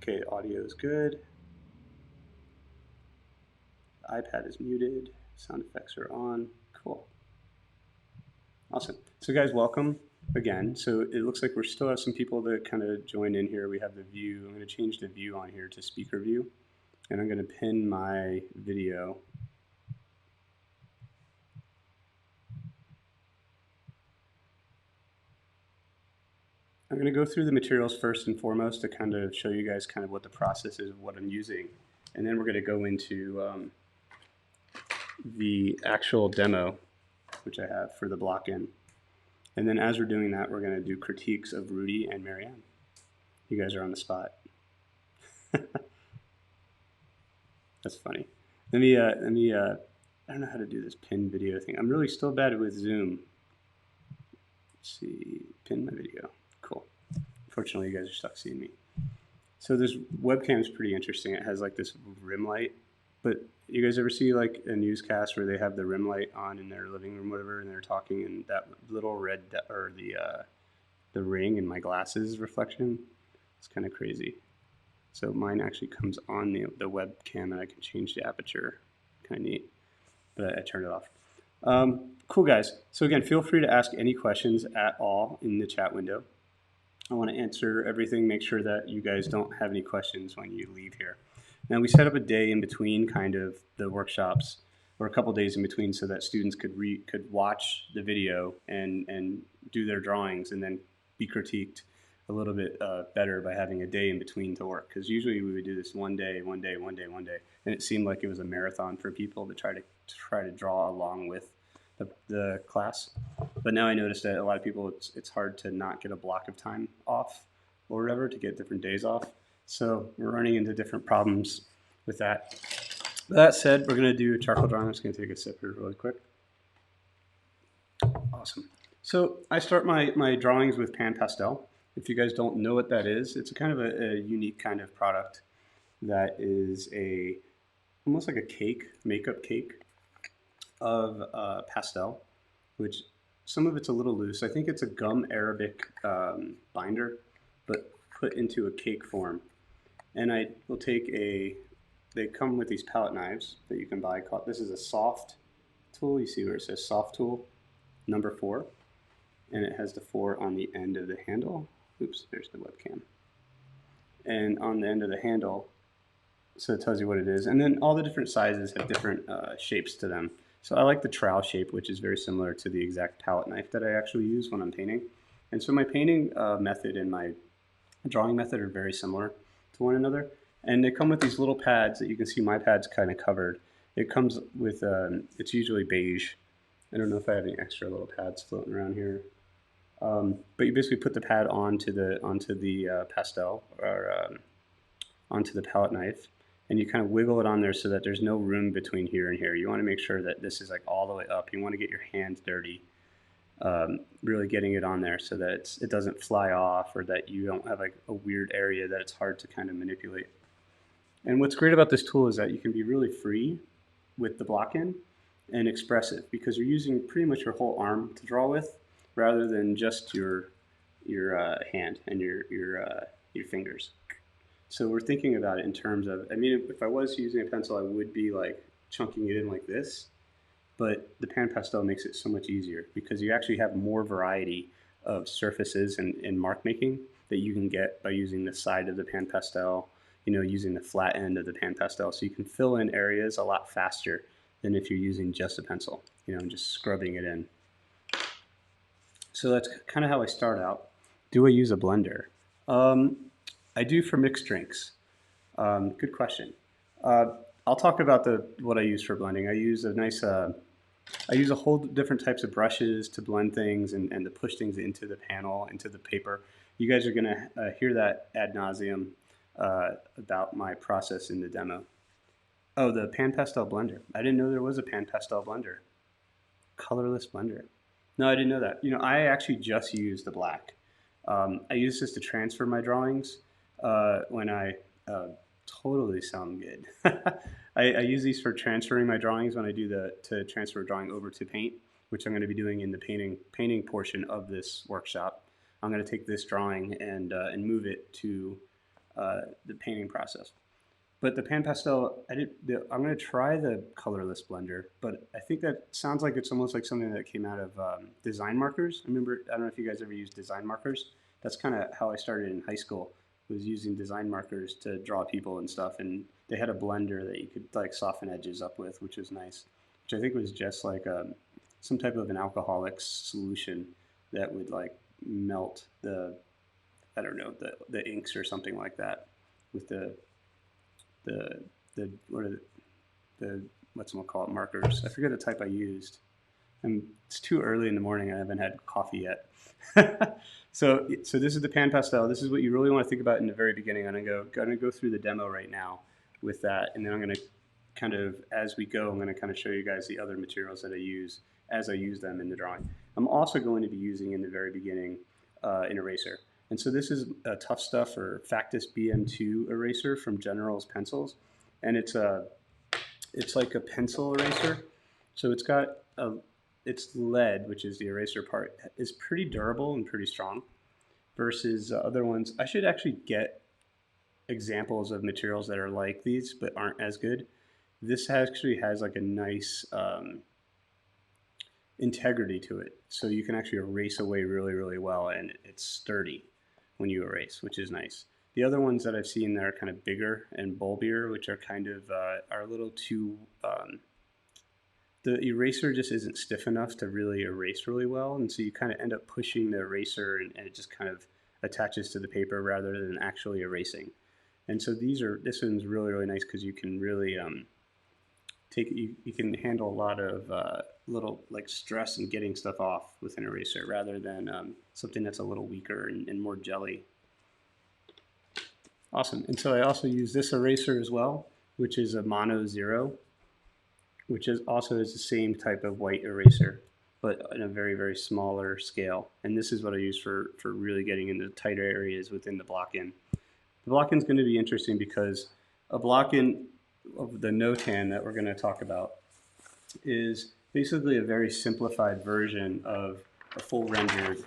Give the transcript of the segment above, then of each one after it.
Okay, audio is good. iPad is muted. Sound effects are on. Cool. Awesome. So guys, welcome again. So it looks like we still have some people that kind of join in here. We have the view. I'm going to change the view on here to speaker view. And I'm going to pin my video. I'm going to go through the materials first and foremost to kind of show you guys kind of what the process is of what I'm using. And then we're going to go into the actual demo, which I have for the block-in. And then as we're doing that, we're going to do critiques of Rudy and Marianne. You guys are on the spot. That's funny. I don't know how to do this pin video thing. I'm really still bad with Zoom. Let's see, pin my video. Cool. Fortunately, you guys are stuck seeing me. So this webcam is pretty interesting. It has like this rim light, but you guys ever see like a newscast where they have the rim light on in their living room, whatever, and they're talking, and that little red or the ring in my glasses reflection? It's kind of crazy. So mine actually comes on the webcam, and I can change the aperture. Kind of neat, but I turned it off. Cool, guys. So again, feel free to ask any questions at all in the chat window. I want to answer everything, make sure that you guys don't have any questions when you leave here. Now, we set up a day in between kind of the workshops, or a couple days in between, so that students could watch the video and do their drawings and then be critiqued a little bit better by having a day in between to work. Because usually we would do this one day, and it seemed like it was a marathon for people to try to draw along with the class. But now I noticed that a lot of people, it's hard to not get a block of time off or whatever, to get different days off. So we're running into different problems with that. That said, we're going to do a charcoal drawing. I'm just going to take a sip here really quick. Awesome. So I start my drawings with pan pastel. If you guys don't know what that is, it's a kind of a unique kind of product that is almost like a cake, makeup cake of pastel, which some of it's a little loose. I think it's a gum Arabic binder, but put into a cake form. And I will take they come with these palette knives that you can buy. This is a soft tool. You see where it says soft tool, number 4. And it has the 4 on the end of the handle. Oops, there's the webcam. And on the end of the handle, so it tells you what it is. And then all the different sizes have different shapes to them. So I like the trowel shape, which is very similar to the exact palette knife that I actually use when I'm painting. And so my painting method and my drawing method are very similar to one another. And they come with these little pads that you can see my pad's kind of covered. It comes with, it's usually beige. I don't know if I have any extra little pads floating around here. But you basically put the pad onto the pastel, or onto the palette knife, and you kind of wiggle it on there so that there's no room between here and here. You want to make sure that this is like all the way up. You want to get your hands dirty, really getting it on there so that it doesn't fly off, or that you don't have like a weird area that it's hard to kind of manipulate. And what's great about this tool is that you can be really free with the block-in and expressive, because you're using pretty much your whole arm to draw with, rather than just your hand and your fingers. So we're thinking about it in terms of, I mean, if I was using a pencil, I would be like chunking it in like this, but the pan pastel makes it so much easier because you actually have more variety of surfaces and mark making that you can get by using the side of the pan pastel, using the flat end of the pan pastel. So you can fill in areas a lot faster than if you're using just a pencil, and just scrubbing it in. So that's kind of how I start out. Do I use a blender? I do for mixed drinks. Good question. I'll talk about what I use for blending. I use a whole different types of brushes to blend things and to push things into the panel, into the paper. You guys are gonna hear that ad nauseum about my process in the demo. Oh, the pan pastel blender. I didn't know there was a pan pastel blender. Colorless blender. No, I didn't know that. I actually just use the black. I use this to transfer my drawings when I totally sound good. I use these for transferring my drawings when I do to transfer a drawing over to paint, which I'm going to be doing in the painting portion of this workshop. I'm going to take this drawing and move it to the painting process. But the pan pastel, I'm going to try the colorless blender, but I think that sounds like it's almost like something that came out of design markers. I don't know if you guys ever used design markers. That's kind of how I started in high school, was using design markers to draw people and stuff. And they had a blender that you could like soften edges up with, which was nice, which I think was just like some type of an alcoholic solution that would like melt I don't know, the inks or something like that with the what are the what's we'll call it, markers. I forget the type I used. And it's too early in the morning. I haven't had coffee yet. So this is the pan pastel. This is what you really want to think about in the very beginning. I'm gonna go through the demo right now with that, and then I'm gonna kind of, as we go, I'm gonna kind of show you guys the other materials that I use as I use them in the drawing. I'm also going to be using in the very beginning an eraser. And so this is a Tough Stuff or Factus BM2 eraser from General's Pencils, and it's like a pencil eraser. So it's lead, which is the eraser part, is pretty durable and pretty strong, versus other ones. I should actually get examples of materials that are like these but aren't as good. This actually has like a nice integrity to it, so you can actually erase away really, really well, and it's sturdy when you erase, which is nice. The other ones that I've seen that are kind of bigger and bulbier, which are kind of are a little too, the eraser just isn't stiff enough to really erase really well, and so you kind of end up pushing the eraser, and it just kind of attaches to the paper rather than actually erasing. And so this one's really, really nice because you can really you can handle a lot of little like stress and getting stuff off with an eraser rather than something that's a little weaker and more jelly. Awesome. And so I also use this eraser as well, which is a Mono Zero, which also is the same type of white eraser, but in a very, very smaller scale. And this is what I use for really getting into tighter areas within the block-in. The block-in is going to be interesting because a block-in of the Notan that we're going to talk about is basically a very simplified version of a full rendered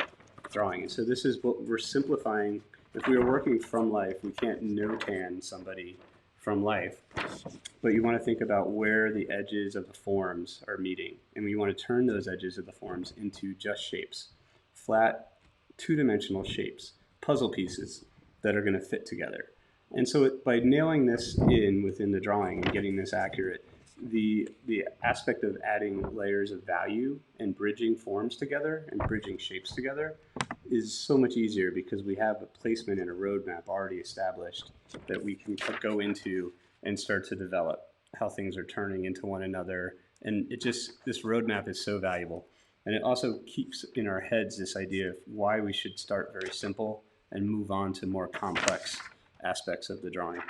drawing. And so this is what we're simplifying. If we were working from life, we can't Notan somebody from life, but you want to think about where the edges of the forms are meeting, and we want to turn those edges of the forms into just shapes, flat, two-dimensional shapes, puzzle pieces that are going to fit together. And so by nailing this within the drawing and getting this accurate, the aspect of adding layers of value and bridging forms together and bridging shapes together is so much easier because we have a placement and a roadmap already established that we can go into and start to develop how things are turning into one another. And this roadmap is so valuable. And it also keeps in our heads this idea of why we should start very simple and move on to more complex aspects of the drawing.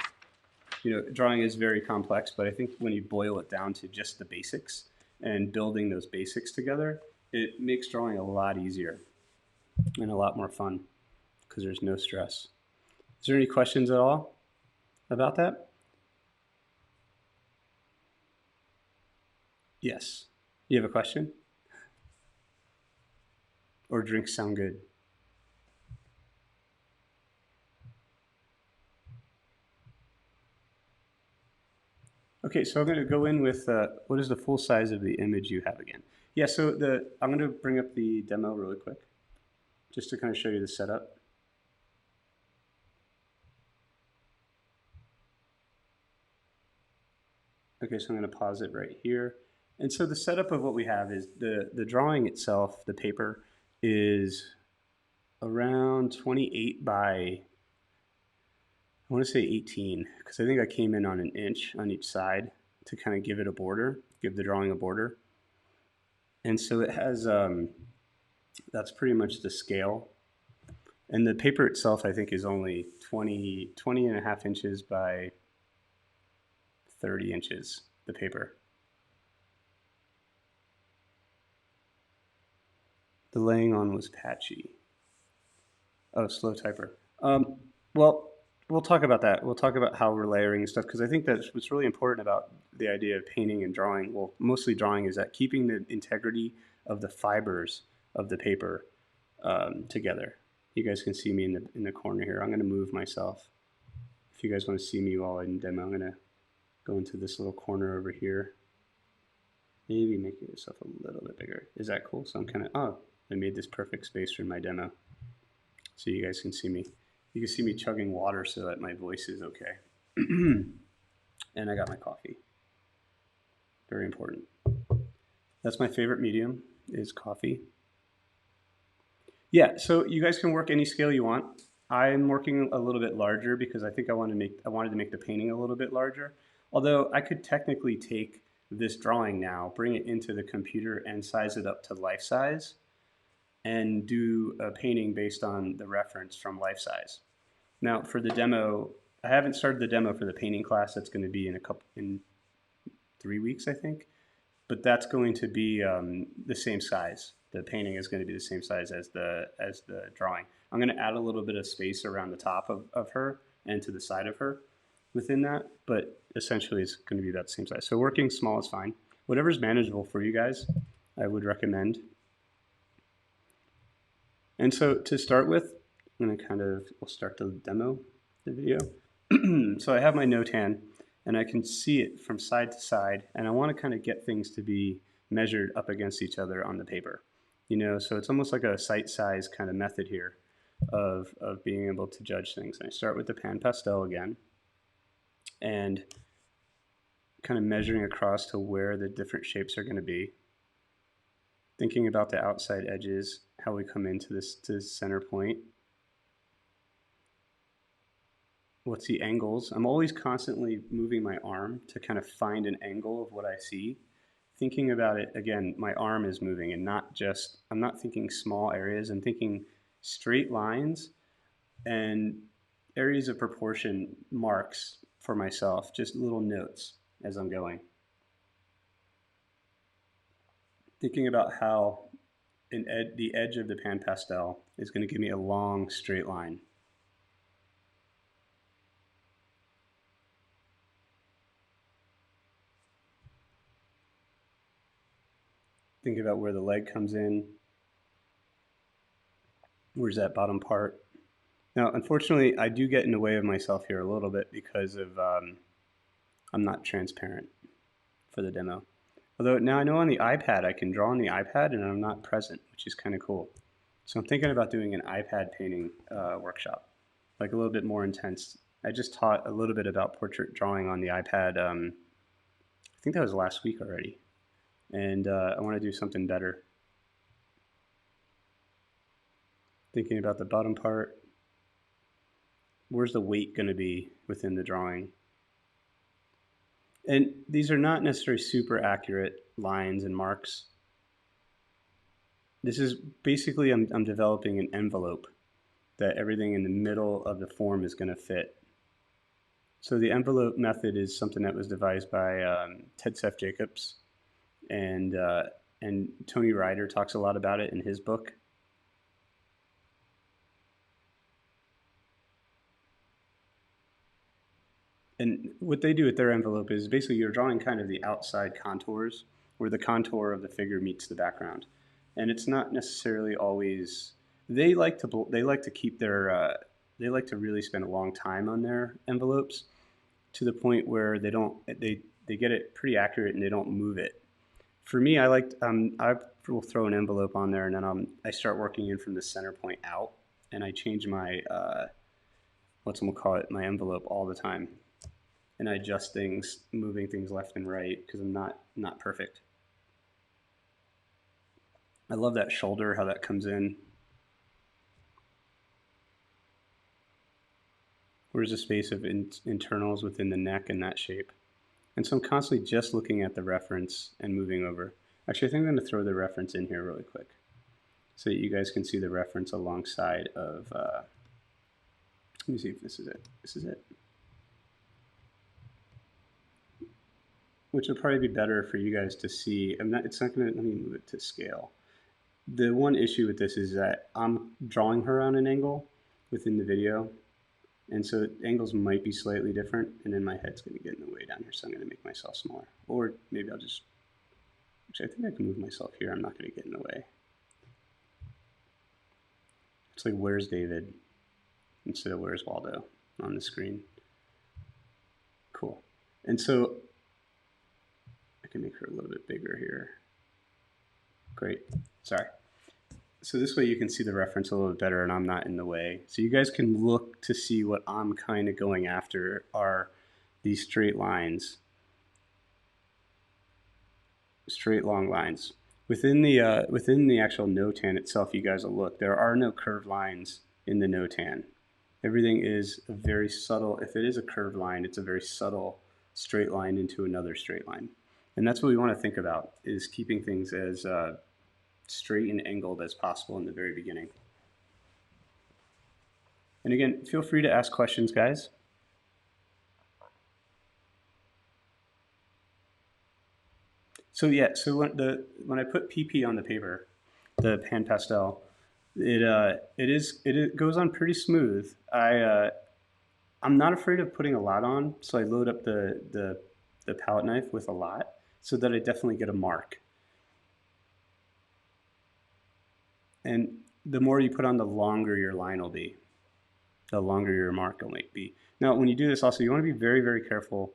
You know, drawing is very complex, but I think when you boil it down to just the basics and building those basics together, it makes drawing a lot easier and a lot more fun because there's no stress. Is there any questions at all about that? Yes. You have a question? Or drinks sound good? Okay, so I'm going to go in with what is the full size of the image you have again? Yeah, so I'm going to bring up the demo really quick, just to kind of show you the setup. Okay, so I'm going to pause it right here. And so the setup of what we have is the drawing itself, the paper, is around 28 by, I want to say 18, because I think I came in on an inch on each side to kind of give it a border, give the drawing a border. And so it has, that's pretty much the scale. And the paper itself, I think, is only 20 and a half inches by 30 inches, the paper. The laying on was patchy. Oh, slow typer. Well, we'll talk about that. We'll talk about how we're layering and stuff, because I think that's what's really important about the idea of painting and drawing. Well, mostly drawing is that keeping the integrity of the fibers of the paper together. You guys can see me in the corner here. I'm going to move myself if you guys want to see me while I'm demo, I'm going to go into this little corner over here. Maybe making yourself a little bit bigger. Is that cool? So I'm kind of, oh, I made this perfect space for my demo. So you guys can see me. You can see me chugging water so that my voice is okay. And I got my coffee. Very important. That's my favorite medium, is coffee. Yeah, so you guys can work any scale you want. I'm working a little bit larger because I think I wanted to make the painting a little bit larger. Although I could technically take this drawing now, bring it into the computer and size it up to life size and do a painting based on the reference from life size. Now for the demo, I haven't started the demo for the painting class. That's going to be in 3 weeks, I think. But that's going to be the same size. The painting is going to be the same size as the drawing. I'm going to add a little bit of space around the top of her and to the side of her within that, but essentially it's going to be about the same size. So working small is fine. Whatever's manageable for you guys, I would recommend. And so to start with, I'm going to we'll start to demo the video. So I have my Notan, and I can see it from side to side, and I want to kind of get things to be measured up against each other on the paper. So it's almost like a site size kind of method here of being able to judge things. And I start with the pan pastel again, and kind of measuring across to where the different shapes are going to be. Thinking about the outside edges, how we come into this center point. What's the angles? I'm always constantly moving my arm to kind of find an angle of what I see. Thinking about it, again, my arm is moving and I'm not thinking small areas, I'm thinking straight lines and areas of proportion marks for myself, just little notes as I'm going. Thinking about how the edge of the pan pastel is going to give me a long straight line. Think about where the leg comes in. Where's that bottom part? Now, unfortunately, I do get in the way of myself here a little bit because of I'm not transparent for the demo. Although now I know on the iPad I can draw on the iPad and I'm not present, which is kind of cool. So I'm thinking about doing an iPad painting workshop, like a little bit more intense. I just taught a little bit about portrait drawing on the iPad. I think that was last week already. And I want to do something better. Thinking about the bottom part. Where's the weight going to be within the drawing? And these are not necessarily super accurate lines and marks. This is basically, I'm developing an envelope that everything in the middle of the form is going to fit. So the envelope method is something that was devised by Ted Seth Jacobs, and Tony Ryder talks a lot about it in his book. And what they do with their envelope is basically you're drawing kind of the outside contours where the contour of the figure meets the background. And it's not necessarily always, they like to keep their, they like to really spend a long time on their envelopes to the point where they get it pretty accurate and they don't move it. For me, I will throw an envelope on there and then I start working in from the center point out, and I change my, my envelope all the time. And I adjust things, moving things left and right because I'm not perfect. I love that shoulder, how that comes in. Where's the space of internals within the neck and that shape? And so I'm constantly just looking at the reference and moving over. Actually, I think I'm going to throw the reference in here really quick so that you guys can see the reference alongside of, let me see if this is it. This is it. Which will probably be better for you guys to see. It's not going to, let me move it to scale. The one issue with this is that I'm drawing her on an angle within the video. And so angles might be slightly different, and then my head's going to get in the way down here, so I'm going to make myself smaller. Or maybe I'll just, actually I think I can move myself here, I'm not going to get in the way. It's like, where's David instead of where's Waldo on the screen. And so I can make her a little bit bigger here. Great. Sorry. So this way you can see the reference a little bit better and I'm not in the way. So you guys can look to see what I'm kind of going after are these straight lines, straight long lines. Within the actual Notan itself, you guys will look, there are no curved lines in the Notan. Everything is a very subtle, if it is a curved line, it's a very subtle straight line into another straight line. And that's what we want to think about, is keeping things as straight and angled as possible in the very beginning. And again, feel free to ask questions, guys. So yeah, so when I put PP on the paper, the pan pastel, it goes on pretty smooth. I'm not afraid of putting a lot on, so I load up the palette knife with a lot so that I definitely get a mark. And the more you put on, the longer your line will be, the longer your mark will be. Now, when you do this, also you want to be very, very careful.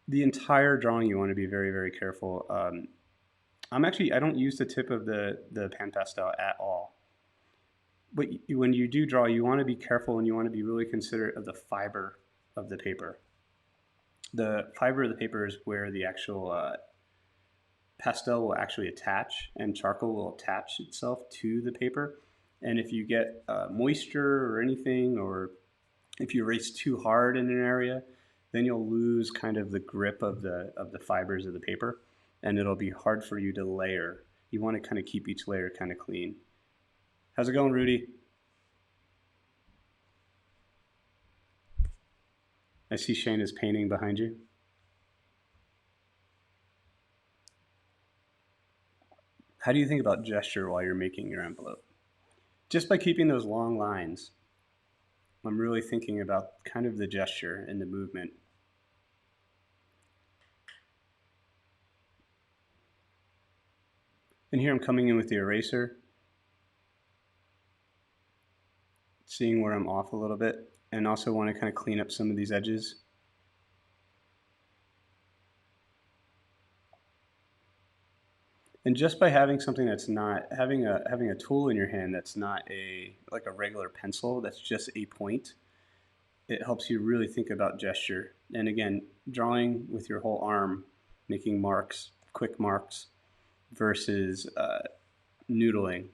The entire drawing, you want to be very, very careful. I don't use the tip of the pan pastel at all. But when you do draw, you want to be careful and you want to be really considerate of the fiber of the paper. The fiber of the paper is where the actual pastel will actually attach, and charcoal will attach itself to the paper. And if you get moisture or anything, or if you erase too hard in an area, then you'll lose kind of the grip of the fibers of the paper, and it'll be hard for you to layer. You want to kind of keep each layer kind of clean. How's it going, Rudy? I see Shana's painting behind you. How do you think about gesture while you're making your envelope? Just by keeping those long lines, I'm really thinking about kind of the gesture and the movement. And here I'm coming in with the eraser, seeing where I'm off a little bit, and also want to kind of clean up some of these edges. And just by having something that's not, having a tool in your hand that's not like a regular pencil, that's just a point, it helps you really think about gesture. And again, drawing with your whole arm, making marks, quick marks, versus noodling.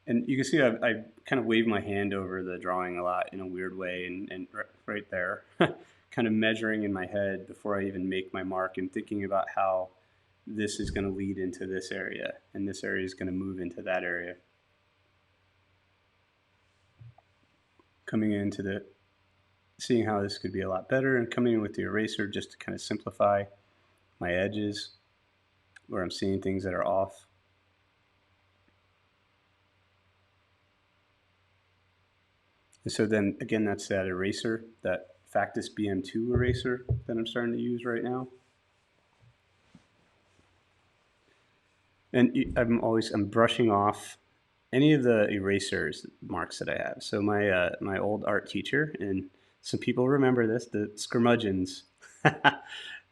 And you can see I kind of wave my hand over the drawing a lot in a weird way, and right there, kind of measuring in my head before I even make my mark and thinking about how this is going to lead into this area, and this area is going to move into that area. Coming into seeing how this could be a lot better, and coming in with the eraser just to kind of simplify my edges where I'm seeing things that are off. And so then again, that's that eraser, that Factus BM2 eraser that I'm starting to use right now. And I'm brushing off any of the erasers marks that I have. So my old art teacher, and some people remember this, the scrumudgeons,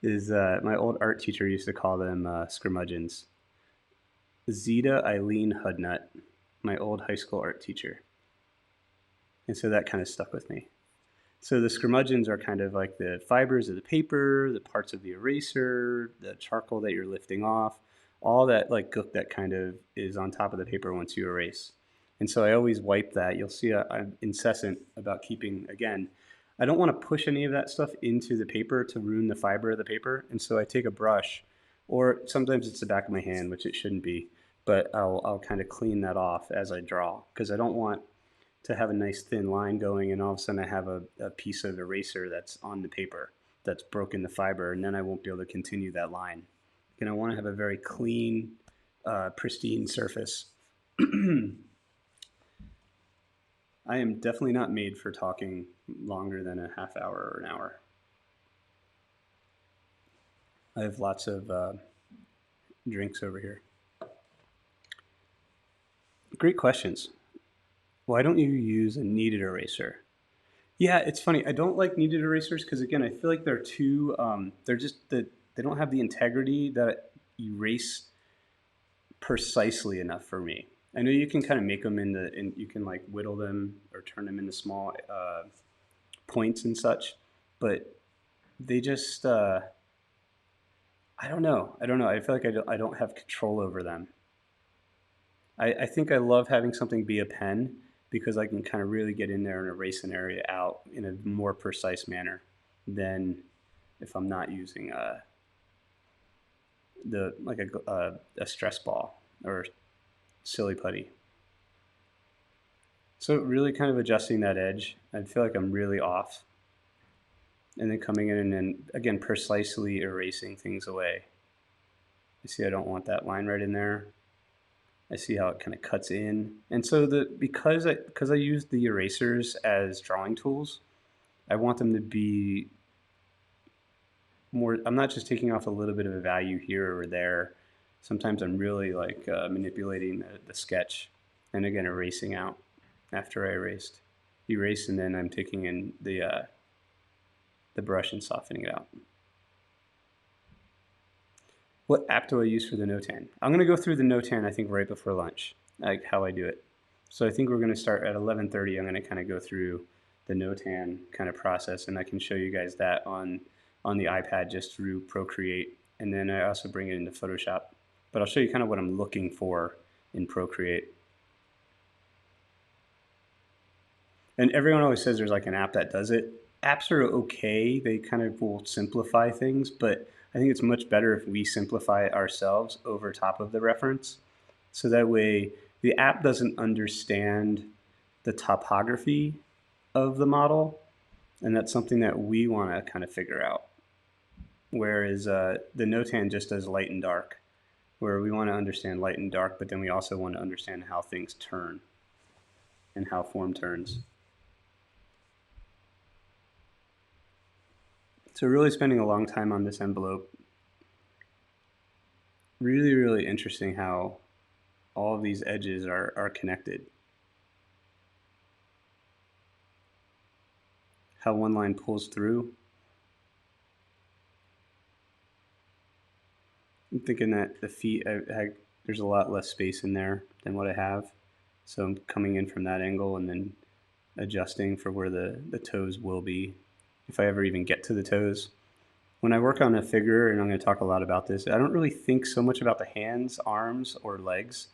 is my old art teacher used to call them scrumudgeons. Zeta Eileen Hudnut, my old high school art teacher. And so that kind of stuck with me. So the scrumudgeons are kind of like the fibers of the paper, the parts of the eraser, the charcoal that you're lifting off, all that like gook that kind of is on top of the paper once you erase. And so I always wipe that. You'll see I'm incessant about keeping, again, I don't want to push any of that stuff into the paper to ruin the fiber of the paper. And so I take a brush, or sometimes it's the back of my hand, which it shouldn't be, but I'll kind of clean that off as I draw, because I don't want to have a nice thin line going and all of a sudden I have a piece of eraser that's on the paper that's broken the fiber, and then I won't be able to continue that line. And I want to have a very clean, pristine surface. I am definitely not made for talking longer than a half hour or an hour. I have lots of drinks over here. Great questions. Why don't you use a kneaded eraser? Yeah, it's funny. I don't like kneaded erasers because again, I feel like they're too. They're just that they don't have the integrity that erase precisely enough for me. I know you can kind of make them and you can like whittle them or turn them into small points and such, but they just. I don't know. I don't know. I feel like I don't have control over them. I think I love having something be a pen because I can kind of really get in there and erase an area out in a more precise manner than if I'm not using the like a stress ball or silly putty. So really kind of adjusting that edge. I feel like I'm really off, and then coming in and then again precisely erasing things away. You see, I don't want that line right in there. I see how it kind of cuts in, and so because I use the erasers as drawing tools, I want them to be more. I'm not just taking off a little bit of a value here or there. Sometimes I'm really like manipulating the sketch, and again erasing out after I erase, and then I'm taking in the brush and softening it out. What app do I use for the Notan? I'm going to go through the Notan, I think, right before lunch, like how I do it. So I think we're going to start at 11:30. I'm going to kind of go through the Notan kind of process, and I can show you guys that on the iPad just through Procreate. And then I also bring it into Photoshop. But I'll show you kind of what I'm looking for in Procreate. And everyone always says there's like an app that does it. Apps are okay. They kind of will simplify things, but I think it's much better if we simplify it ourselves over top of the reference. So that way the app doesn't understand the topography of the model, and that's something that we want to kind of figure out. Whereas the Notan just does light and dark, where we want to understand light and dark, but then we also want to understand how things turn and how form turns. So really spending a long time on this envelope. Really, really interesting how all of these edges are connected. How one line pulls through. I'm thinking that the feet, there's a lot less space in there than what I have. So I'm coming in from that angle and then adjusting for where the toes will be, if I ever even get to the toes. When I work on a figure, and I'm going to talk a lot about this, I don't really think so much about the hands, arms, or legs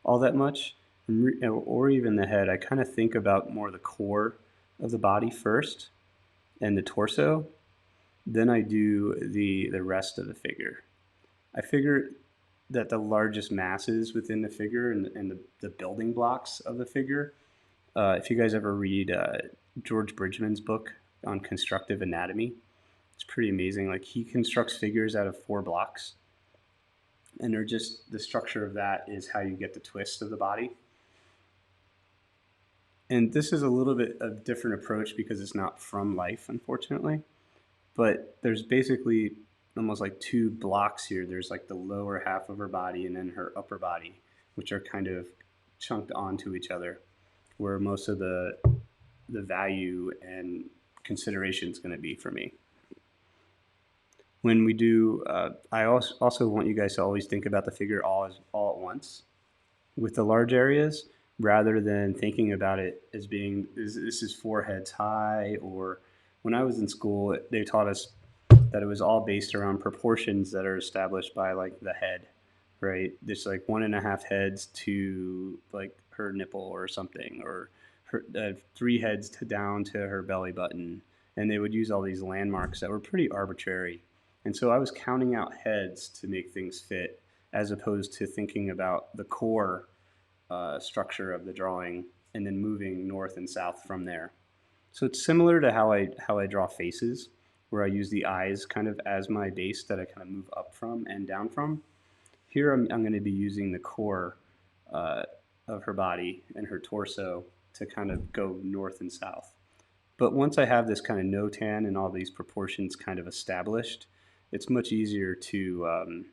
all that much, or even the head. I kind of think about more the core of the body first and the torso. Then I do the rest of the figure. I figure that the largest masses within the figure and the building blocks of the figure. If you guys ever read George Bridgman's book on constructive anatomy, it's pretty amazing. Like he constructs figures out of 4 blocks, and they're just the structure of that is how you get the twist of the body. And this is a little bit of different approach because it's not from life, unfortunately. But there's basically almost like 2 blocks here. There's like the lower half of her body and then her upper body, which are kind of chunked onto each other, where most of the value and consideration is going to be for me. When we do, I also want you guys to always think about the figure all at once with the large areas, rather than thinking about it as being this is 4 heads high. Or when I was in school, they taught us that it was all based around proportions that are established by like the head, right? There's like 1.5 heads to like her nipple or something, or her 3 heads to down to her belly button, and they would use all these landmarks that were pretty arbitrary. And so I was counting out heads to make things fit, as opposed to thinking about the core structure of the drawing and then moving north and south from there. So it's similar to how I draw faces, where I use the eyes kind of as my base that I kind of move up from and down from. Here I'm going to be using the core of her body and her torso to kind of go north and south. But once I have this kind of Notan and all these proportions kind of established, it's much easier to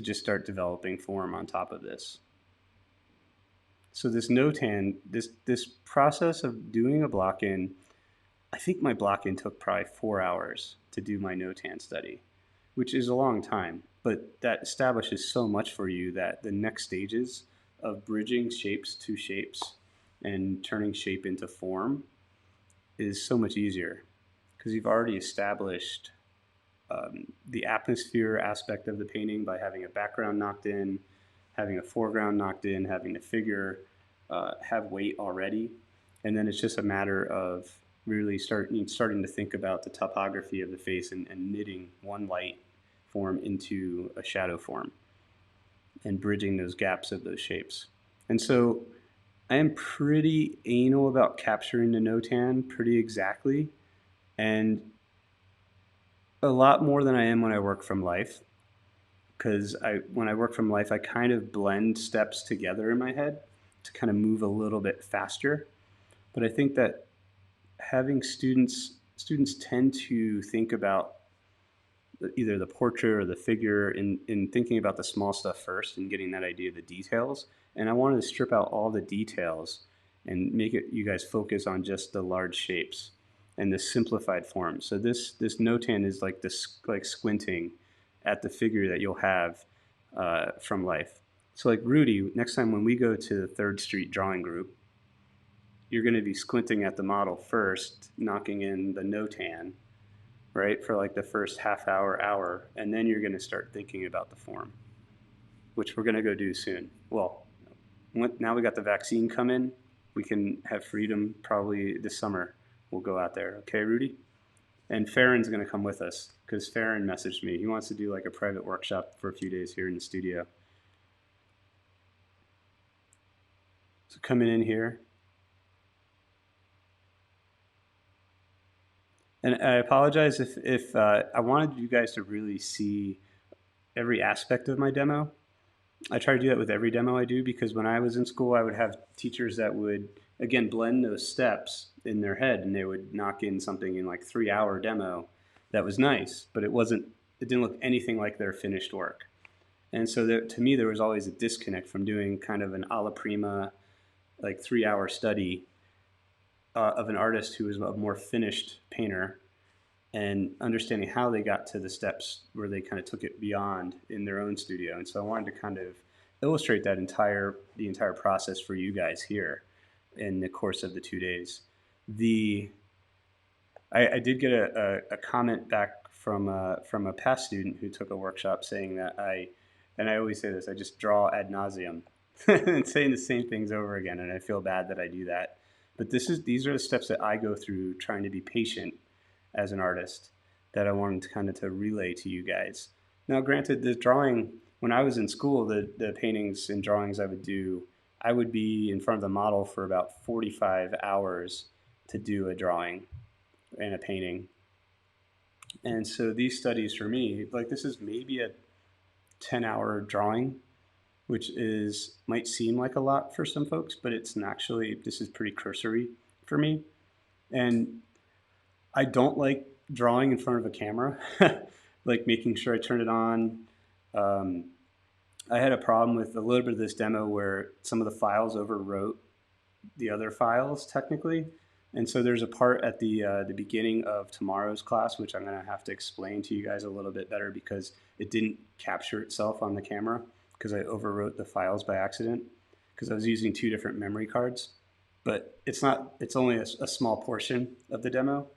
just start developing form on top of this. So this Notan, this process of doing a block in, I think my block-in took probably 4 hours to do my Notan study, which is a long time, but that establishes so much for you that the next stages of bridging shapes to shapes and turning shape into form is so much easier because you've already established the atmosphere aspect of the painting by having a background knocked in, having a foreground knocked in, having the figure have weight already. And then it's just a matter of really starting to think about the topography of the face and knitting one light form into a shadow form and bridging those gaps of those shapes. And so I am pretty anal about capturing the Notan pretty exactly, and a lot more than I am when I work from life. Because when I work from life, I kind of blend steps together in my head to kind of move a little bit faster. But I think that having students tend to think about either the portrait or the figure in thinking about the small stuff first and getting that idea of the details. And I wanted to strip out all the details and make it you guys focus on just the large shapes and the simplified form. So this Notan is like this like squinting at the figure that you'll have from life. So like Rudy, next time when we go to the 3rd Street drawing group, you're going to be squinting at the model first, knocking in the Notan, right, for like the first half hour, and then you're going to start thinking about the form, which we're going to go do soon. Well, now we got the vaccine coming, we can have freedom probably this summer. We'll go out there. Okay, Rudy? And Farron's going to come with us because Farron messaged me. He wants to do like a private workshop for a few days here in the studio. So coming in here. And I apologize if I wanted you guys to really see every aspect of my demo. I try to do that with every demo I do because when I was in school, I would have teachers that would, again, blend those steps in their head and they would knock in something in like 3-hour demo that was nice, but it didn't look anything like their finished work. And so there, to me, there was always a disconnect from doing kind of an alla prima, like 3-hour study of an artist who was a more finished painter and understanding how they got to the steps where they kind of took it beyond in their own studio. And so I wanted to kind of illustrate the entire process for you guys here in the course of the 2 days. I did get a comment back from a past student who took a workshop saying that and I always say this, I just draw ad nauseum and saying the same things over again, and I feel bad that I do that. But these are the steps that I go through trying to be patient as an artist that I wanted to kind of to relay to you guys. Now, granted, the drawing, when I was in school, the paintings and drawings I would do, I would be in front of the model for about 45 hours to do a drawing and a painting. And so these studies for me, like this is maybe a 10-hour drawing, which might seem like a lot for some folks, but it's actually, this is pretty cursory for me. And I don't like drawing in front of a camera, like making sure I turn it on. I had a problem with a little bit of this demo where some of the files overwrote the other files technically. And so there's a part at the beginning of tomorrow's class, which I'm going to have to explain to you guys a little bit better because it didn't capture itself on the camera because I overwrote the files by accident because I was using 2 different memory cards. But it's only a small portion of the demo.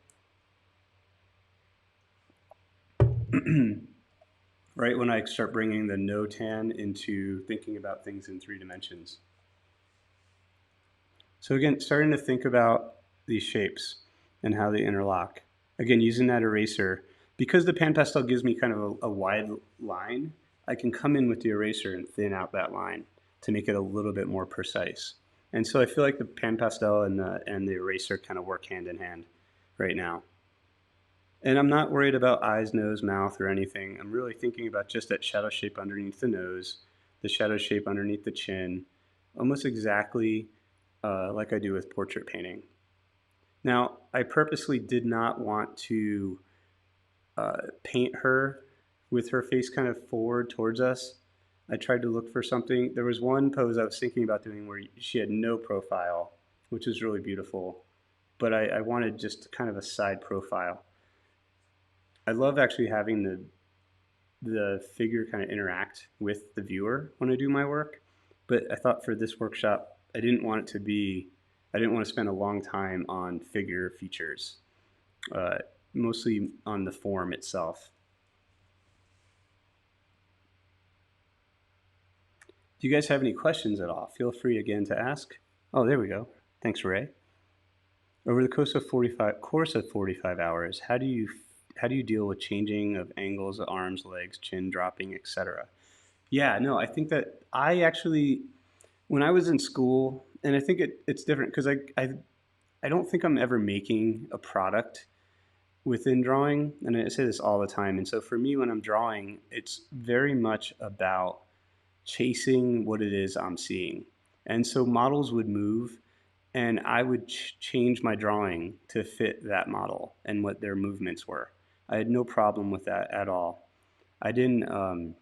Right when I start bringing the Notan into thinking about things in 3 dimensions. So again, starting to think about these shapes and how they interlock. Again, using that eraser, because the pan pastel gives me kind of a wide line, I can come in with the eraser and thin out that line to make it a little bit more precise. And so I feel like the pan pastel and the eraser kind of work hand in hand right now. And I'm not worried about eyes, nose, mouth, or anything. I'm really thinking about just that shadow shape underneath the nose, the shadow shape underneath the chin, almost exactly like I do with portrait painting. Now, I purposely did not want to paint her with her face kind of forward towards us. I tried to look for something. There was one pose I was thinking about doing where she had no profile, which is really beautiful. but I wanted just kind of a side profile. I love actually having the figure kind of interact with the viewer when I do my work. But I thought for this workshop, I didn't want to spend a long time on figure features, uh, mostly on the form itself. Do you guys have any questions at all? Feel free again to ask. Oh, there we go. Thanks, Ray. Over the course of 45 hours, how do you deal with changing of angles of arms, legs, chin dropping, etc.? Yeah, no, I think that I actually when I was in school, and I think it's different because I don't think I'm ever making a product within drawing, and I say this all the time. And so for me, when I'm drawing, it's very much about chasing what it is I'm seeing. And so models would move, and I would change my drawing to fit that model and what their movements were. I had no problem with that at all. I didn't.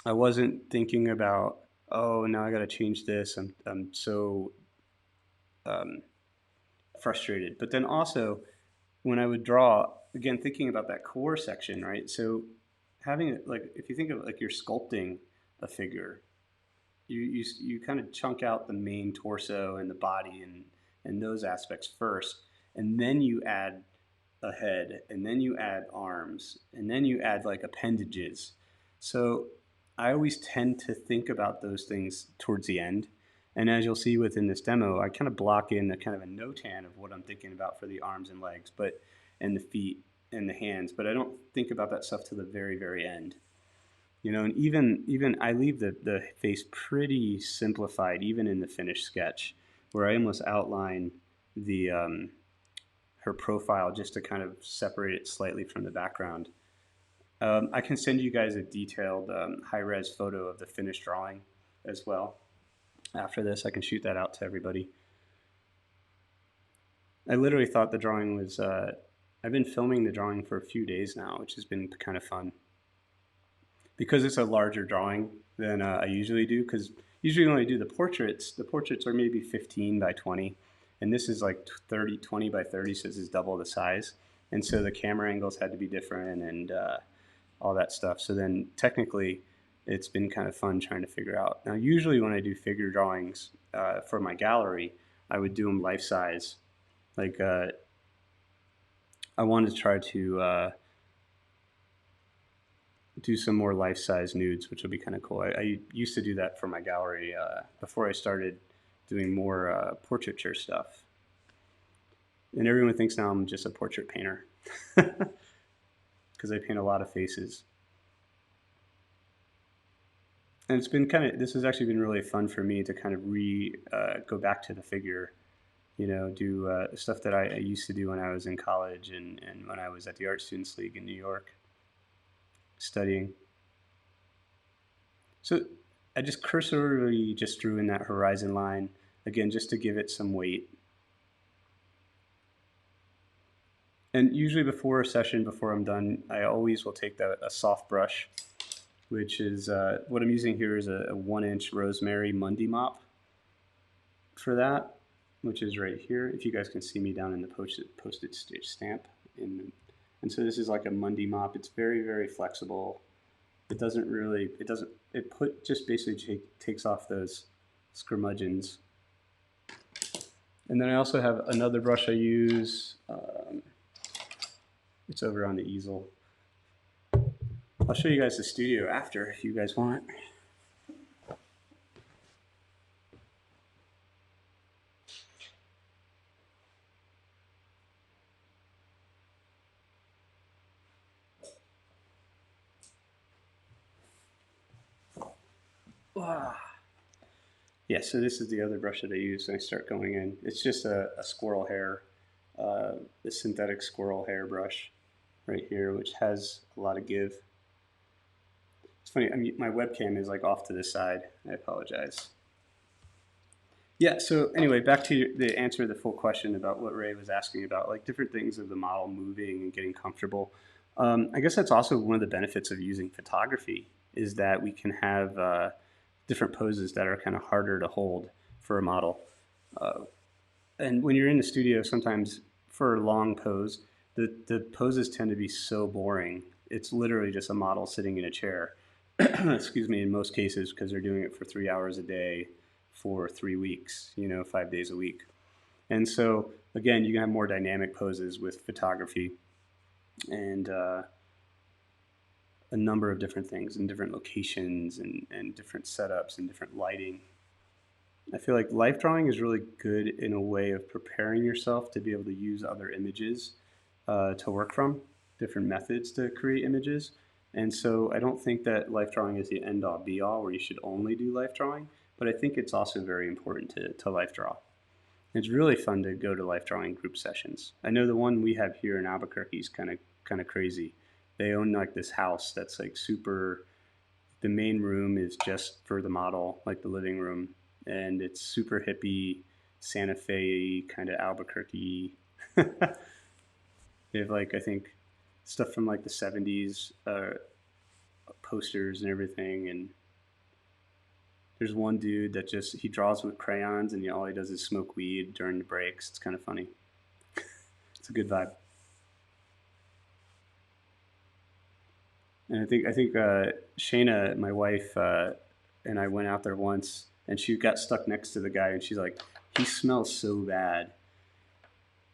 I wasn't thinking about, oh, now I got to change this. I'm so um, frustrated. But then also, when I would draw, again, thinking about that core section, right? So having it, like, if you think of like you're sculpting a figure, you kind of chunk out the main torso and the body and those aspects first, and then you add a head, and then you add arms, and then you add like appendages. So I always tend to think about those things towards the end. And as you'll see within this demo, I kind of block in a kind of a notan of what I'm thinking about for the arms and legs, but and the feet and the hands. But I don't think about that stuff to the very, very end. You know, and even I leave the face pretty simplified, even in the finished sketch, where I almost outline the her profile just to kind of separate it slightly from the background. I can send you guys a detailed high-res photo of the finished drawing as well. After this, I can shoot that out to everybody. I literally thought the drawing was, I've been filming the drawing for a few days now, which has been kind of fun. Because it's a larger drawing than I usually do, because usually when I do the portraits are maybe 15 by 20, and this is like 20 by 30, so this is double the size. And so the camera angles had to be different and all that stuff. So then technically, it's been kind of fun trying to figure out. Now, usually when I do figure drawings for my gallery, I would do them life size. Like I wanted to try to do some more life size nudes, which would be kind of cool. I used to do that for my gallery before I started doing more portraiture stuff. And everyone thinks now I'm just a portrait painter because I paint a lot of faces. And it's been this has actually been really fun for me to kind of go back to the figure, you know, do stuff that I used to do when I was in college and when I was at the Art Students League in New York studying. So I just cursorily just drew in that horizon line, again, just to give it some weight. And usually before a session, before I'm done, I always will take a soft brush, which is, what I'm using here is a 1-inch rosemary Mundy mop for that, which is right here. If you guys can see me down in the postage stamp. And so this is like a Mundy mop. It's very, very flexible. It doesn't really, just basically takes off those scrumudgeons. And then I also have another brush I use. It's over on the easel. I'll show you guys the studio after if you guys want. Yeah, so this is the other brush that I use when I start going in. It's just a squirrel hair, the synthetic squirrel hair brush right here, which has a lot of give. It's funny, I mean, my webcam is like off to the side. I apologize. Yeah, so anyway, back to the answer to the full question about what Ray was asking about, like different things of the model moving and getting comfortable. I guess that's also one of the benefits of using photography is that we can have different poses that are kind of harder to hold for a model. And when you're in the studio, sometimes for a long pose, the poses tend to be so boring. It's literally just a model sitting in a chair. Excuse me, in most cases, because they're doing it for 3 hours a day for 3 weeks, 5 days a week. And so, again, you can have more dynamic poses with photography and a number of different things in different locations and different setups and different lighting. I feel like life drawing is really good in a way of preparing yourself to be able to use other images to work from, different methods to create images. And so I don't think that life drawing is the end all be all where you should only do life drawing, but I think it's also very important to life draw. It's really fun to go to life drawing group sessions. I know the one we have here in Albuquerque is kind of crazy. They own like this house that's like super. The main room is just for the model, like the living room, and it's super hippie, Santa Fe kind of Albuquerque. They have like I think stuff from like the '70s, posters and everything, and there's one dude that just he draws with crayons and all he does is smoke weed during the breaks. It's kind of funny. It's a good vibe. And I think Shana, my wife, and I went out there once, and she got stuck next to the guy, and she's like, "He smells so bad,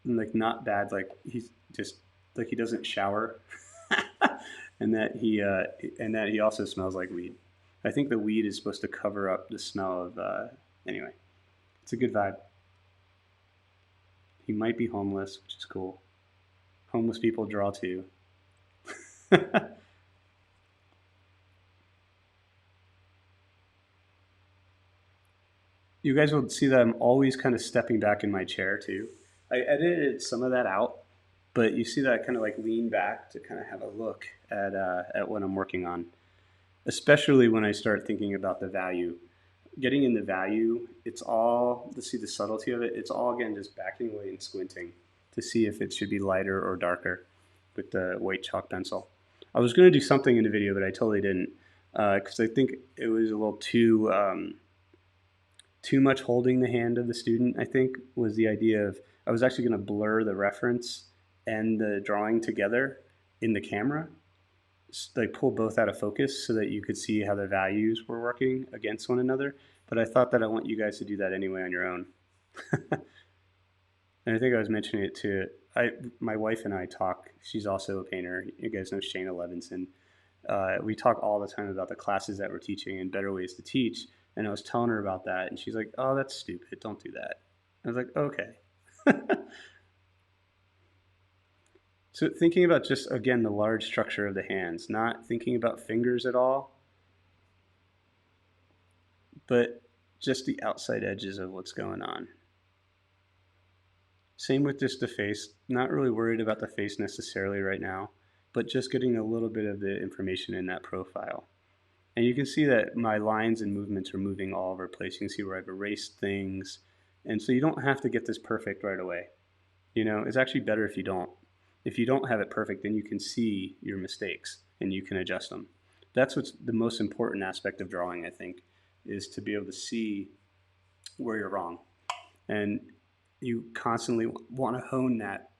and like not bad, like he's just like he doesn't shower, and that he also smells like weed. I think the weed is supposed to cover up the smell of. Anyway, it's a good vibe. He might be homeless, which is cool. Homeless people draw too. You guys will see that I'm always kind of stepping back in my chair too. I edited some of that out, but you see that I kind of like lean back to kind of have a look at what I'm working on, especially when I start thinking about the value. Getting in the value, it's all to see the subtlety of it. It's all again just backing away and squinting to see if it should be lighter or darker with the white chalk pencil. I was going to do something in the video, but I totally didn't because I think it was a little too much holding the hand of the student, I think, was the idea of I was actually going to blur the reference and the drawing together in the camera, like pull both out of focus so that you could see how the values were working against one another. But I thought that I want you guys to do that anyway on your own. And I think I was mentioning it too. My wife and I talk. She's also a painter. You guys know Shana Levinson. We talk all the time about the classes that we're teaching and better ways to teach. And I was telling her about that, and she's like, "Oh, that's stupid. Don't do that." I was like, "Okay." So thinking about just again the large structure of the hands, not thinking about fingers at all, but just the outside edges of what's going on. Same with just the face. Not really worried about the face necessarily right now, but just getting a little bit of the information in that profile. And you can see that my lines and movements are moving all over the place. You can see where I've erased things. And so you don't have to get this perfect right away. It's actually better if you don't. If you don't have it perfect, then you can see your mistakes and you can adjust them. That's what's the most important aspect of drawing, I think, is to be able to see where you're wrong. And you constantly want to hone that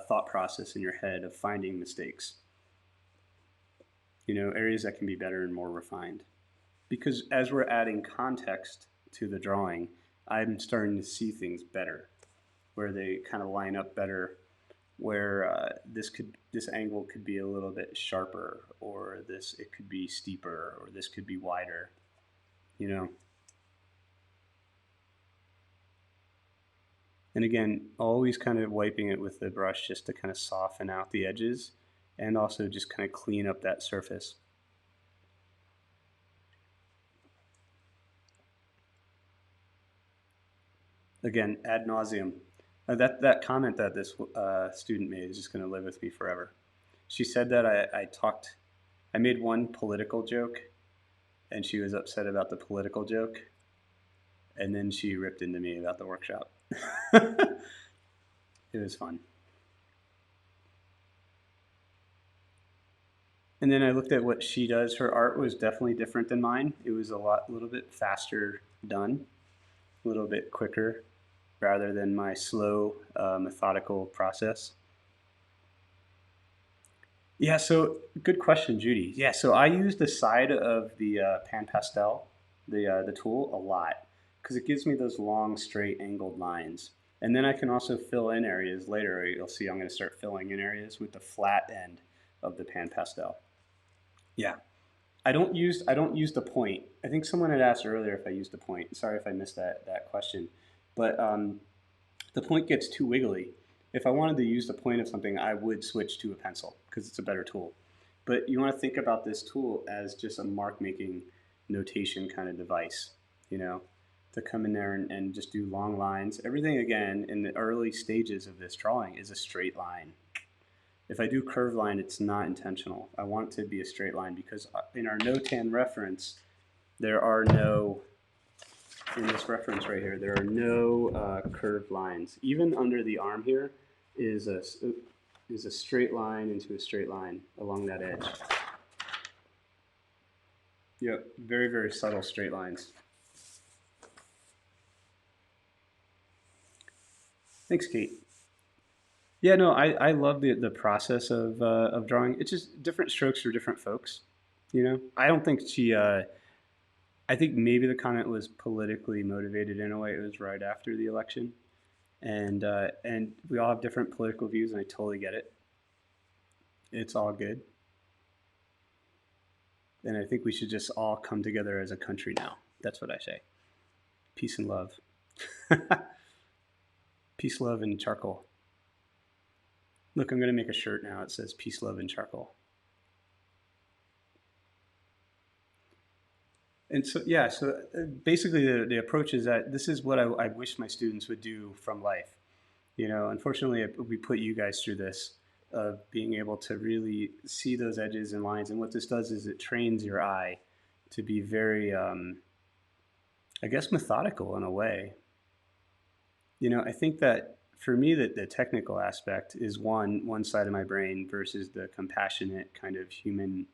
thought process in your head of finding mistakes, areas that can be better and more refined. Because as we're adding context to the drawing, I'm starting to see things better, where they kind of line up better, where this angle could be a little bit sharper, or it could be steeper, or this could be wider, you know. And again, always kind of wiping it with the brush just to kind of soften out the edges and also just kind of clean up that surface. Again, ad nauseum. That comment that this student made is just going to live with me forever. She said that I made one political joke, and she was upset about the political joke, and then she ripped into me about the workshop. It was fun. And then I looked at what she does. Her art was definitely different than mine. It was a little bit faster done, a little bit quicker. rather than my slow, methodical process. Yeah, so good question, Judy. Yeah, so I use the side of the pan pastel, the tool, a lot because it gives me those long, straight, angled lines. And then I can also fill in areas later. You'll see I'm going to start filling in areas with the flat end of the pan pastel. Yeah, I don't use the point. I think someone had asked earlier if I used the point. Sorry if I missed that question, but the point gets too wiggly. If I wanted to use the point of something, I would switch to a pencil because it's a better tool. But you want to think about this tool as just a mark making notation kind of device, you know, to come in there and just do long lines. Everything, again, in the early stages of this drawing is a straight line. If I do curved line, it's not intentional. I want it to be a straight line because in our Notan reference, there are no, in this reference right here, there are no curved lines. Even under the arm here is a straight line into a straight line along that edge. Yep, very, very subtle straight lines. Thanks, Kate. Yeah, no, I love the process of drawing. It's just different strokes for different folks. You know, I don't think she. I think maybe the comment was politically motivated in a way. It was right after the election, and we all have different political views, and I totally get it. It's all good, and I think we should just all come together as a country now. That's what I say. Peace and love. Peace, love, and charcoal. Look, I'm going to make a shirt now. It says peace, love, and charcoal. And so, yeah, so basically the approach is that this is what I wish my students would do from life. You know, unfortunately, we put you guys through this of being able to really see those edges and lines. And what this does is it trains your eye to be very, I guess, methodical in a way. You know, I think that for me, that the technical aspect is one side of my brain versus the compassionate kind of human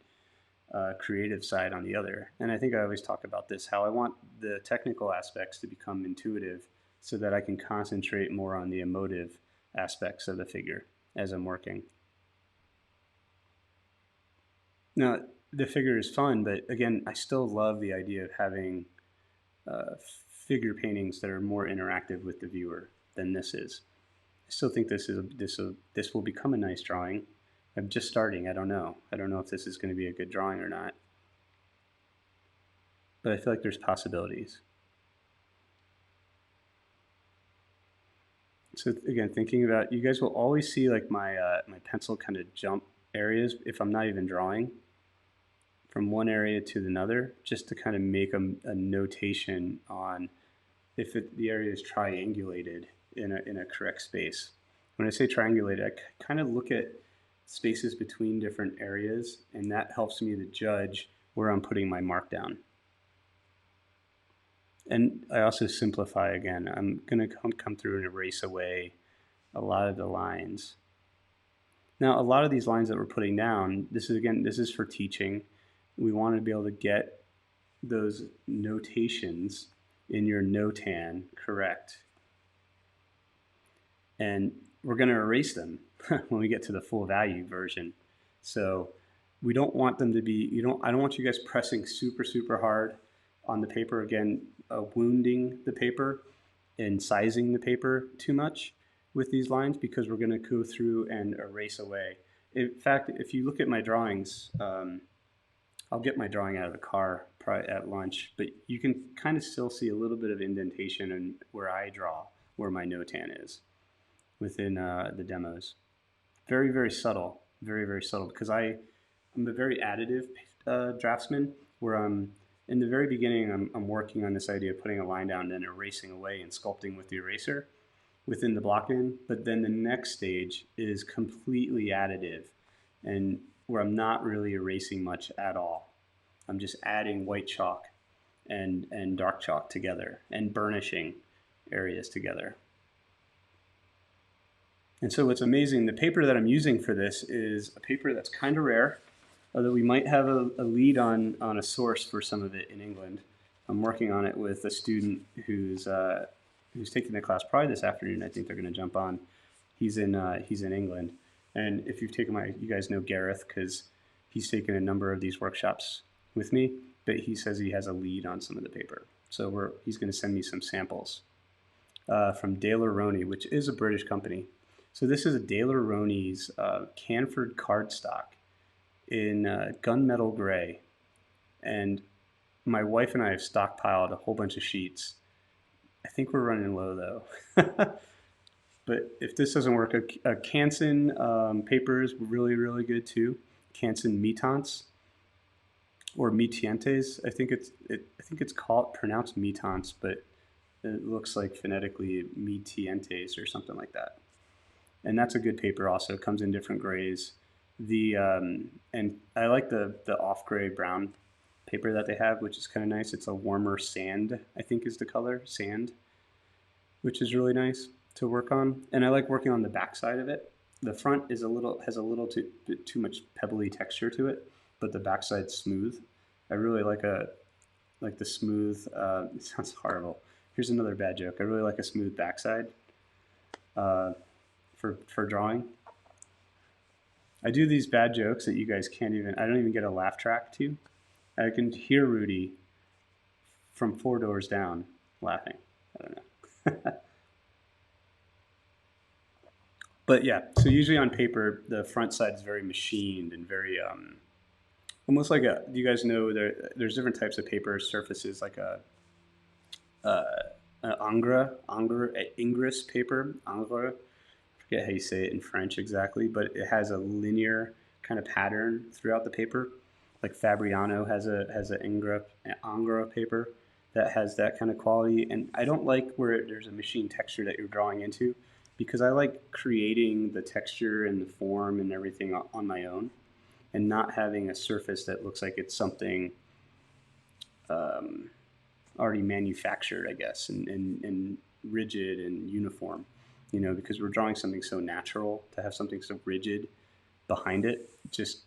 creative side on the other. And I think I always talk about this, how I want the technical aspects to become intuitive so that I can concentrate more on the emotive aspects of the figure as I'm working. Now, the figure is fun, but again, I still love the idea of having uh, figure paintings that are more interactive with the viewer than this is. I still think this will become a nice drawing. I'm just starting. I don't know. I don't know if this is going to be a good drawing or not, but I feel like there's possibilities. So again, thinking about, you guys will always see like my pencil kind of jump areas if I'm not even drawing from one area to another, just to kind of make a notation on if the area is triangulated in a correct space. When I say triangulated, I kind of look at spaces between different areas, and that helps me to judge where I'm putting my mark down. And I also simplify again. I'm going to come through and erase away a lot of the lines. Now, a lot of these lines that we're putting down, this is for teaching. We want to be able to get those notations in your Notan correct. And we're going to erase them when we get to the full value version. So we don't want them to be, I don't want you guys pressing super, super hard on the paper, again, wounding the paper and sizing the paper too much with these lines, because we're going to go through and erase away. In fact, if you look at my drawings, I'll get my drawing out of the car probably at lunch, but you can kind of still see a little bit of indentation in where I draw, where my Notan is within the demos. Very, very subtle, very, very subtle, because I'm a very additive draftsman, where in the very beginning, I'm working on this idea of putting a line down and then erasing away and sculpting with the eraser within the block in. But then the next stage is completely additive, and where I'm not really erasing much at all. I'm just adding white chalk and dark chalk together and burnishing areas together. And so what's amazing, the paper that I'm using for this is a paper that's kind of rare, although we might have a lead on a source for some of it in England. I'm working on it with a student who's who's taking the class probably this afternoon. I think they're going to jump on. He's in England, and if you've taken you guys know Gareth because he's taken a number of these workshops with me. But he says he has a lead on some of the paper, so he's going to send me some samples from Daler-Rowney, which is a British company. So this is a Daler-Rowney's Canford cardstock in gunmetal gray, and my wife and I have stockpiled a whole bunch of sheets. I think we're running low though. But if this doesn't work, a Canson paper is really, really good too. Canson Mitants or Mitientes. I think it's called pronounced Mitants, but it looks like phonetically Mitientes or something like that. And that's a good paper. Also, it comes in different grays. And I like the off gray brown paper that they have, which is kind of nice. It's a warmer sand, I think is the color, sand, which is really nice to work on. And I like working on the back side of it. The front has a little too much pebbly texture to it, but the back side's smooth. I really like the smooth. It sounds horrible. Here's another bad joke. I really like a smooth backside for drawing. I do these bad jokes that you guys can't even. I don't even get a laugh track to. I can hear Rudy from 4 doors down laughing. I don't know. But yeah, so usually on paper, the front side is very machined and very almost like a. Do you guys know there's different types of paper surfaces like Ingres paper, Ingres. I forget how you say it in French exactly, but it has a linear kind of pattern throughout the paper. Like Fabriano has a Ingres paper that has that kind of quality, and I don't like where there's a machine texture that you're drawing into, because I like creating the texture and the form and everything on my own, and not having a surface that looks like it's something already manufactured, I guess, and rigid and uniform. Because we're drawing something so natural, to have something so rigid behind it just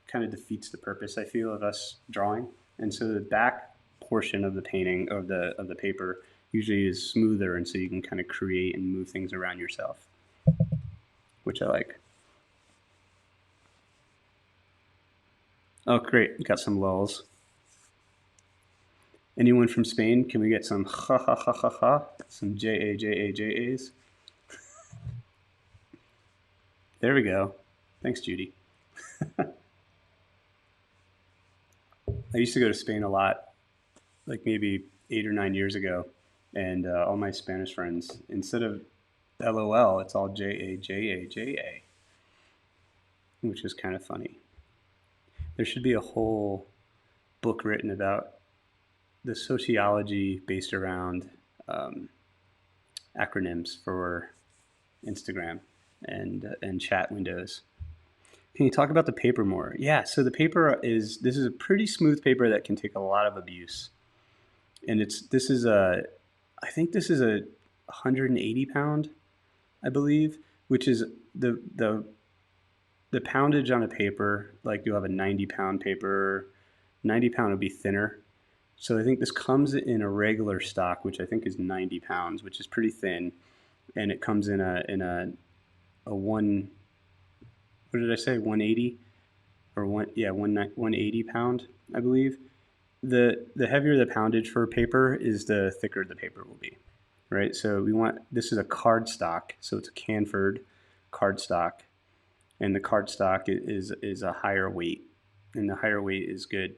kind of defeats the purpose, I feel, of us drawing. And so the back portion of the painting of the paper usually is smoother, and so you can kind of create and move things around yourself, which I like. Oh, great. We got some lulls. Anyone from Spain? Can we get some ha ha ha ha ha? Some J-A-J-A-J-A's? There we go. Thanks, Judy. I used to go to Spain a lot, like maybe 8 or 9 years ago, and all my Spanish friends, instead of LOL, it's all J-A-J-A-J-A, which is kind of funny. There should be a whole book written about the sociology based around acronyms for Instagram and chat windows. Can you talk about the paper more? Yeah, so the paper this is a pretty smooth paper that can take a lot of abuse. And I think this is a 180 pound, I believe, which is the poundage on a paper. Like, you'll have a 90 pound paper, 90 pound would be thinner. So I think this comes in a regular stock, which I think is 90 pounds, which is pretty thin. And it comes in a one, what did I say, 180 or 180 pound, I believe. The heavier the poundage for paper is, the thicker the paper will be, right? So this is a cardstock, so it's a Canford cardstock, and the cardstock is a higher weight, and the higher weight is good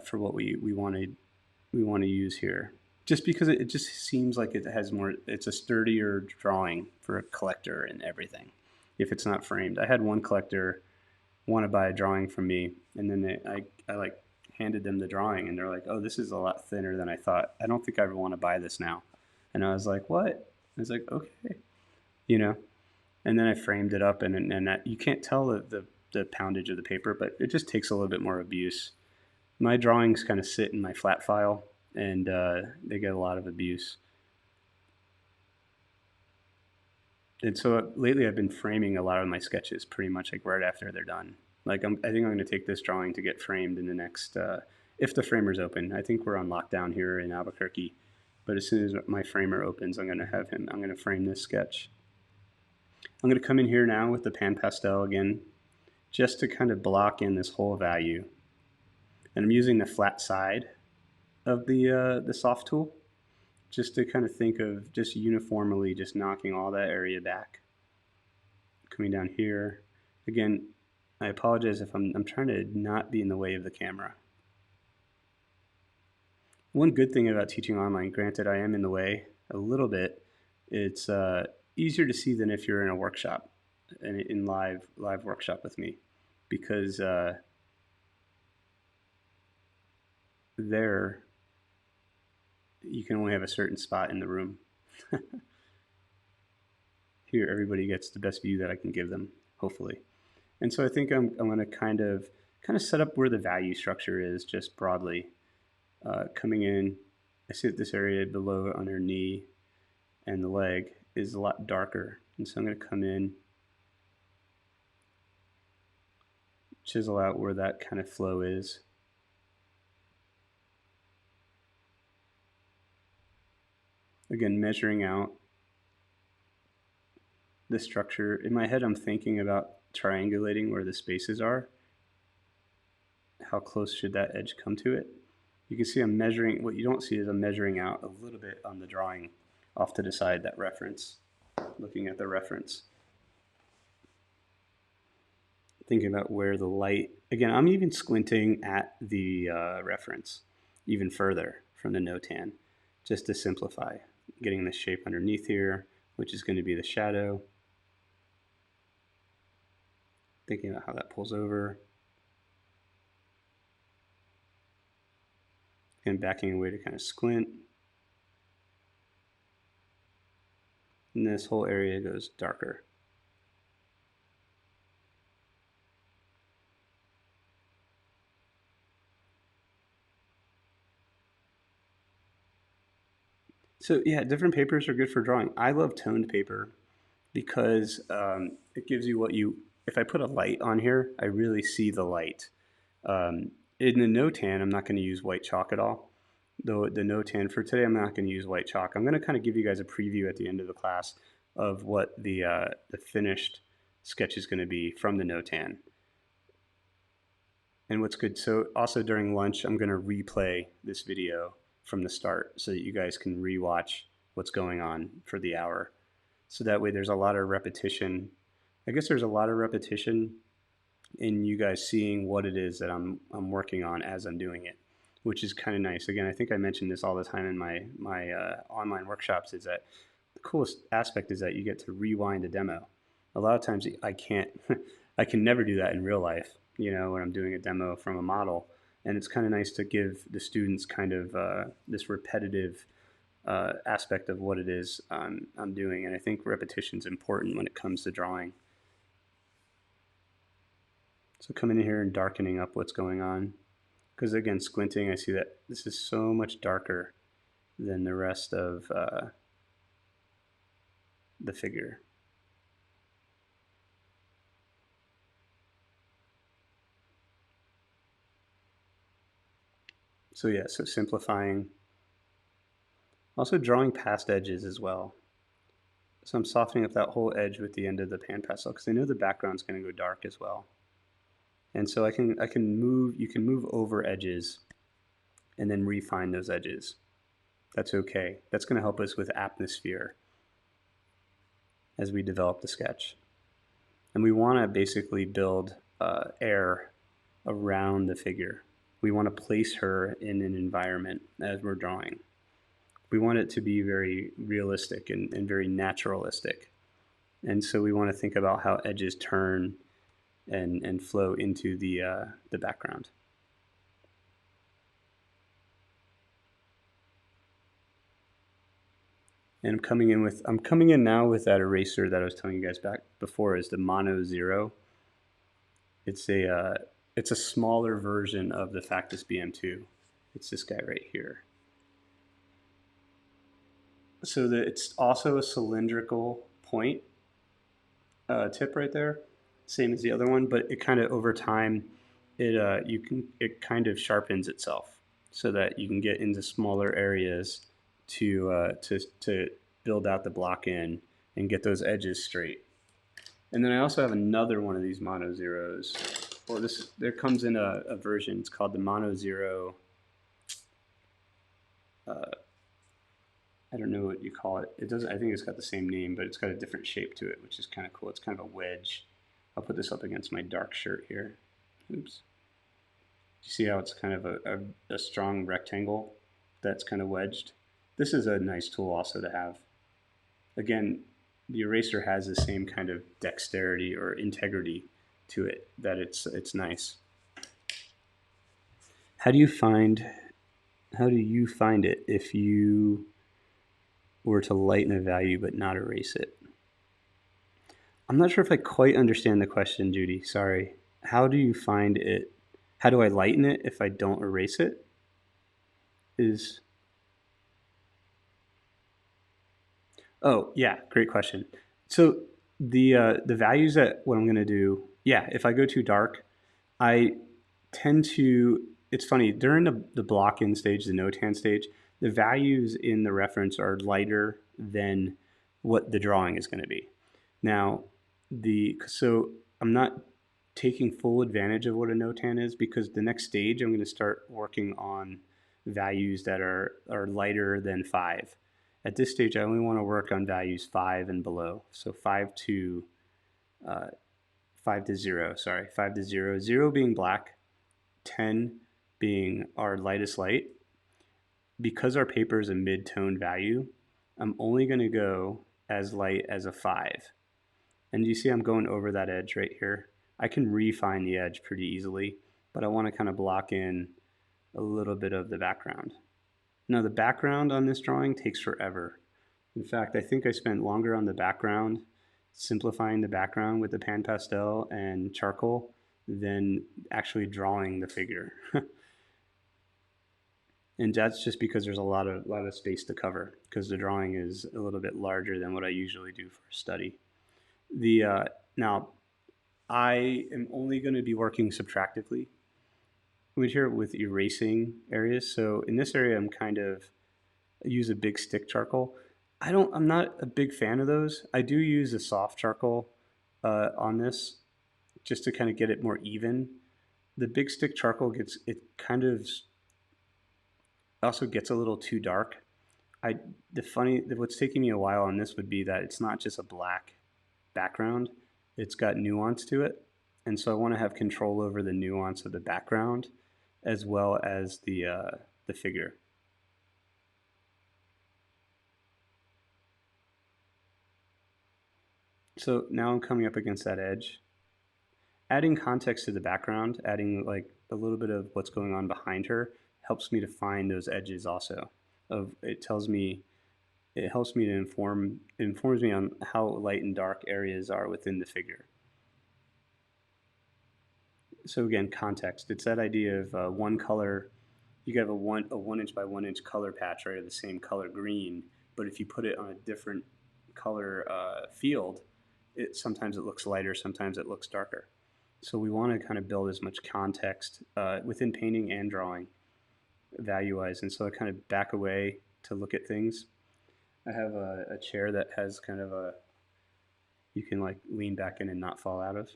for what we want to use here. Just because it just seems like it has more, it's a sturdier drawing for a collector and everything, if it's not framed. I had one collector want to buy a drawing from me, and then I like handed them the drawing, and they're like, "Oh, this is a lot thinner than I thought. I don't think I ever want to buy this now." And I was like, "What?" I was like, "Okay," And then I framed it up, and that, you can't tell the poundage of the paper, but it just takes a little bit more abuse. My drawings kind of sit in my flat file, and they get a lot of abuse. And so lately I've been framing a lot of my sketches pretty much like right after they're done. Like, I think I'm going to take this drawing to get framed in the next, if the framer's open. I think we're on lockdown here in Albuquerque, but as soon as my framer opens, I'm going to frame this sketch. I'm going to come in here now with the pan pastel again, just to kind of block in this whole value. And I'm using the flat side of the soft tool, just to kind of think of just uniformly just knocking all that area back. Coming down here. Again, I apologize if I'm trying to not be in the way of the camera. One good thing about teaching online, granted I am in the way a little bit, it's easier to see than if you're in a workshop, in live workshop with me, because there you can only have a certain spot in the room. Here everybody gets the best view that I can give them, hopefully. And so I think I'm going to kind of set up where the value structure is, just broadly. Coming in, I see that this area below on her knee and the leg is a lot darker. And so I'm going to come in, chisel out where that kind of flow is. Again, measuring out the structure. In my head, I'm thinking about triangulating where the spaces are. How close should that edge come to it? You can see I'm measuring. What you don't see is I'm measuring out a little bit on the drawing off to the side, that reference, looking at the reference. Thinking about where the light, again, I'm even squinting at the reference even further from the Notan, just to simplify. Getting the shape underneath here, which is going to be the shadow. Thinking about how that pulls over. And backing away to kind of squint. And this whole area goes darker. So yeah, different papers are good for drawing. I love toned paper because it gives you what you, if I put a light on here, I really see the light. In the Notan, I'm not going to use white chalk at all. The Notan for today, I'm not going to use white chalk. I'm going to kind of give you guys a preview at the end of the class of what the finished sketch is going to be from the Notan. And what's good, so also during lunch, I'm going to replay this video from the start so that you guys can rewatch what's going on for the hour. So that way there's a lot of repetition. I guess there's a lot of repetition in you guys seeing what it is that I'm working on as I'm doing it, which is kind of nice. Again, I think I mentioned this all the time in my online workshops, is that the coolest aspect is that you get to rewind a demo. A lot of times I can't, I can never do that in real life, you know, when I'm doing a demo from a model. And it's kind of nice to give the students kind of this repetitive aspect of what it is I'm doing. And I think repetition is important when it comes to drawing. So coming in here and darkening up what's going on. Because again, squinting, I see that this is so much darker than the rest of the figure. So yeah, so simplifying. Also drawing past edges as well. So I'm softening up that whole edge with the end of the pan pastel because I know the background's going to go dark as well. And so I can move, you can move over edges and then refine those edges. That's okay. That's going to help us with atmosphere as we develop the sketch. And we want to basically build air around the figure. We want to place her in an environment as we're drawing. We want it to be very realistic and very naturalistic. And so we want to think about how edges turn and flow into the background. And I'm coming in now with that eraser that I was telling you guys back before, is the Mono Zero. It's a smaller version of the Factus BM2. It's this guy right here. So that it's also a cylindrical point tip right there, same as the other one, but it kind of over time it kind of sharpens itself so that you can get into smaller areas to build out the block in and get those edges straight. And then I also have another one of these mono zeros, or this, there comes in a version, it's called the mono zero, I don't know what you call it. It doesn't, I think it's got the same name, but it's got a different shape to it, which is kind of cool. It's kind of a wedge. I'll put this up against my dark shirt here. Oops. You see how it's kind of a strong rectangle that's kind of wedged? This is a nice tool also to have. Again, the eraser has the same kind of dexterity or integrity to it that it's nice. How do you find it if you were to lighten a value but not erase it? I'm not sure if I quite understand the question, Judy. Sorry. How do you find it? How do I lighten it if I don't erase it? Oh, yeah, great question. So the values that what I'm going to do, yeah, if I go too dark, I tend to, it's funny, during the block in stage, the Notan stage, the values in the reference are lighter than what the drawing is going to be. Now, so I'm not taking full advantage of what a Notan is, because the next stage I'm going to start working on values that are lighter than 5. At this stage, I only want to work on values 5 and below. So 5 to 0, sorry, 5 to 0, 0 being black, 10 being our lightest light. Because our paper is a mid-tone value, I'm only going to go as light as a 5. And you see I'm going over that edge right here. I can refine the edge pretty easily, but I want to kind of block in a little bit of the background. Now the background on this drawing takes forever. In fact, I think I spent longer on the background, simplifying the background with the pan pastel and charcoal, than actually drawing the figure. And that's just because there's a lot of space to cover, because the drawing is a little bit larger than what I usually do for a study. Now, I am only going to be working subtractively here with erasing areas. So in this area, I use a big stick charcoal. I'm not a big fan of those. I do use a soft charcoal on this, just to kind of get it more even. The big stick charcoal also gets a little too dark. What's taking me a while on this would be that it's not just a black background, it's got nuance to it. And so I want to have control over the nuance of the background as well as the figure. So now I'm coming up against that edge. Adding context to the background, adding like a little bit of what's going on behind her, helps me to find those edges also. It helps me to informs me on how light and dark areas are within the figure. So again, context. It's that idea of one color. You have a 1 inch by 1 inch color patch, right, of the same color green, but if you put it on a different color field, sometimes it looks lighter, sometimes it looks darker. So we want to kind of build as much context within painting and drawing, value-wise. And so I kind of back away to look at things. I have a chair that has kind of you can like lean back in and not fall out of.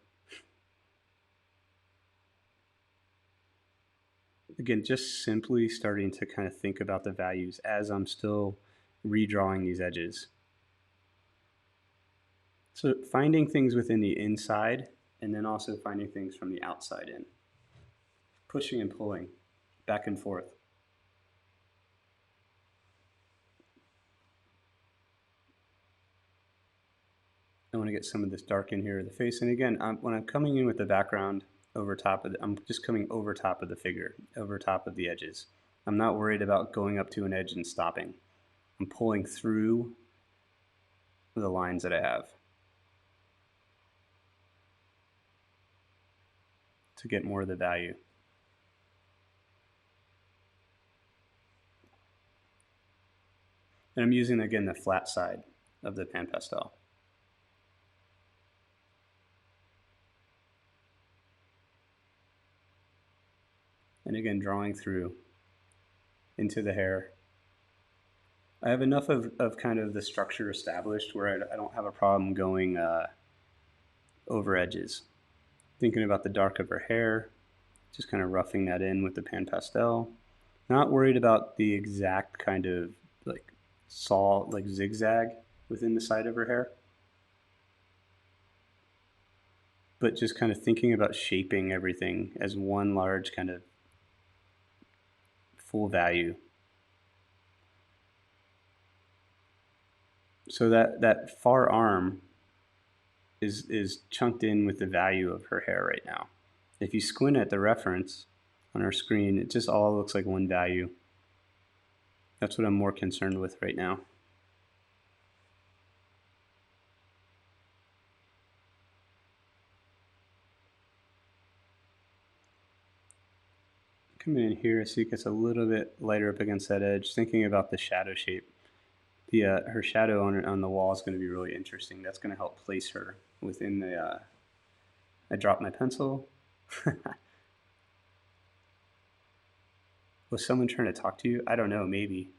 Again, just simply starting to kind of think about the values as I'm still redrawing these edges. So finding things within the inside, and then also finding things from the outside in. Pushing and pulling, back and forth. I want to get some of this dark in here of the face. And again, when I'm coming in with the background over top of I'm just coming over top of the figure, over top of the edges. I'm not worried about going up to an edge and stopping. I'm pulling through the lines that I have to get more of the value. And I'm using, again, the flat side of the pan pastel. And again, drawing through into the hair. I have enough of kind of the structure established where I don't have a problem going over edges. Thinking about the dark of her hair, just kind of roughing that in with the pan pastel. Not worried about the exact kind of like like zigzag within the side of her hair, but just kind of thinking about shaping everything as one large kind of full value. So that far arm is chunked in with the value of her hair right now. If you squint at the reference on our screen, it just all looks like one value. That's what I'm more concerned with right now. Coming in here, so it gets a little bit lighter up against that edge. Thinking about the shadow shape. Her shadow on the wall is going to be really interesting. That's going to help place her within the. I dropped my pencil. Was someone trying to talk to you? I don't know. Maybe.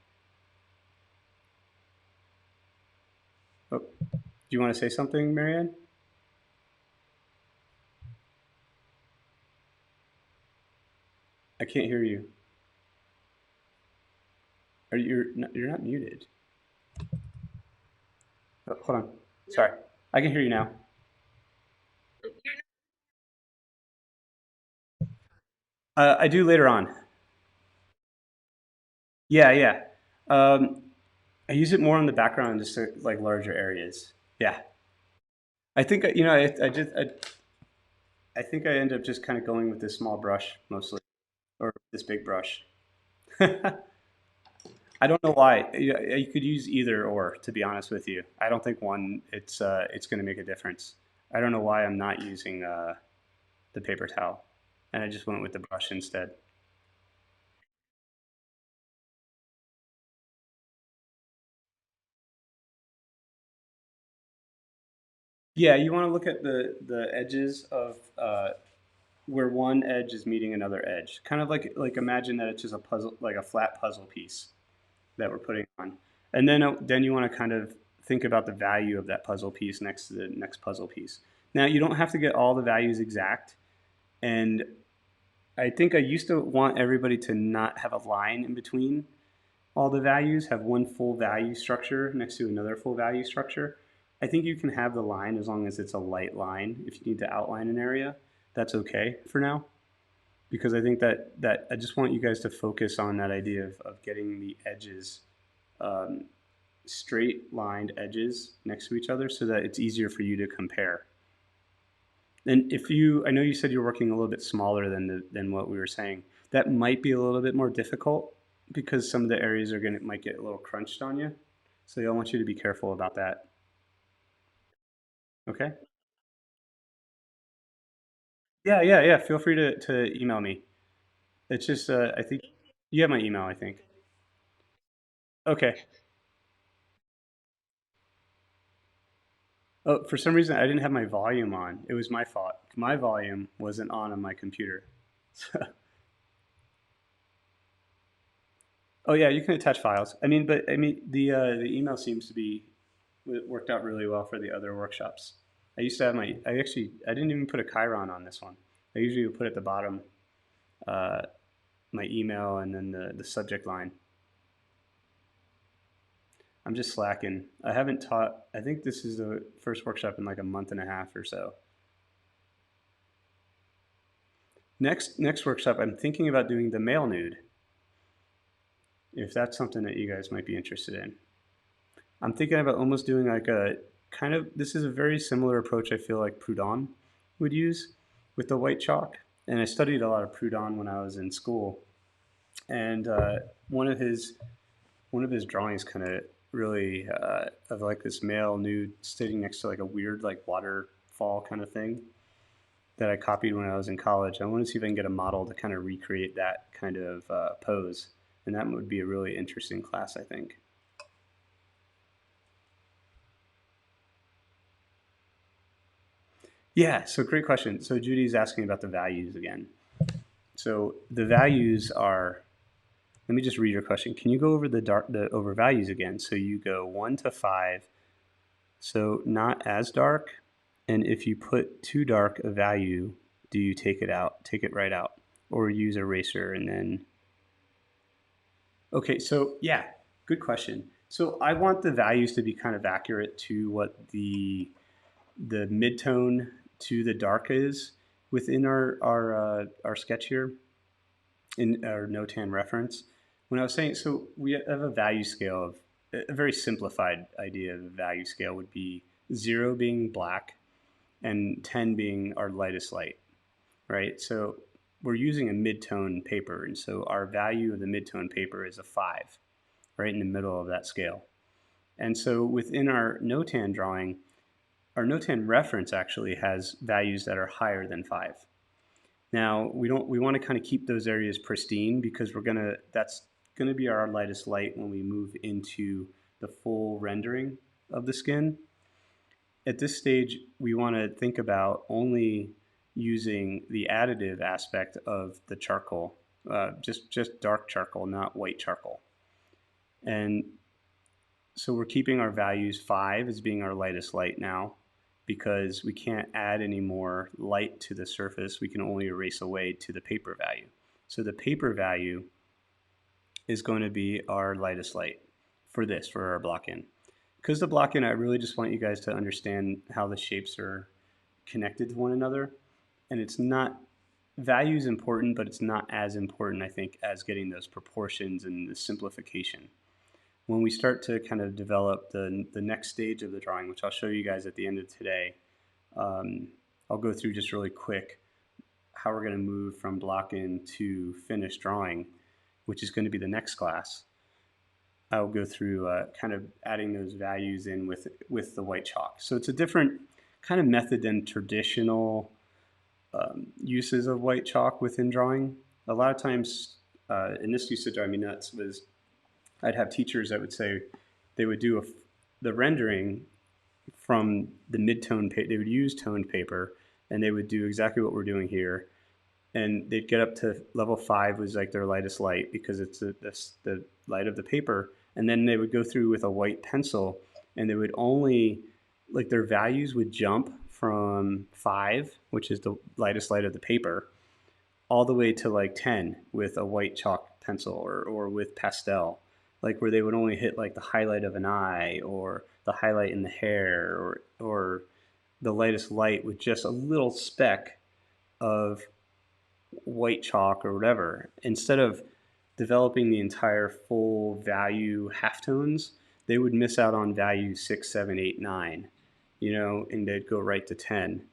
Oh, do you want to say something, Marianne? I can't hear you. You're not muted. Oh, hold on. Sorry. I can hear you now. I do later on. Yeah, yeah. Um, I use it more in the background, just to, like larger areas. Yeah. I think I think I end up just kind of going with this small brush mostly, or this big brush. I don't know why. You could use either or, to be honest with you. I don't think one it's going to make a difference. I don't know why I'm not using the paper towel, and I just went with the brush instead. Yeah, you want to look at the edges of where one edge is meeting another edge. Kind of like imagine that it's just a puzzle, like a flat puzzle piece that we're putting on, and then you want to kind of think about the value of that puzzle piece next to the next puzzle piece. Now you don't have to get all the values exact, and I think I used to want everybody to not have a line in between all the values, have one full value structure next to another full value structure. I think you can have the line as long as it's a light line. If you need to outline an area, that's okay for now. Because I think that I just want you guys to focus on that idea of getting the edges, um, straight lined edges next to each other so that it's easier for you to compare. And if you, I know you said you're working a little bit smaller than what we were saying. That might be a little bit more difficult because some of the areas are gonna might get a little crunched on you. So I want you to be careful about that. Okay? Yeah, yeah, yeah. Feel free to email me. It's just I think you have my email, I think. Okay. Oh, for some reason I didn't have my volume on. It was my fault. My volume wasn't on my computer. Oh yeah, you can attach files. I mean, but I mean the email seems to be it worked out really well for the other workshops. I used to have I didn't even put a Chiron on this one. I usually would put at the bottom uh, my email and then the subject line. I'm just slacking. I haven't taught. I think this is the first workshop in like a month and a half or so. Next workshop, I'm thinking about doing the male nude. If that's something that you guys might be interested in, I'm thinking about almost doing like a kind of. This is a very similar approach. I feel like Proudhon would use with the white chalk. And I studied a lot of Proudhon when I was in school. And one of his drawings kind of really of like this male nude sitting next to like a weird like waterfall kind of thing that I copied when I was in college. I want to see if I can get a model to kind of recreate that kind of pose, and that would be a really interesting class, I think. Yeah, so great question. So Judy's asking about the values again. So the values are let me just read your question. Can you go over the over values again? So you go 1 to 5, so not as dark. And if you put too dark a value, do you take it right out, or use eraser and then? Okay, so yeah, good question. So I want the values to be kind of accurate to what the midtone to the dark is within our sketch here in our Notan reference. When I was saying, so we have a value scale of a very simplified idea of a value scale would be 0 being black and 10 being our lightest light, right? So we're using a midtone paper, and so our value of the midtone paper is a 5, right in the middle of that scale. And so within our Notan drawing, our Notan reference actually has values that are higher than 5. Now we want to kind of keep those areas pristine because that's gonna be our lightest light when we move into the full rendering of the skin. At this stage, we want to think about only using the additive aspect of the charcoal, just dark charcoal, not white charcoal. And so we're keeping our values 5 as being our lightest light now because we can't add any more light to the surface. We can only erase away to the paper value. So the paper value is going to be our lightest light for our block in. Because the block in, I really just want you guys to understand how the shapes are connected to one another. And it's not, value is important, but it's not as important, I think, as getting those proportions and the simplification. When we start to kind of develop the next stage of the drawing, which I'll show you guys at the end of today, I'll go through just really quick how we're going to move from block in to finished drawing, which is going to be the next class. I'll go through kind of adding those values in with the white chalk. So it's a different kind of method than traditional uses of white chalk within drawing. A lot of times, and this used to drive me nuts, was I'd have teachers that would say they would do the rendering from the mid-tone paper. They would use toned paper, and they would do exactly what we're doing here. And they'd get up to level 5 was like their lightest light because it's the light of the paper. And then they would go through with a white pencil, and they would only, like their values would jump from 5, which is the lightest light of the paper, all the way to like 10 with a white chalk pencil or with pastel, like where they would only hit like the highlight of an eye or the highlight in the hair or the lightest light with just a little speck of white chalk or whatever. Instead of developing the entire full value halftones, they would miss out on value 6, 7, 8, 9, and they'd go right to 10.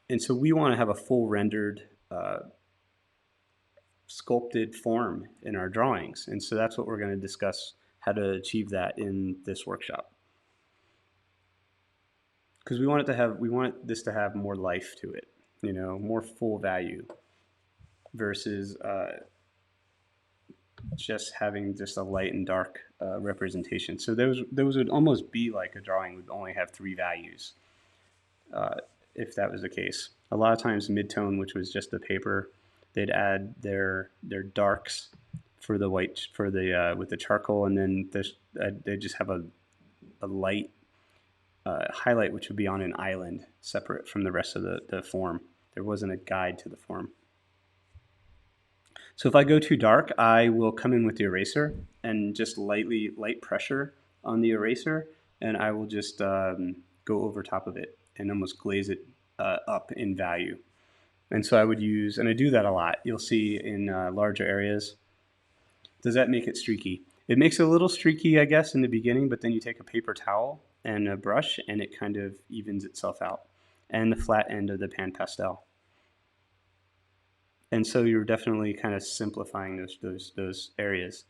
And so we want to have a full rendered sculpted form in our drawings. And so that's what we're going to discuss, how to achieve that in this workshop. Because we want this to have more life to it, more full value versus just having just a light and dark representation. So those would almost be like a drawing would only have 3 values if that was the case. A lot of times mid-tone, which was just the paper, they'd add their darks for the white with the charcoal, and then they just have a light highlight, which would be on an island separate from the rest of the form. There wasn't a guide to the form. So if I go too dark, I will come in with the eraser and just light pressure on the eraser, and I will just go over top of it and almost glaze it up in value. And so I would use, and I do that a lot. You'll see in larger areas. Does that make it streaky? It makes it a little streaky, I guess, in the beginning, but then you take a paper towel and a brush, and it kind of evens itself out. And the flat end of the pan pastel. And so you're definitely kind of simplifying those areas.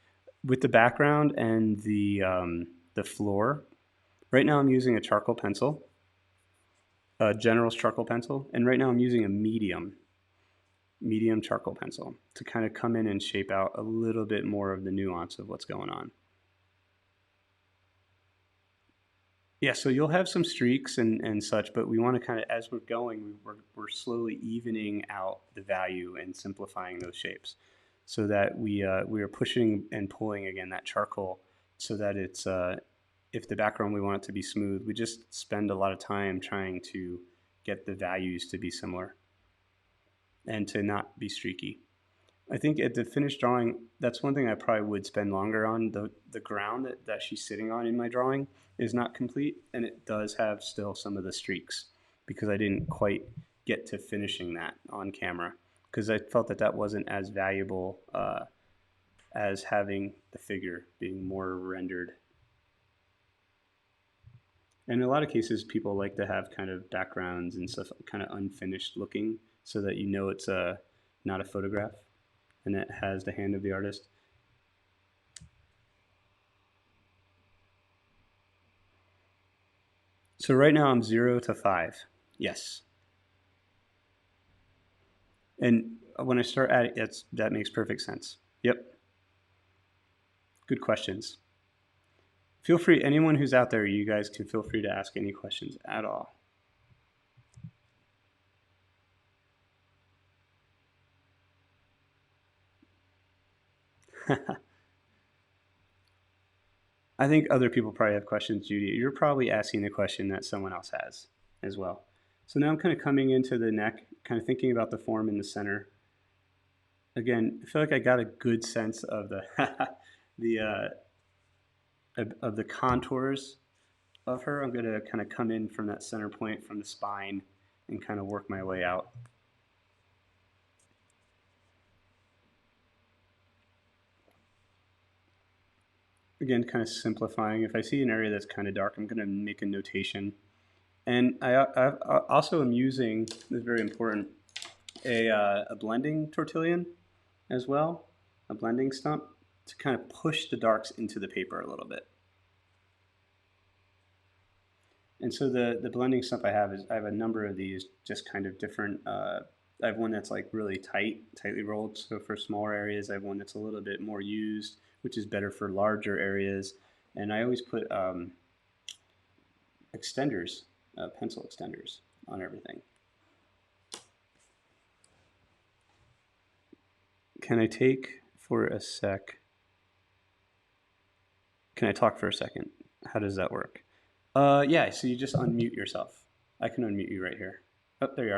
With the background and the floor, right now I'm using a charcoal pencil, a General's charcoal pencil, and right now I'm using a medium charcoal pencil to kind of come in and shape out a little bit more of the nuance of what's going on. Yeah, so you'll have some streaks and such, but we want to kind of, as we're going, we're slowly evening out the value and simplifying those shapes. so that we are pushing and pulling again that charcoal so that it's if the background we want it to be smooth, we just spend a lot of time trying to get the values to be similar and to not be streaky. I think at the finished drawing, that's one thing I probably would spend longer on. The ground that she's sitting on in my drawing is not complete, and it does have still some of the streaks because I didn't quite get to finishing that on camera because I felt that that wasn't as valuable as having the figure being more rendered. And in a lot of cases, people like to have kind of backgrounds and stuff kind of unfinished looking so that you know it's not a photograph and it has the hand of the artist. So right now I'm 0 to 5. Yes. And when I start at it, that makes perfect sense. Yep. Good questions. Feel free, anyone who's out there, you guys can feel free to ask any questions at all. I think other people probably have questions, Judy. You're probably asking the question that someone else has as well. So now I'm kind of coming into the neck, kind of thinking about the form in the center. Again, I feel like I got a good sense of the the of the contours of her. I'm going to kind of come in from that center point from the spine and kind of work my way out. Again, kind of simplifying. If I see an area that's kind of dark, I'm going to make a notation. And I also am using, this is very important, a blending tortillon as well, a blending stump, to kind of push the darks into the paper a little bit. And so the blending stump I have is I have a number of these just kind of different. I have one that's like really tightly rolled. So for smaller areas, I have one that's a little bit more used, which is better for larger areas. And I always put extenders, pencil extenders on everything. Can I take for a sec? Can I talk for a second? How does that work? Yeah, so you just unmute yourself. I can unmute you right here. Oh, there you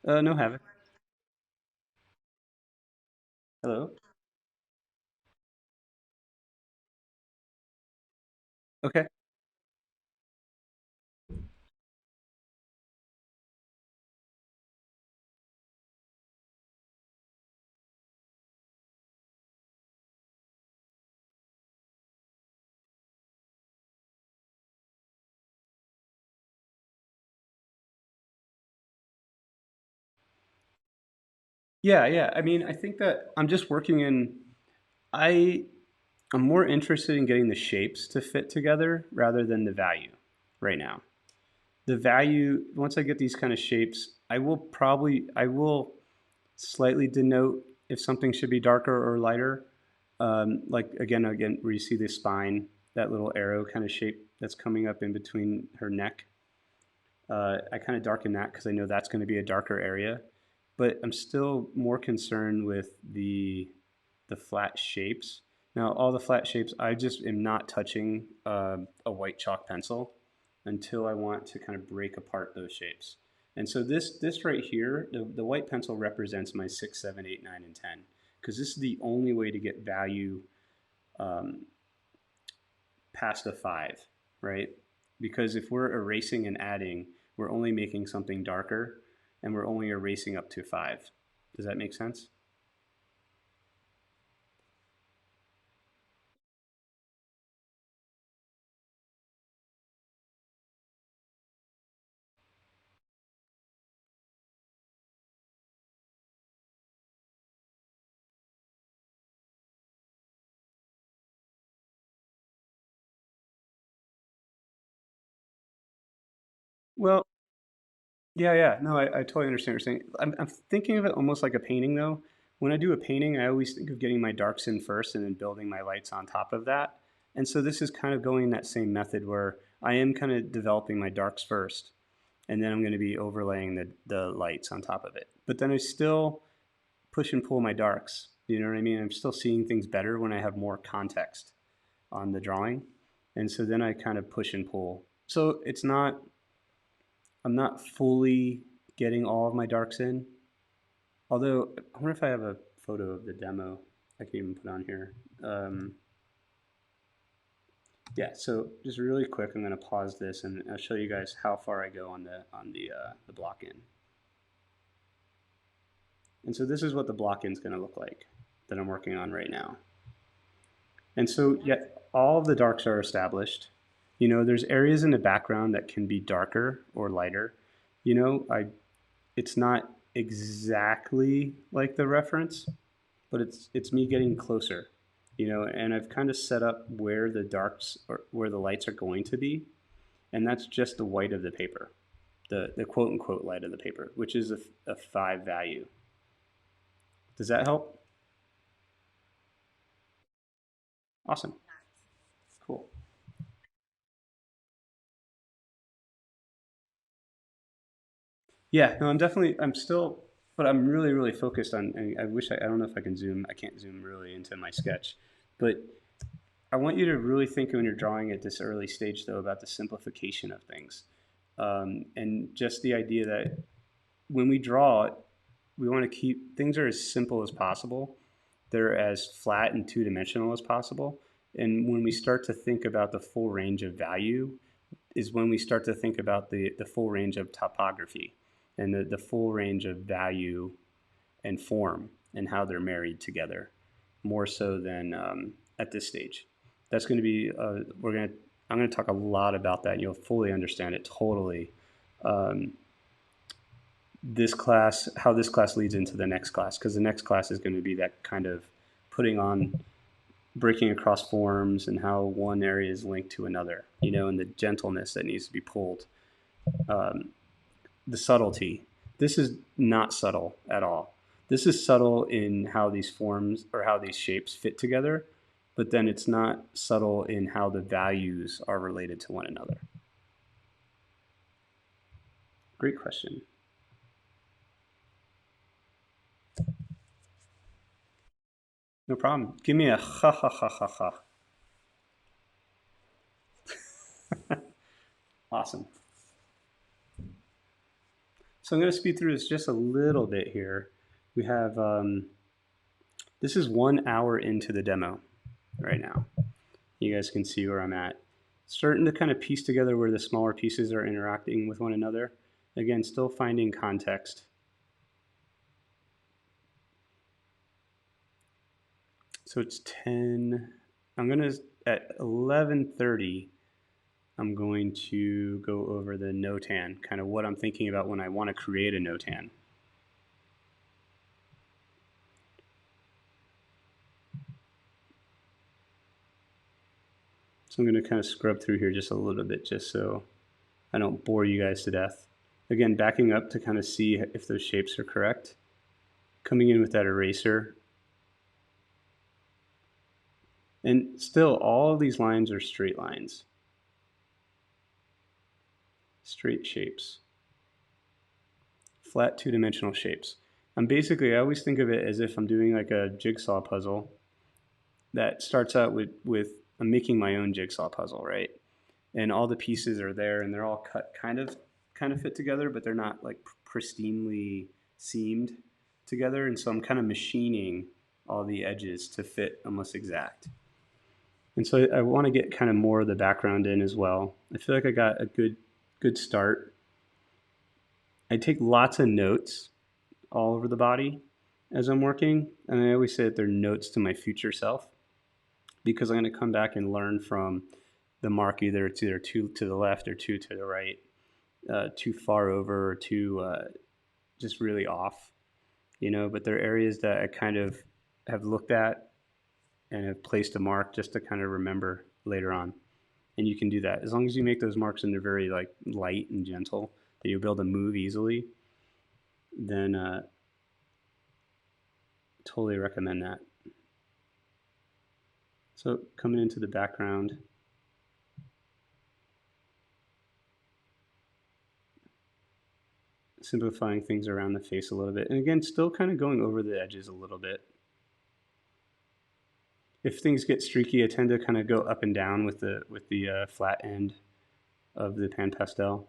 are. No havoc. Hello. Okay. Yeah, yeah. I mean, I think that I'm just working in. I I'm more interested in getting the shapes to fit together rather than the value right now. The value, once I get these kind of shapes, I will slightly denote if something should be darker or lighter. Like again, where you see the spine, that little arrow kind of shape that's coming up in between her neck. I kind of darken that because I know that's going to be a darker area, but I'm still more concerned with the flat shapes. Now, all the flat shapes, I just am not touching a white chalk pencil until I want to kind of break apart those shapes. And so this right here, the white pencil represents my 6, 7, 8, 9, and 10, because this is the only way to get value um, past a 5, right? Because if we're erasing and adding, we're only making something darker, and we're only erasing up to 5. Does that make sense? Well, yeah, yeah. No, I totally understand what you're saying. I'm thinking of it almost like a painting, though. When I do a painting, I always think of getting my darks in first and then building my lights on top of that. And so this is kind of going that same method where I am kind of developing my darks first. And then I'm going to be overlaying the lights on top of it. But then I still push and pull my darks. You know what I mean? I'm still seeing things better when I have more context on the drawing. And so then I kind of push and pull. So it's not, I'm not fully getting all of my darks in. Although, I wonder if I have a photo of the demo I can even put on here. Yeah, so just really quick, I'm going to pause this and I'll show you guys how far I go on the block in. And so this is what the block in is going to look like that I'm working on right now. And so, yeah, all of the darks are established. You know, there's areas in the background that can be darker or lighter. You know, it's not exactly like the reference, but it's me getting closer. You know, and I've kind of set up where the darks or where the lights are going to be, and that's just the white of the paper, the quote unquote light of the paper, which is a 5 value. Does that help? Awesome. Cool. Yeah, no, I'm still, but I'm really, really focused on, and I don't know if I can zoom, I can't zoom really into my sketch, but I want you to really think when you're drawing at this early stage, though, about the simplification of things. And just the idea that when we draw, we want to keep things are as simple as possible. They're as flat and two dimensional as possible. And when we start to think about the full range of value, is when we start to think about the full range of topography and the full range of value and form and how they're married together, more so than at this stage. That's going to be I'm going to talk a lot about that. And you'll fully understand it totally. Um, this class, how this class leads into the next class, because the next class is going to be that kind of putting on breaking across forms and how one area is linked to another, you know, and the gentleness that needs to be pulled, um, the subtlety. This is not subtle at all. This is subtle in how these forms or how these shapes fit together, but then it's not subtle in how the values are related to one another. Great question. No problem. Give me a ha ha ha ha ha. Awesome. So I'm going to speed through this just a little bit here. We have, this is 1 hour into the demo right now. You guys can see where I'm at. Starting to kind of piece together where the smaller pieces are interacting with one another. Again, still finding context. So it's 10. I'm going to, at 11:30, I'm going to go over the Notan, kind of what I'm thinking about when I want to create a Notan. So I'm going to kind of scrub through here just a little bit just so I don't bore you guys to death. Again, backing up to kind of see if those shapes are correct. Coming in with that eraser. And still, all of these lines are straight lines. Straight shapes. Flat two-dimensional shapes. I always think of it as if I'm doing like a jigsaw puzzle that starts out with I'm making my own jigsaw puzzle, right? And all the pieces are there and they're all cut kind of fit together, but they're not like pristinely seamed together. And so I'm kind of machining all the edges to fit almost exact. And so I want to get kind of more of the background in as well. I feel like I got a good start. I take lots of notes all over the body as I'm working, and I always say that they're notes to my future self because I'm going to come back and learn from the mark. Either it's either two to the left or two to the right, too far over or too just really off, you know. But there are areas that I kind of have looked at and have placed a mark just to kind of remember later on. And you can do that as long as you make those marks and they're very like light and gentle that you'll be able to move easily. Then totally recommend that. So coming into the background, simplifying things around the face a little bit. And again, still kind of going over the edges a little bit. If things get streaky, I tend to kind of go up and down with the flat end of the pan pastel.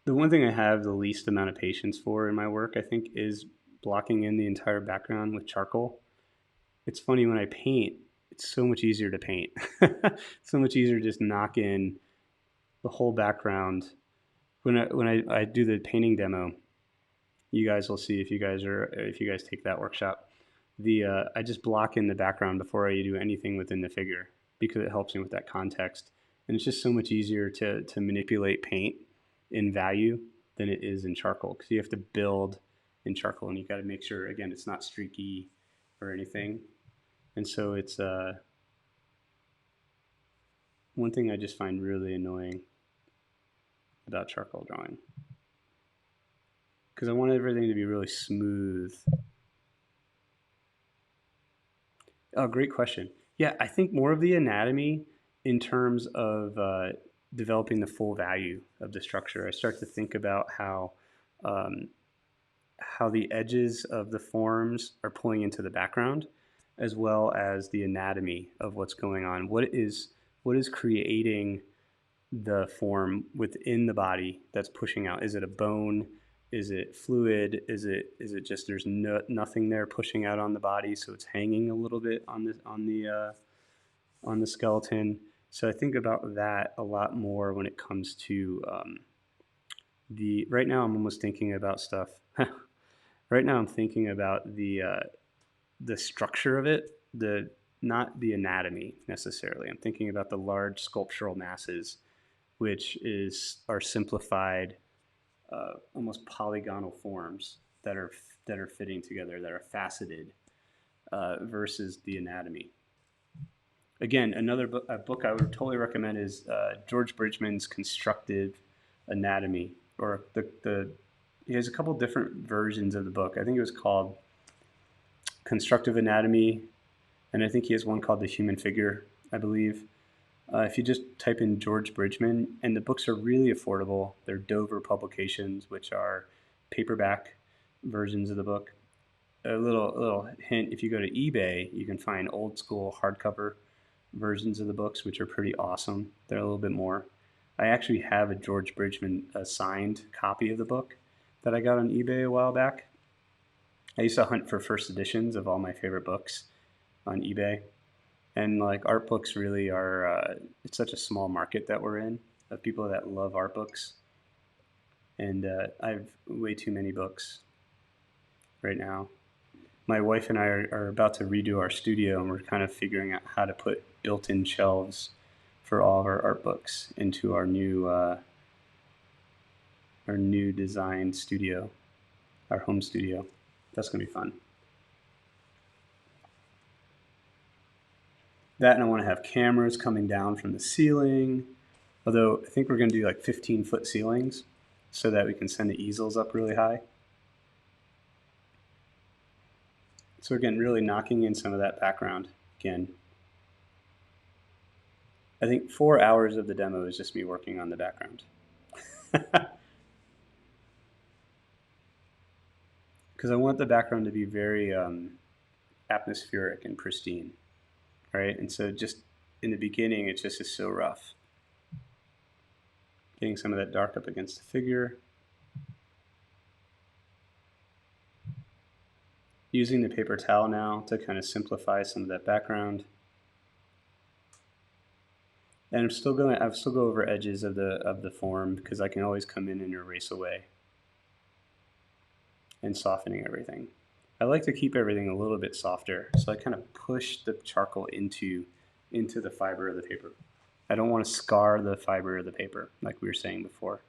The one thing I have the least amount of patience for in my work, I think, is blocking in the entire background with charcoal. It's funny, when I paint, it's so much easier to paint. So much easier to just knock in the whole background. When I do the painting demo, you guys will see if you guys take that workshop. I just block in the background before I do anything within the figure because it helps me with that context. And it's just so much easier to manipulate paint in value than it is in charcoal, because you have to build in charcoal and you got to make sure, again, it's not streaky or anything. And so it's one thing I just find really annoying about charcoal drawing, because I want everything to be really smooth. Oh, great question. Yeah, I think more of the anatomy in terms of developing the full value of the structure. I start to think about um, how the edges of the forms are pulling into the background, as well as the anatomy of what's going on. What is creating the form within the body that's pushing out? Is it a bone? Is it fluid? Is it just there's nothing there pushing out on the body, so it's hanging a little bit on the skeleton? So I think about that a lot more when it comes to the. Right now, I'm almost thinking about stuff. Right now, I'm thinking about the structure of it, the not the anatomy necessarily. I'm thinking about the large sculptural masses, which are simplified, almost polygonal forms that are fitting together, that are faceted, versus the anatomy. Again, a book I would totally recommend is George Bridgman's Constructive Anatomy, or the he has a couple different versions of the book. I think it was called Constructive Anatomy, and I think he has one called The Human Figure, I believe. If you just type in George Bridgman, and the books are really affordable. They're Dover publications, which are paperback versions of the book. A little hint: if you go to eBay, you can find old school hardcover versions of the books, which are pretty awesome. They're a little bit more. I actually have a George Bridgman signed copy of the book that I got on eBay a while back. I used to hunt for first editions of all my favorite books on eBay. And like, art books really are, it's such a small market that we're in, of people that love art books. And I have way too many books right now. My wife and I are about to redo our studio, and we're kind of figuring out how to put built-in shelves for all of our art books into our new design studio, our home studio. That's going to be fun. That, and I want to have cameras coming down from the ceiling. Although I think we're going to do like 15-foot ceilings so that we can send the easels up really high. So again, really knocking in some of that background again. I think 4 hours of the demo is just me working on the background. Because I want the background to be very atmospheric and pristine, right? And so just in the beginning, it just is so rough. Getting some of that dark up against the figure. Using the paper towel now to kind of simplify some of that background. And I'll still go over edges of the form, because I can always come in and erase away. And softening everything. I like to keep everything a little bit softer, so I kind of push the charcoal into the fiber of the paper. I don't want to scar the fiber of the paper, like we were saying before.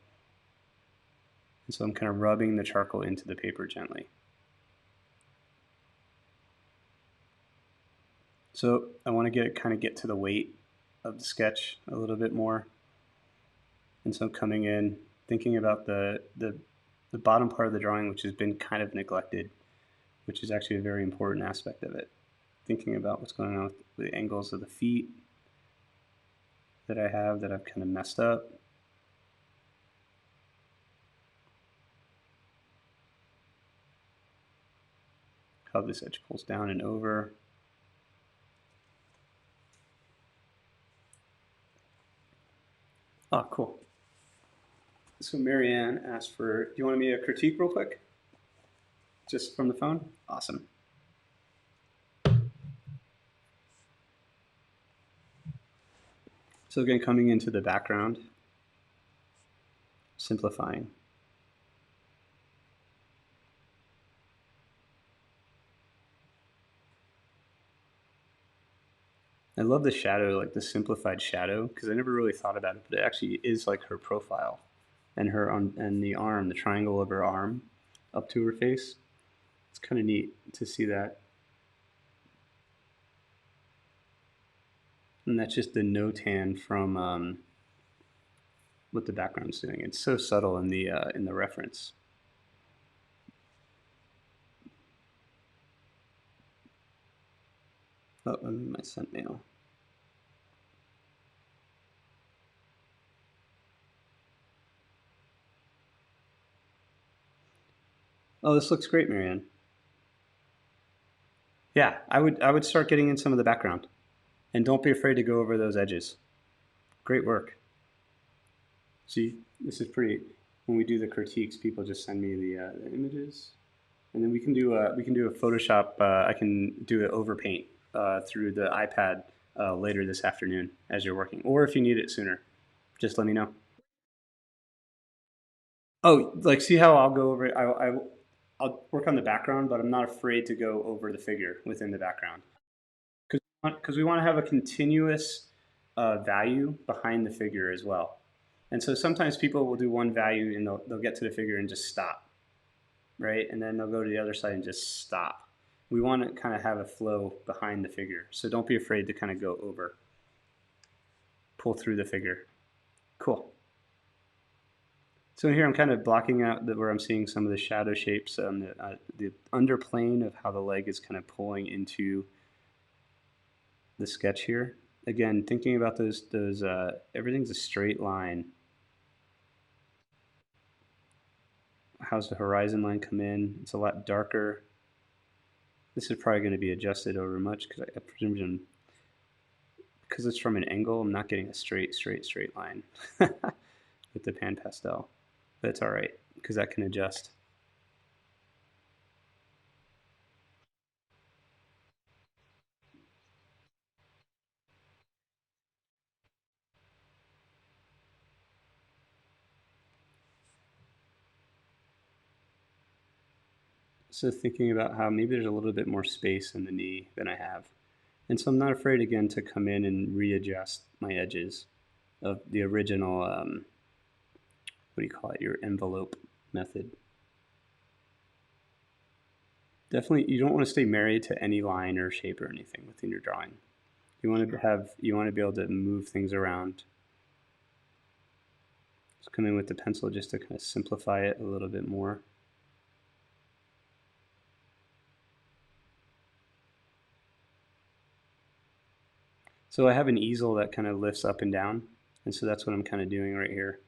And so I'm kind of rubbing the charcoal into the paper gently. So I want to get to the weight of the sketch a little bit more. And so I'm coming in, thinking about the bottom part of the drawing, which has been kind of neglected, which is actually a very important aspect of it. Thinking about what's going on with the angles of the feet that I've kind of messed up. how this edge pulls down and over. Oh, cool. So Marianne asked for, do you want me to critique real quick? Just from the phone? Awesome. So again, coming into the background, simplifying. I love the shadow, like the simplified shadow, because I never really thought about it, but it actually is like her profile, and her on and the arm, the triangle of her arm, up to her face. It's kind of neat to see that. And that's just the Notan from what the background's doing. It's so subtle in the reference. Oh, I'm in my sent mail. Oh, this looks great, Marianne. Yeah, I would start getting in some of the background, and don't be afraid to go over those edges. Great work. See, this is pretty. When we do the critiques, people just send me the images, and then we can do a Photoshop. I can do it over Paint through the iPad later this afternoon as you're working, or if you need it sooner, just let me know. Oh, like see how I'll go over it. I'll work on the background, but I'm not afraid to go over the figure within the background because we want to have a continuous value behind the figure as well. And so sometimes people will do one value and they'll get to the figure and just stop, right? And then they'll go to the other side and just stop. We want to kind of have a flow behind the figure. So don't be afraid to kind of go over, pull through the figure. Cool. So here I'm kind of blocking out where I'm seeing some of the shadow shapes on the underplane of how the leg is kind of pulling into the sketch here. Again, thinking about those everything's a straight line. How's the horizon line come in? It's a lot darker. This is probably going to be adjusted over much because I presume because it's from an angle, I'm not getting a straight line with the pan pastel. But it's all right because that can adjust. So thinking about how maybe there's a little bit more space in the knee than I have. And so I'm not afraid again to come in and readjust my edges of the original, what do you call it, your envelope method. Definitely, you don't want to stay married to any line or shape or anything within your drawing. You want to be able to move things around. Just come in with the pencil just to kind of simplify it a little bit more. So I have an easel that kind of lifts up and down, and so that's what I'm kind of doing right here,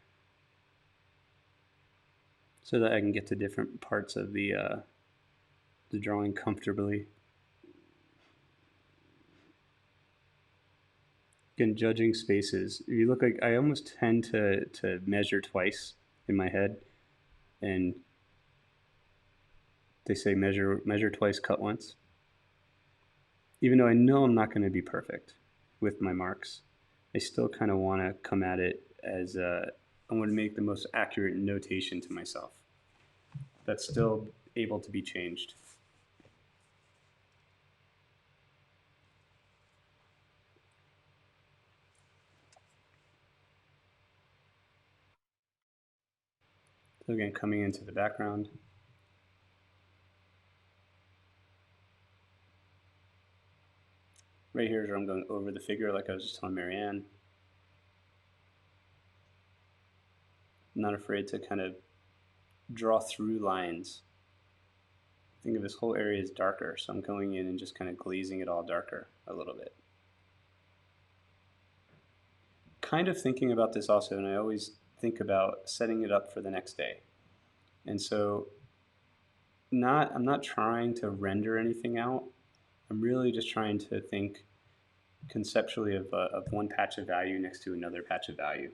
so that I can get to different parts of the drawing comfortably. Again, judging spaces. You look like I almost tend to measure twice in my head, and they say measure twice, cut once. Even though I know I'm not going to be perfect with my marks, I still kind of want to come at it as I want to make the most accurate notation to myself. That's still able to be changed. So again, coming into the background. Right here is where I'm going over the figure like I was just telling Marianne. I'm not afraid to kind of draw through lines. Think of this whole area as darker, so I'm going in and just kind of glazing it all darker a little bit. Kind of thinking about this also, and I always think about setting it up for the next day. And so I'm not trying to render anything out. I'm really just trying to think conceptually of one patch of value next to another patch of value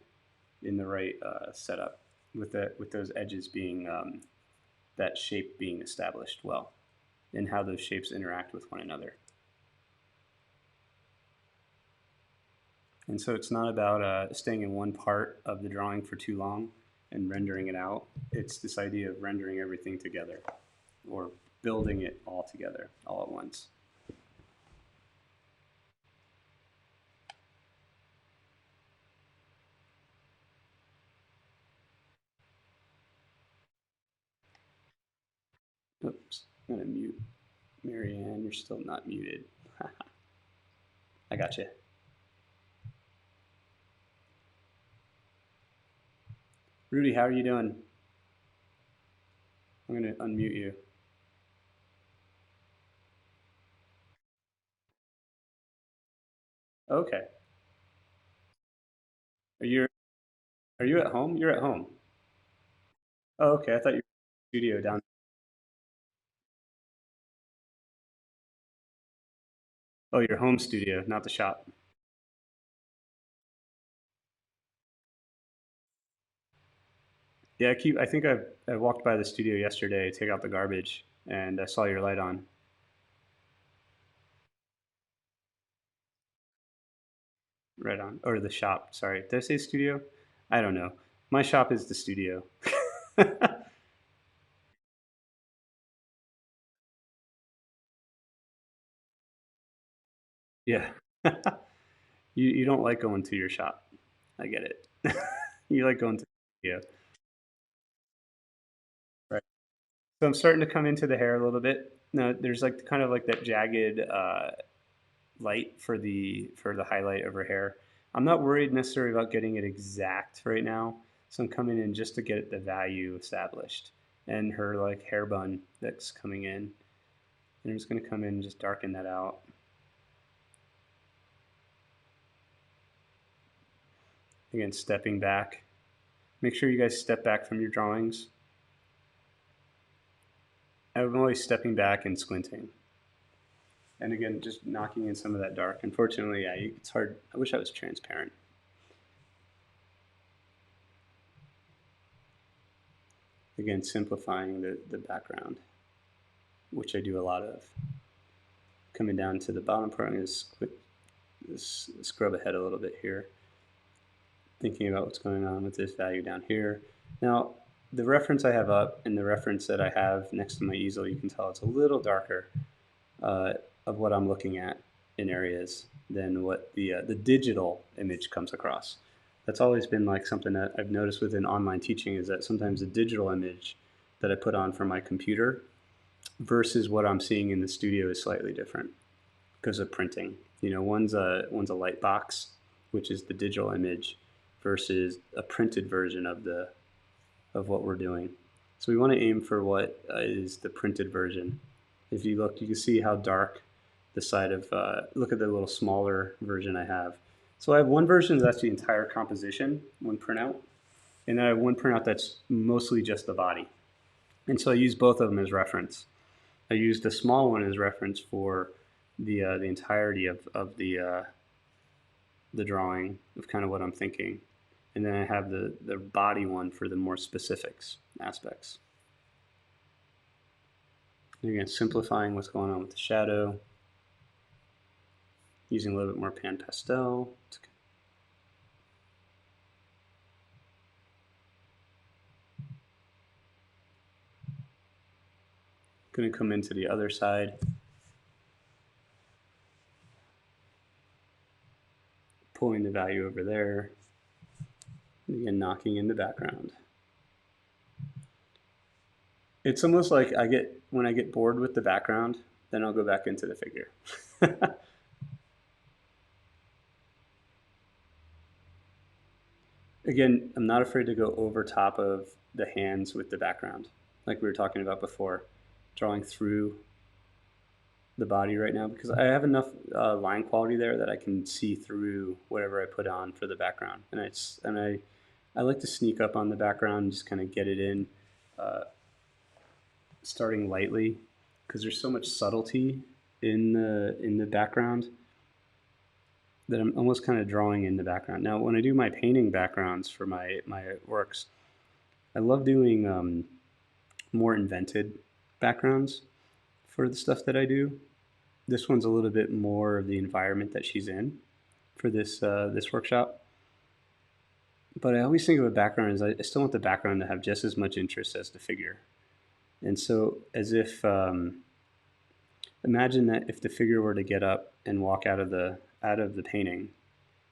in the right setup, with those edges being that shape being established well, and how those shapes interact with one another. And so it's not about staying in one part of the drawing for too long and rendering it out. It's this idea of rendering everything together, or building it all together all at once. Oops, I'm gonna mute Marianne. You're still not muted. I got you. Rudy, how are you doing? I'm gonna unmute you. Okay. Are you at home? You're at home. Oh, okay. I thought you were in the studio down. Oh, your home studio, not the shop. Yeah, I think I walked by the studio yesterday to take out the garbage, and I saw your light on. Right on. Or the shop. Sorry. Did I say studio? I don't know. My shop is the studio. Yeah. You don't like going to your shop. I get it. You like going to the studio. Right. So I'm starting to come into the hair a little bit. No, there's like kind of like that jagged light for the highlight of her hair. I'm not worried necessarily about getting it exact right now. So I'm coming in just to get the value established, and her like hair bun that's coming in. And I'm just going to come in and just darken that out. Again, stepping back. Make sure you guys step back from your drawings. I'm always stepping back and squinting. And again, just knocking in some of that dark. Unfortunately, yeah, it's hard. I wish I was transparent. Again, simplifying the background, which I do a lot of. Coming down to the bottom part, I'm going to scrub ahead a little bit here, thinking about what's going on with this value down here. Now, the reference I have up and the reference that I have next to my easel, you can tell it's a little darker uh, of what I'm looking at in areas than what the digital image comes across. That's always been like something that I've noticed within online teaching, is that sometimes the digital image that I put on for my computer versus what I'm seeing in the studio is slightly different because of printing. You know, one's a light box, which is the digital image, versus a printed version of what we're doing. So we want to aim for what is the printed version. If you look, you can see how dark the side of. Look at the little smaller version I have. So I have one version that's the entire composition, one printout, and then I have one printout that's mostly just the body. And so I use both of them as reference. I use the small one as reference for the entirety of the drawing of kind of what I'm thinking, and then I have the body one for the more specifics aspects. And again, simplifying what's going on with the shadow, using a little bit more pan pastel. Going to come into the other side, pulling the value over there, and again knocking in the background. It's almost like when I get bored with the background, then I'll go back into the figure. Again, I'm not afraid to go over top of the hands with the background, like we were talking about before, drawing through the body right now, because I have enough line quality there that I can see through whatever I put on for the background, I like to sneak up on the background and just kind of get it in starting lightly because there's so much subtlety in the background that I'm almost kind of drawing in the background. Now, when I do my painting backgrounds for my works, I love doing more invented backgrounds for the stuff that I do. This one's a little bit more of the environment that she's in for this workshop. But I always think of a background as I still want the background to have just as much interest as the figure. And so, as if imagine that if the figure were to get up and walk out of the painting,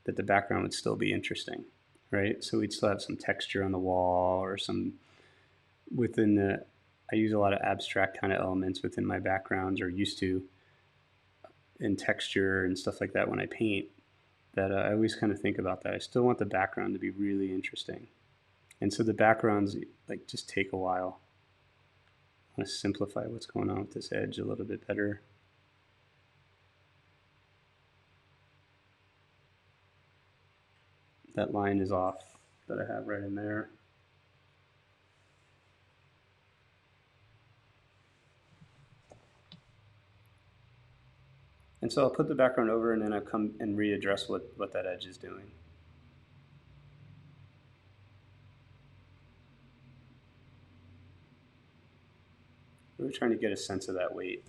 that the background would still be interesting, right? So we'd still have some texture on the wall or some within the. I use a lot of abstract kind of elements within my backgrounds, or used to, in texture and stuff like that when I paint. That I always kind of think about that. I still want the background to be really interesting, and so the backgrounds like just take a while. I want to simplify what's going on with this edge a little bit better. That line is off that I have right in there. And so I'll put the background over and then I'll come and readdress what that edge is doing. We're trying to get a sense of that weight.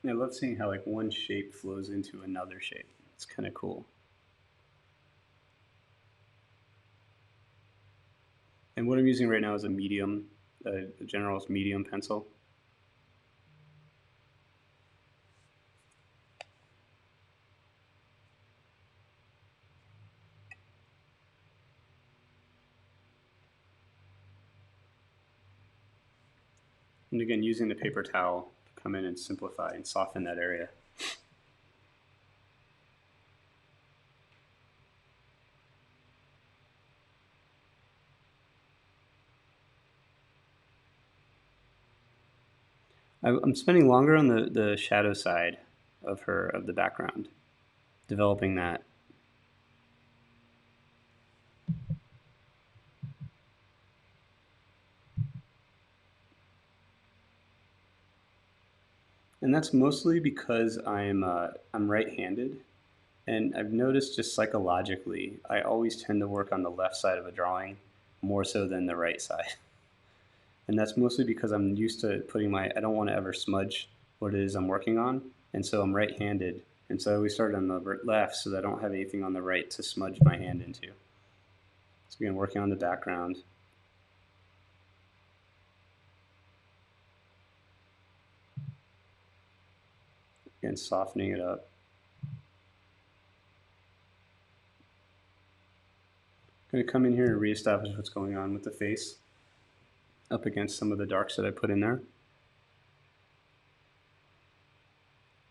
I love seeing how like one shape flows into another shape. It's kind of cool. And what I'm using right now is a medium, a General's medium pencil. And again, using the paper towel to come in and simplify and soften that area. I'm spending longer on the shadow side of the background, developing that. And that's mostly because I'm right-handed, and I've noticed just psychologically, I always tend to work on the left side of a drawing more so than the right side. And that's mostly because I'm used to putting I don't want to ever smudge what it is I'm working on, and so I'm right-handed, and so I always start on the left so that I don't have anything on the right to smudge my hand into. So again, working on the background. Again, softening it up. I'm going to come in here and reestablish what's going on with the face up against some of the darks that I put in there.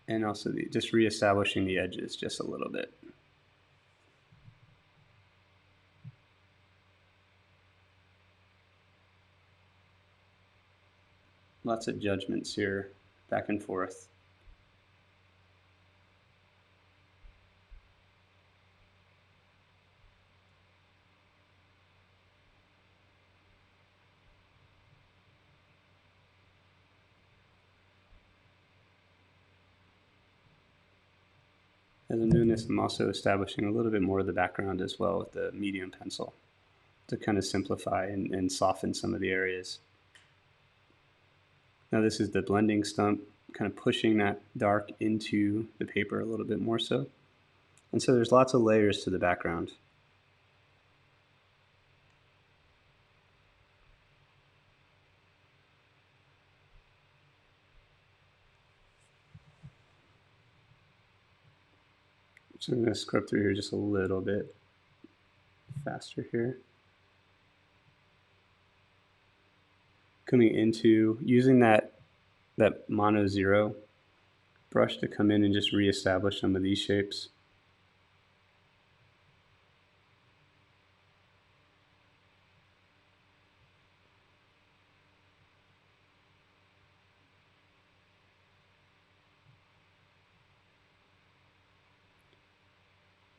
And also just reestablishing the edges just a little bit. Lots of judgments here, back and forth. As I'm doing this, I'm also establishing a little bit more of the background as well with the medium pencil to kind of simplify and soften some of the areas. Now this is the blending stump, kind of pushing that dark into the paper a little bit more so. And so there's lots of layers to the background. So I'm going to scrub through here just a little bit faster here. Coming into using that mono 0 brush to come in and just reestablish some of these shapes.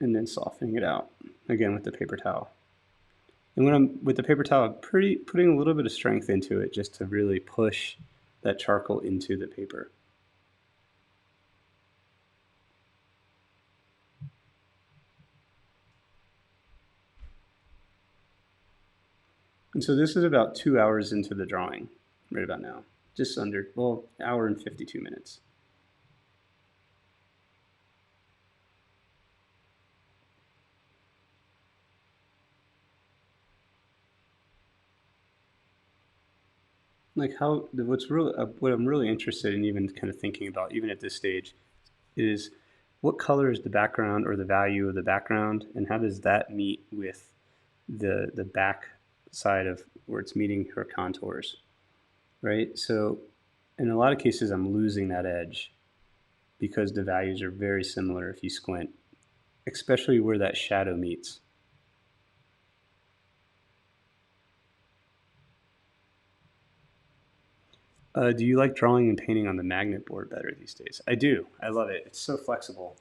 and then softening it out again with the paper towel. And when I'm with the paper towel, I'm putting a little bit of strength into it just to really push that charcoal into the paper. And so this is about 2 hours into the drawing, right about now. Just under, well, hour and 52 minutes. Like what I'm really interested in, even kind of thinking about, even at this stage, is what color is the background or the value of the background, and how does that meet with the back side of where it's meeting her contours, right? So in a lot of cases, I'm losing that edge because the values are very similar if you squint, especially where that shadow meets. Do you like drawing and painting on the magnet board better these days? I do. I love it. It's so flexible.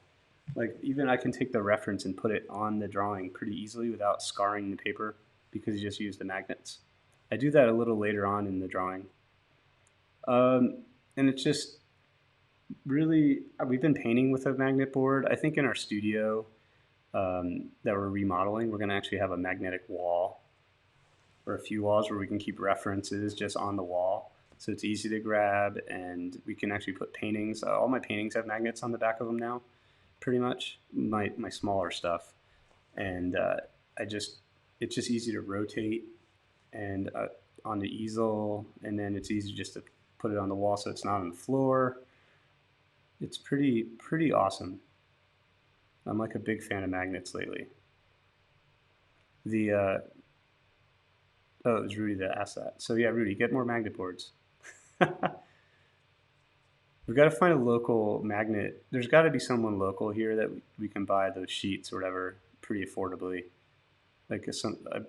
Like even I can take the reference and put it on the drawing pretty easily without scarring the paper because you just use the magnets. I do that a little later on in the drawing. And it's just really, we've been painting with a magnet board. I think in our studio that we're remodeling, we're going to actually have a magnetic wall or a few walls where we can keep references just on the wall. So it's easy to grab, and we can actually put paintings. All my paintings have magnets on the back of them now, pretty much. My smaller stuff, and I just it's just easy to rotate and on the easel, and then it's easy just to put it on the wall so it's not on the floor. It's pretty awesome. I'm like a big fan of magnets lately. The oh, it was Rudy that asked that. So yeah, Rudy, get more magnet boards. We've got to find a local magnet. There's got to be someone local here that we can buy those sheets or whatever pretty affordably. Like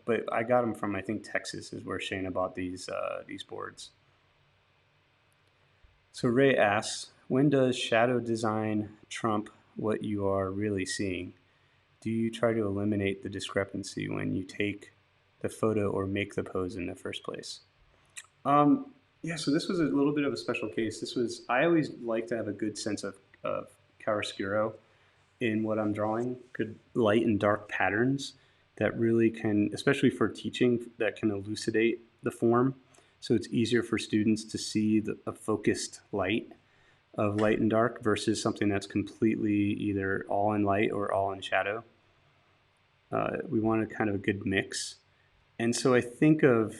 but I got them from I think Texas is where Shana bought these boards. So Ray asks, when does shadow design trump what you are really seeing? Do you try to eliminate the discrepancy when you take the photo or make the pose in the first place? Um, yeah, so this was a little bit of a special case. I always like to have a good sense of chiaroscuro in what I'm drawing, good light and dark patterns that really can, especially for teaching, that can elucidate the form. So it's easier for students to see a focused light of light and dark versus something that's completely either all in light or all in shadow. We want a kind of a good mix. And so I think the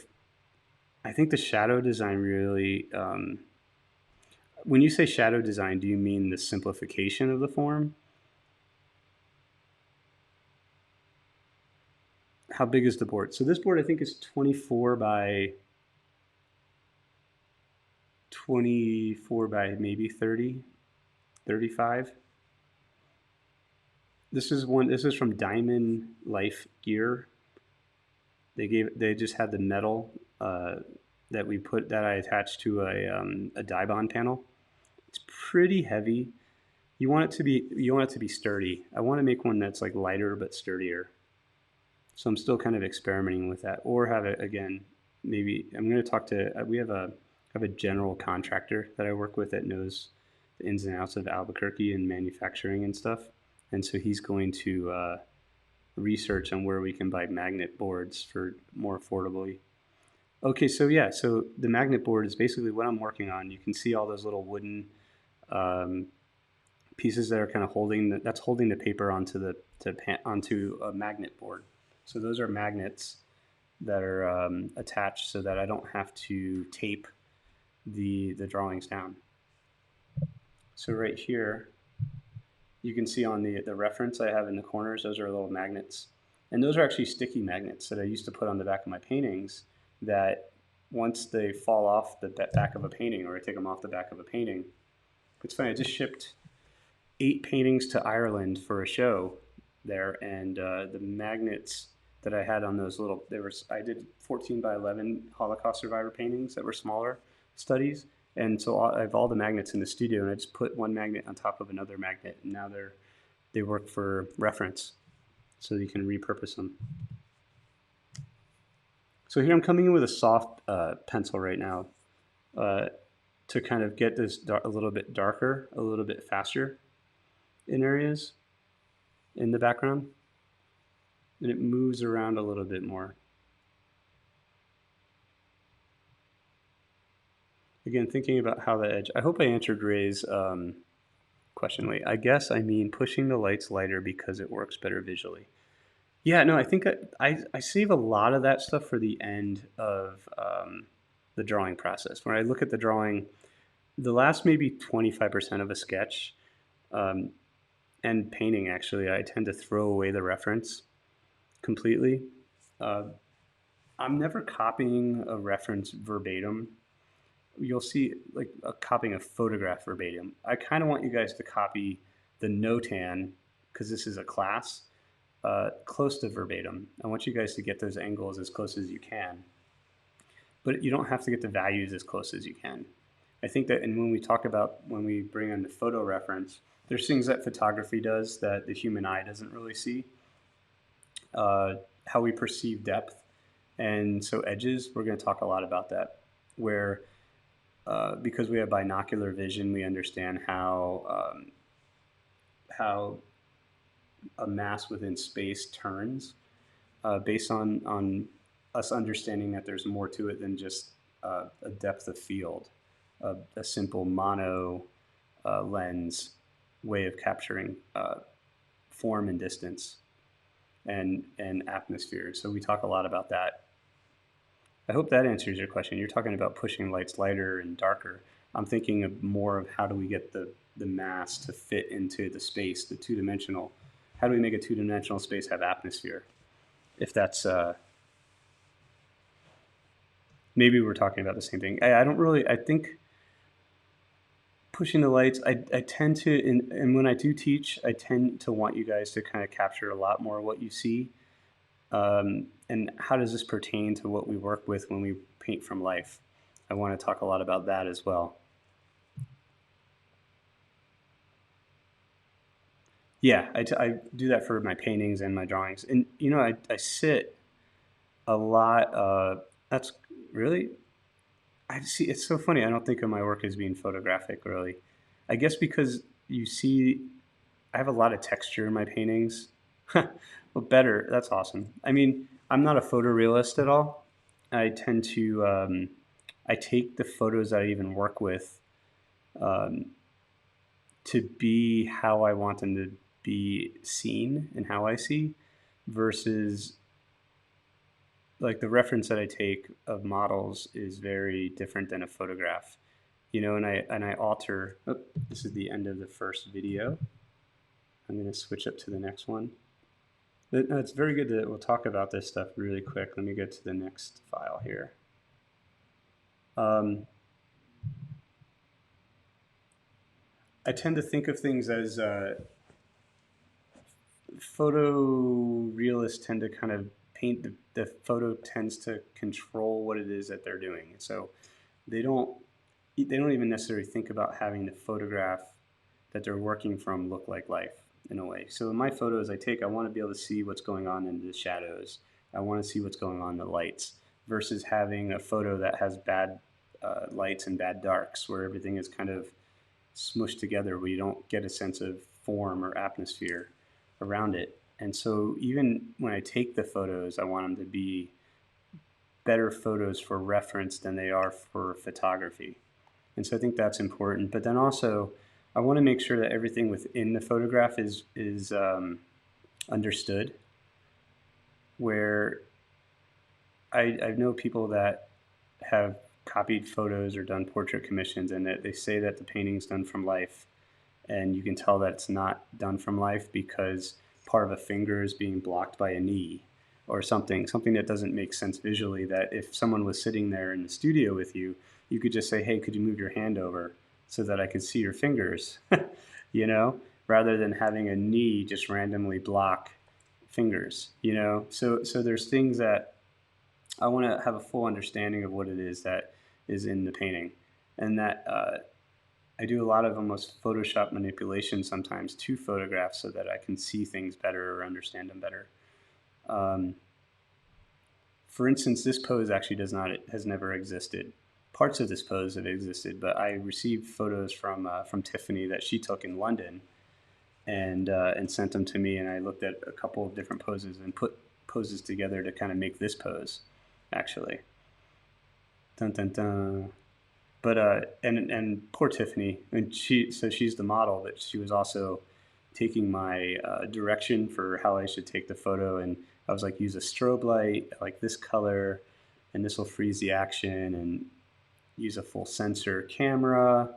shadow design really, when you say shadow design, do you mean the simplification of the form? How big is the board? So this board I think is 24 by 24 by maybe 30, 35. This is from Diamond Life Gear. They just had the metal that I attached to a Dibond panel. It's pretty heavy. You want it to be sturdy. I want to make one that's like lighter but sturdier. So I'm still kind of experimenting with that, or have it again. Maybe I'm going to talk to. We have a general contractor that I work with that knows the ins and outs of Albuquerque and manufacturing and stuff, and so he's going to research on where we can buy magnet boards for more affordably. Okay, so yeah, so the magnet board is basically what I'm working on. You can see all those little wooden um, pieces that are kind of that's holding the paper onto a magnet board. So those are magnets that are attached so that I don't have to tape the drawings down. So right here, you can see on the reference I have in the corners, those are little magnets. And those are actually sticky magnets that I used to put on the back of my paintings that once they fall off the back of a painting or I take them off the back of a painting, it's funny, I just shipped 8 paintings to Ireland for a show there, and the magnets that I had on those I did 14 by 11 Holocaust survivor paintings that were smaller studies, and so I have all the magnets in the studio, and I just put one magnet on top of another magnet, and now they work for reference. so you can repurpose them. So here I'm coming in with a soft pencil right now uh, to kind of get this a little bit darker, a little bit faster in areas in the background, and it moves around a little bit more. Again, thinking about how the edge, I hope I answered Ray's question. Wait, I guess I mean pushing the lights lighter because it works better visually. Yeah, no, I think I save a lot of that stuff for the end of the drawing process. When I look at the drawing, the last maybe 25% of a sketch um, and painting, actually, I tend to throw away the reference completely. Uh, I'm never copying a reference verbatim. You'll see like copying a photograph verbatim. I kind of want you guys to copy the Notan because this is a class close to verbatim. I want you guys to get those angles as close as you can, but you don't have to get the values as close as you can. I think that, and when we talk about when we bring in the photo reference, there's things that photography does that the human eye doesn't really see. How we perceive depth, and so edges. We're going to talk a lot about that, where because we have binocular vision, we understand how a mass within space turns based on us understanding that there's more to it than just a depth of field, a simple mono lens way of capturing form and distance and atmosphere. So we talk a lot about that. I hope that answers your question. You're talking about pushing lights lighter and darker. I'm thinking of more of how do we get the mass to fit into the space, the two-dimensional. How do we make a two-dimensional space have atmosphere? If that's maybe we're talking about the same thing. I don't really. I think pushing the lights. I tend to, and when I do teach, I tend to want you guys to kind of capture a lot more of what you see. And how does this pertain to what we work with when we paint from life? I want to talk a lot about that as well. Yeah, I do that for my paintings and my drawings. And, you know, I sit a lot. That's really, I see, it's so funny. I don't think of my work as being photographic, really. I guess because you see, I have a lot of texture in my paintings. Well, better. That's awesome. I mean, I'm not a photorealist at all. I tend to, I take the photos that I even work with um, to be how I want them to be seen and how I see versus like the reference that I take of models is very different than a photograph, you know, and I alter. Oh, this is the end of the first video. I'm going to switch up to the next one. It's very good that we'll talk about this stuff really quick. Let me get to the next file here. Um, I tend to think of things as photorealists tend to kind of paint the photo tends to control what it is that they're doing. So they don't even necessarily think about having the photograph that they're working from look like life in a way. So in my photos I take, I want to be able to see what's going on in the shadows. I want to see what's going on in the lights versus having a photo that has bad lights and bad darks where everything is kind of smushed together where you don't get a sense of form or atmosphere around it. And so even when I take the photos, I want them to be better photos for reference than they are for photography. And so I think that's important. But then also, I want to make sure that everything within the photograph is understood. Where I know people that have copied photos or done portrait commissions, and that they say that the painting's done from life, and you can tell that it's not done from life because part of a finger is being blocked by a knee or something that doesn't make sense visually. That if someone was sitting there in the studio with you, you could just say, hey, could you move your hand over so that I could see your fingers, you know, rather than having a knee just randomly block fingers, you know. So there's things that I want to have a full understanding of what it is that is in the painting, and that I do a lot of almost Photoshop manipulation sometimes to photographs so that I can see things better or understand them better. Um, for instance, this pose actually has never existed. Parts of this pose have existed, but I received photos from Tiffany that she took in London and sent them to me, and I looked at a couple of different poses and put poses together to kind of make this pose, actually. Dun dun dun. But and poor Tiffany, and she's the model, but she was also taking my direction for how I should take the photo, and I was like, use a strobe light, like this color, and this will freeze the action, and use a full sensor camera,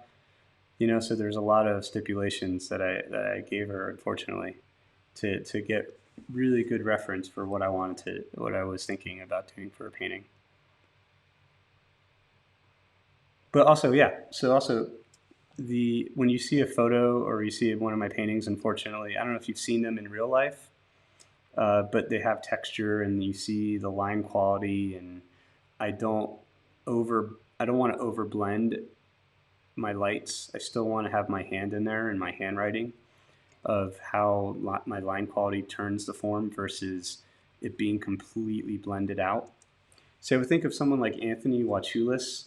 So there's a lot of stipulations that I gave her, unfortunately, to get really good reference for what I was thinking about doing for a painting. But also, yeah. So also, the when you see a photo or you see one of my paintings, unfortunately, I don't know if you've seen them in real life, but they have texture and you see the line quality, and I don't I don't want to overblend my lights. I still want to have my hand in there and my handwriting of how my line quality turns the form versus it being completely blended out. So I would think of someone like Anthony Wachulis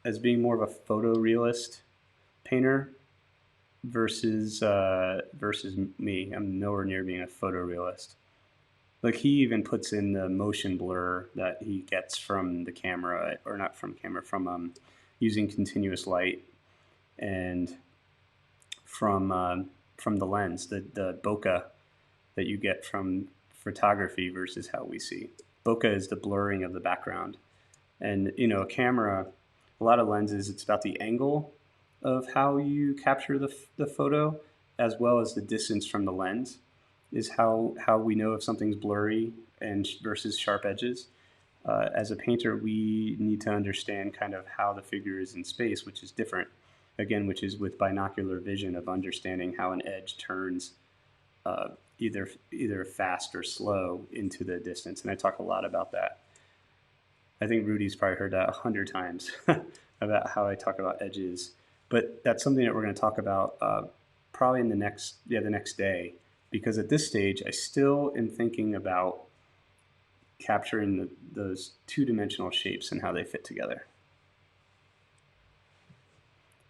as being more of a photorealist painter versus me. I'm nowhere near being a photorealist. Like he even puts in the motion blur that he gets from the camera, or not from camera, from using continuous light and from the lens, the bokeh that you get from photography versus how we see. Bokeh is the blurring of the background, and a camera, a lot of lenses, it's about the angle of how you capture the photo, as well as the distance from the lens, is how we know if something's blurry and versus sharp edges. As a painter, we need to understand kind of how the figure is in space, which is different, again, which is with binocular vision of understanding how an edge turns uh, either fast or slow into the distance. And I talk a lot about that. I think Rudy's probably heard that 100 times about how I talk about edges. But that's something that we're going to talk about probably in the next day, because at this stage I still am thinking about capturing those two-dimensional shapes and how they fit together,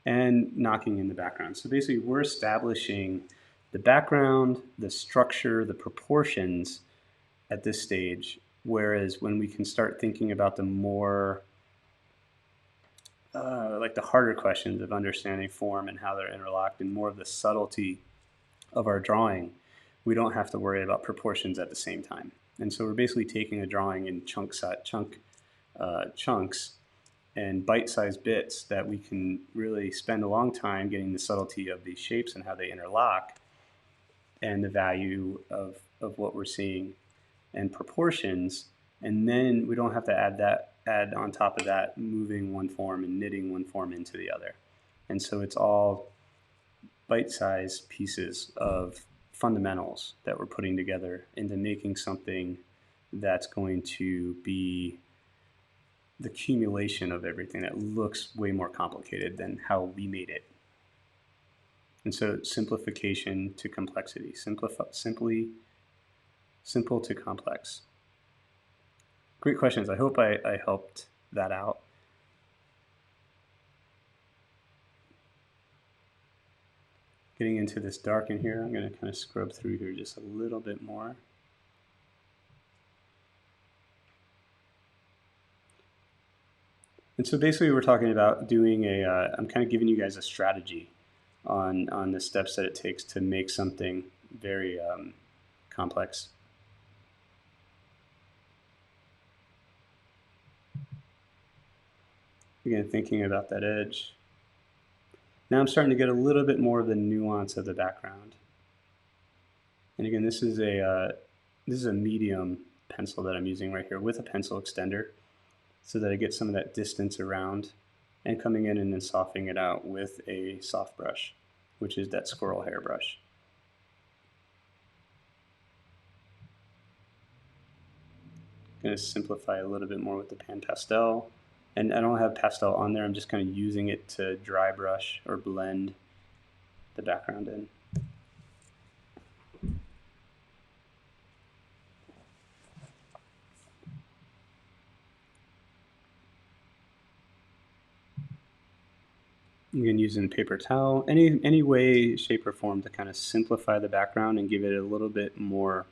and knocking in the background. So basically, we're establishing the background, the structure, the proportions at this stage. Whereas when we can start thinking about the more like the harder questions of understanding form and how they're interlocked, and more of the subtlety of our drawing, we don't have to worry about proportions at the same time. And so we're basically taking a drawing in chunks and bite-sized bits that we can really spend a long time getting the subtlety of these shapes and how they interlock, and the value of what we're seeing and proportions. And then we don't have to add on top of that moving one form and knitting one form into the other. And so it's all bite-sized pieces of fundamentals that we're putting together into making something that's going to be the accumulation of everything that looks way more complicated than how we made it. And so simplification to complexity, simple to complex. Great questions. I hope I helped that out. Getting into this dark in here, I'm going to kind of scrub through here just a little bit more. And so basically we're talking about doing I'm kind of giving you guys a strategy on the steps that it takes to make something very complex. Again, thinking about that edge. Now I'm starting to get a little bit more of the nuance of the background. And again, this is a medium pencil that I'm using right here with a pencil extender, so that I get some of that distance around, and coming in and then softening it out with a soft brush, which is that squirrel hair brush. I'm going to simplify a little bit more with the pan pastel, And I don't have pastel on there. I'm just kind of using it to dry brush or blend the background in. Again, using paper towel, any way, shape, or form to kind of simplify the background and give it a little bit more,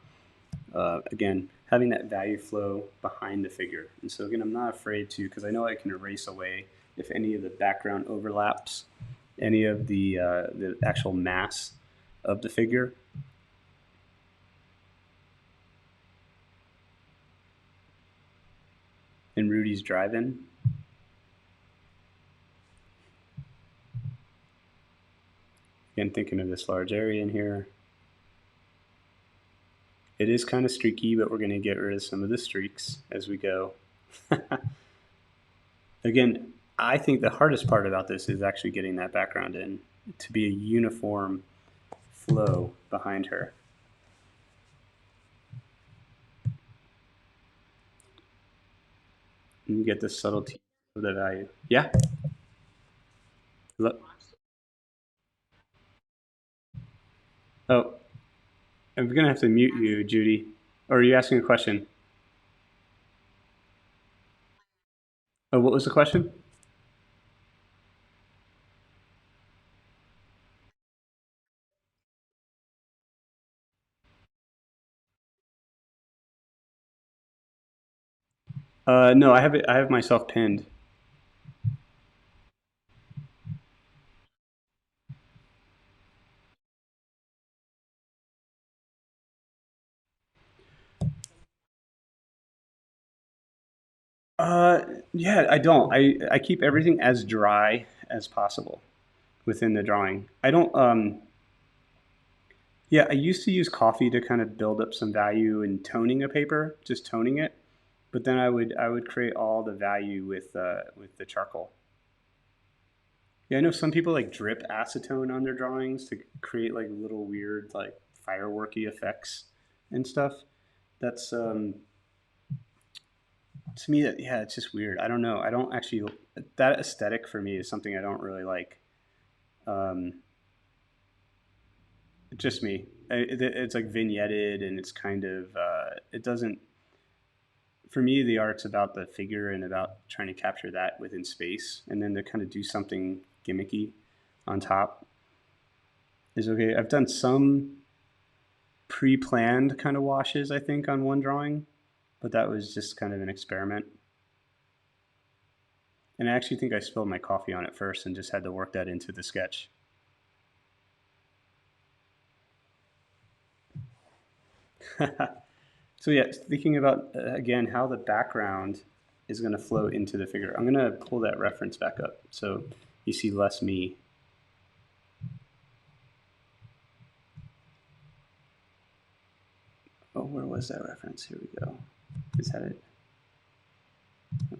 again, having that value flow behind the figure. And so again, I'm not afraid to, because I know I can erase away if any of the background overlaps, any of the actual mass of the figure. In Rudy's Drive-In. Again, thinking of this large area in here. It is kind of streaky, but we're going to get rid of some of the streaks as we go. Again, I think the hardest part about this is actually getting that background in to be a uniform flow behind her. And you get the subtlety of the value. Yeah? Look. Oh, I'm going to have to mute you, Judy. Or are you asking a question? Oh, what was the question? No, I have it. I have myself pinned. Uh, yeah, I don't. I keep everything as dry as possible within the drawing. I don't. Yeah, I used to use coffee to kind of build up some value in toning a paper, just toning it. But then I would create all the value with the charcoal. Yeah, I know some people like drip acetone on their drawings to create like little weird like fireworky effects and stuff. That's to me that yeah, it's just weird. I don't know. I don't actually that aesthetic for me is something I don't really like. Um, just me. It's like vignetted and it's kind of it doesn't. For me, the art's about the figure and about trying to capture that within space, and then to kind of do something gimmicky on top is okay. I've done some pre-planned kind of washes, I think, on one drawing, but that was just kind of an experiment. And I actually think I spilled my coffee on it first and just had to work that into the sketch. So yeah, thinking about again how the background is going to flow into the figure. I'm going to pull that reference back up so you see less me. Oh, where was that reference? Here we go. Is that it?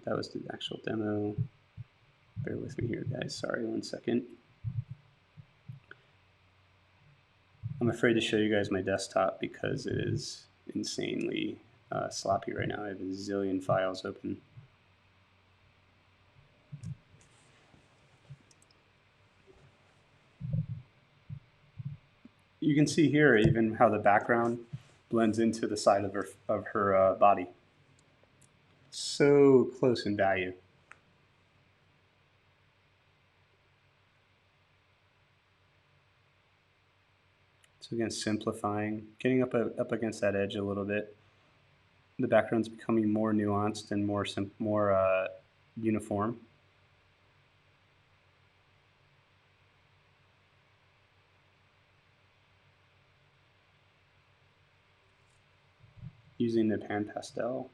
That was the actual demo. Bear with me here, guys. Sorry, 1 second. I'm afraid to show you guys my desktop because it is insanely sloppy right now. I have a zillion files open. You can see here even how the background blends into the side of her body. So close in value. So again, simplifying, getting up against that edge a little bit. The background's becoming more nuanced and more uniform. Using the pan pastel,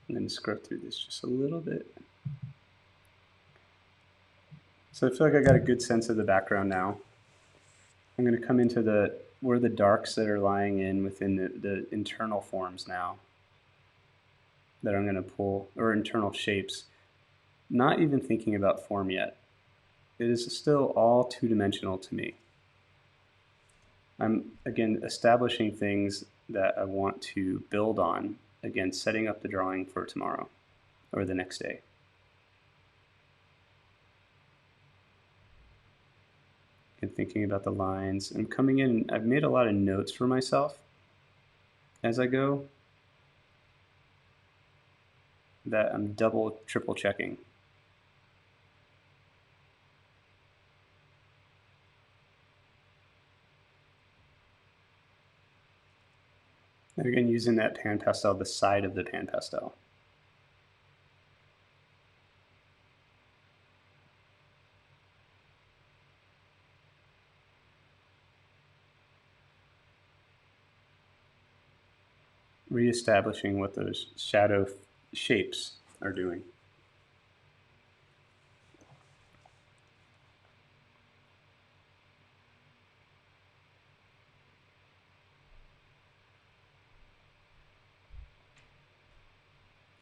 I'm going to scrub through this just a little bit. So I feel like I got a good sense of the background now. I'm going to come into where the darks that are lying in within the internal forms now that I'm going to pull, or internal shapes. Not even thinking about form yet. It is still all two-dimensional to me. I'm, again, establishing things that I want to build on, again, setting up the drawing for tomorrow or the next day. and thinking about the lines. I'm coming in, I've made a lot of notes for myself as I go that I'm double, triple checking. And again, using that pan pastel, the side of the pan pastel. Reestablishing what those shadow shapes are doing.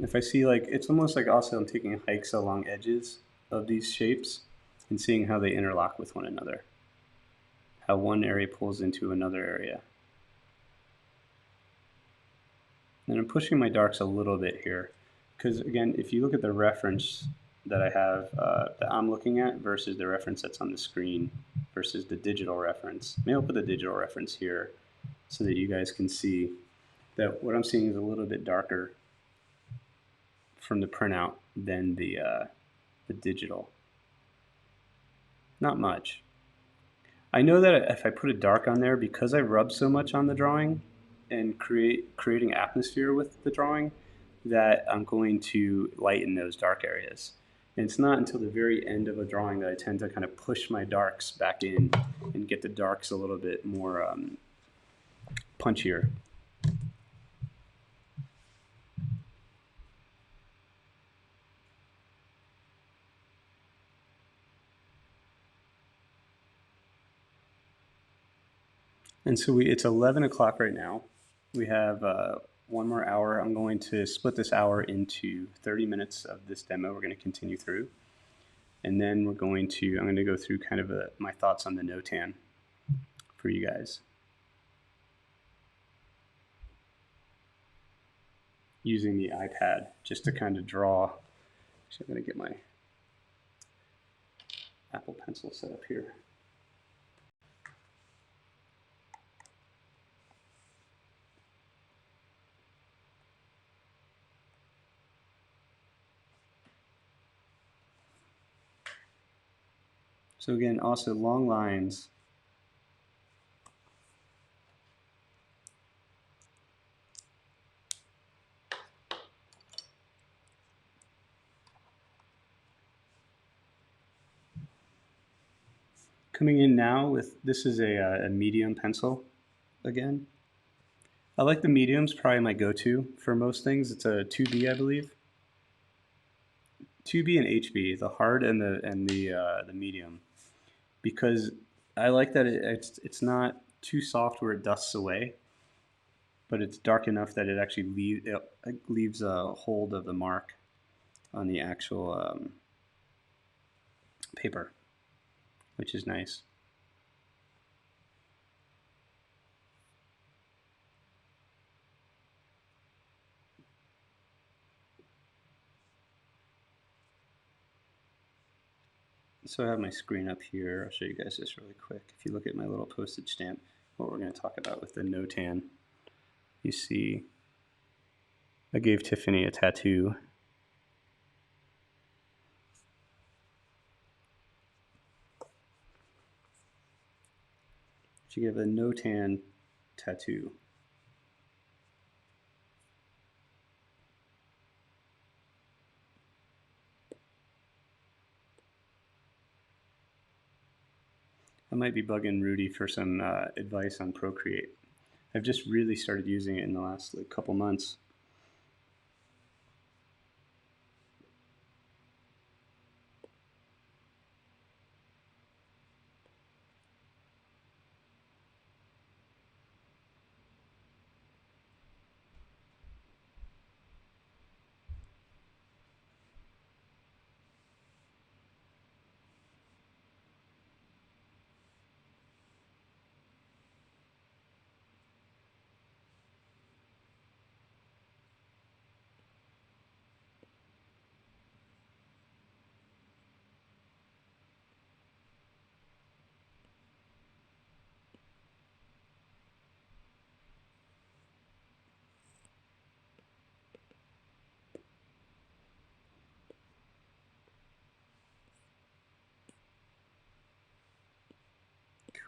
If I see like, it's almost like also I'm taking hikes along edges of these shapes and seeing how they interlock with one another. How one area pulls into another area. And I'm pushing my darks a little bit here because again, if you look at the reference that I have, that I'm looking at versus the reference that's on the screen versus the digital reference. Maybe I'll put the digital reference here so that you guys can see that what I'm seeing is a little bit darker from the printout than the digital. Not much. I know that if I put a dark on there, because I rub so much on the drawing and creating atmosphere with the drawing, that I'm going to lighten those dark areas. And it's not until the very end of a drawing that I tend to kind of push my darks back in and get the darks a little bit more punchier. And so it's 11 o'clock right now. We have one more hour. I'm going to split this hour into 30 minutes of this demo we're going to continue through. And then I'm going to go through kind of my thoughts on the Notan for you guys. Using the iPad just to kind of draw. Actually, I'm going to get my Apple Pencil set up here. So again, also long lines. Coming in now with, this is a medium pencil again. I like the mediums, probably my go-to for most things. It's a 2B, I believe. 2B and HB, the hard and the medium, because I like that it's not too soft where it dusts away, but it's dark enough that it actually leaves a hold of the mark on the actual paper, which is nice. So I have my screen up here. I'll show you guys this really quick. If you look at my little postage stamp, what we're going to talk about with the Notan, you see I gave Tiffany a tattoo. She gave a Notan tattoo. I might be bugging Rudy for some advice on Procreate. I've just really started using it in the last couple months.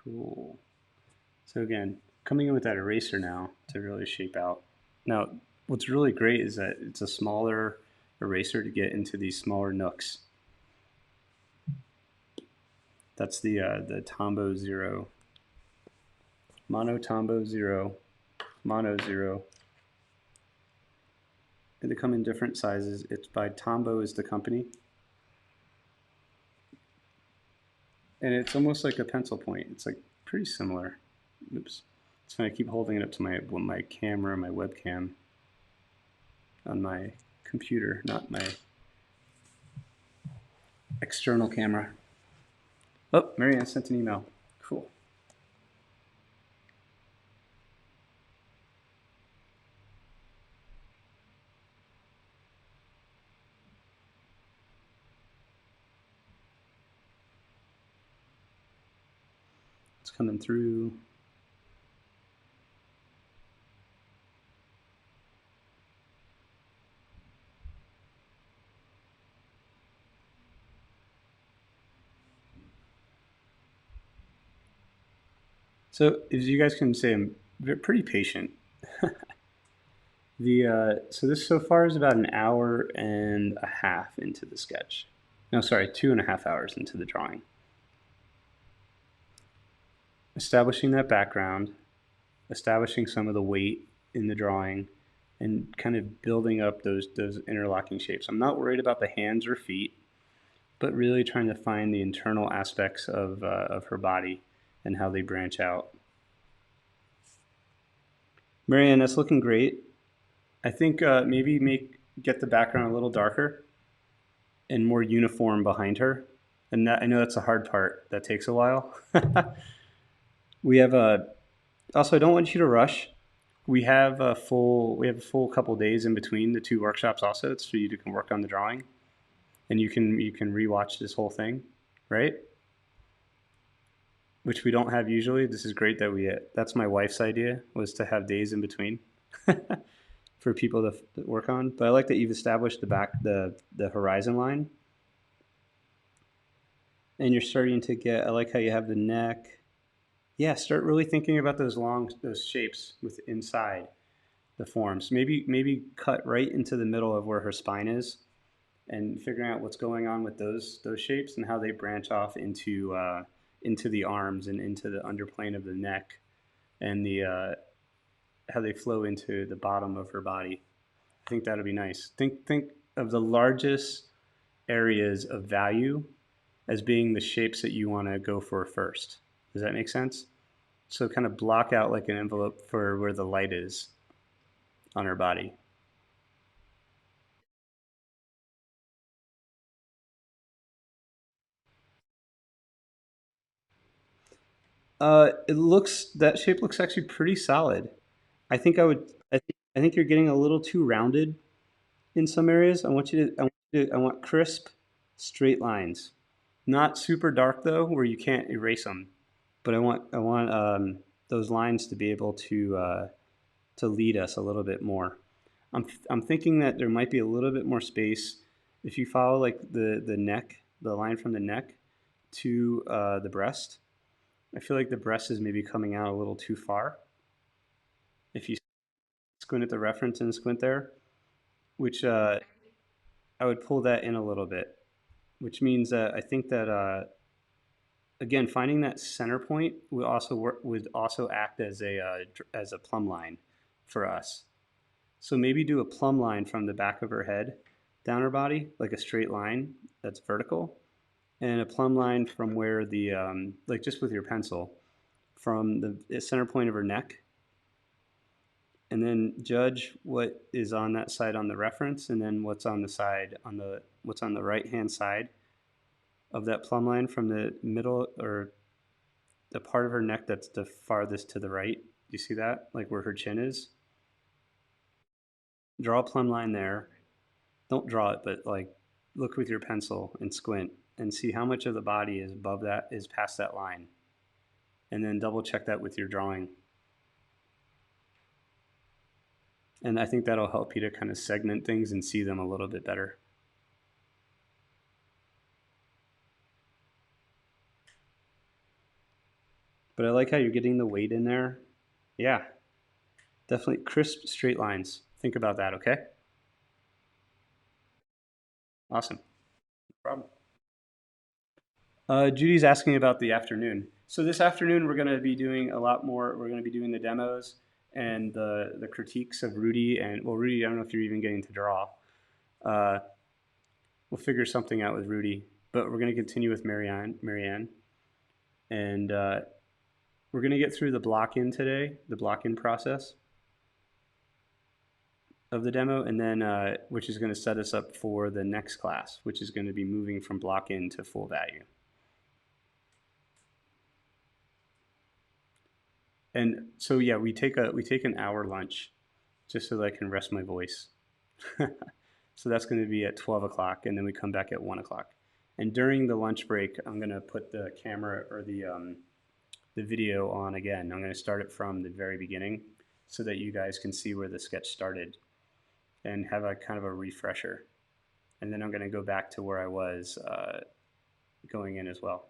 Cool. So again, coming in with that eraser now to really shape out. Now, what's really great is that it's a smaller eraser to get into these smaller nooks. That's the Tombow Zero, Mono Tombow Zero, Mono Zero. And they come in different sizes. It's by Tombow is the company. And it's almost like a pencil point. It's like pretty similar. Oops. It's funny, I keep holding it up to my camera, my webcam on my computer, not my external camera. Oh, Marianne sent an email. Cool. It's coming through. So as you guys can see, I'm pretty patient. So this so far is about an hour and a half into the sketch. No, sorry, 2.5 hours into the drawing. Establishing that background, establishing some of the weight in the drawing, and kind of building up those interlocking shapes. I'm not worried about the hands or feet, but really trying to find the internal aspects of her body and how they branch out. Marianne, that's looking great. I think maybe get the background a little darker and more uniform behind her. And I know that's a hard part. That takes a while. We have a. Also, I don't want you to rush. We have a full couple days in between the two workshops. Also, it's for you to can work on the drawing, and you can rewatch this whole thing, right? Which we don't have usually. This is great that we. That's my wife's idea, was to have days in between for people to work on. But I like that you've established the horizon line, and you're starting to get. I like how you have the neck. Yeah, start really thinking about those shapes with inside the forms. Maybe cut right into the middle of where her spine is, and figuring out what's going on with those shapes and how they branch off into the arms and into the underplane of the neck, and how they flow into the bottom of her body. I think that'll be nice. Think of the largest areas of value as being the shapes that you want to go for first. Does that make sense? So kind of block out like an envelope for where the light is on her body. That shape looks actually pretty solid. I think I would. I think you're getting a little too rounded in some areas. I want crisp, straight lines. Not super dark though, where you can't erase them. But I want those lines to be able to lead us a little bit more. I'm thinking that there might be a little bit more space if you follow like the neck, the line from the neck to the breast. I feel like the breast is maybe coming out a little too far. If you squint at the reference and squint there, which I would pull that in a little bit, which means that I think that again finding that center point would also act as a plumb line for us. So maybe do a plumb line from the back of her head down her body, like a straight line that's vertical, and a plumb line from where like just with your pencil, from the center point of her neck, and then judge what is on that side on the reference, and then what's on the right hand side of that plumb line from the middle or the part of her neck that's the farthest to the right. Do you see that? Like where her chin is? Draw a plumb line there. Don't draw it, but like look with your pencil and squint and see how much of the body is above that, is past that line. And then double check that with your drawing. And I think that'll help you to kind of segment things and see them a little bit better. But I like how you're getting the weight in there. Yeah, definitely crisp straight lines. Think about that, okay? Awesome. No problem. Judy's asking about the afternoon. So this afternoon we're going to be doing a lot more. We're going to be doing the demos and the critiques of Rudy. And well, Rudy, I don't know if you're even getting to draw. Uh, we'll figure something out with Rudy. But we're going to continue with Marianne, and we're going to get through the block in today, the block in process of the demo, and then which is going to set us up for the next class, which is going to be moving from block in to full value. And so yeah, we take an hour lunch just so that I can rest my voice. So that's going to be at 12 o'clock, and then we come back at 1 o'clock. And during the lunch break, I'm going to put the camera or the video on again. I'm going to start it from the very beginning so that you guys can see where the sketch started and have a kind of a refresher. And then I'm going to go back to where I was going in as well.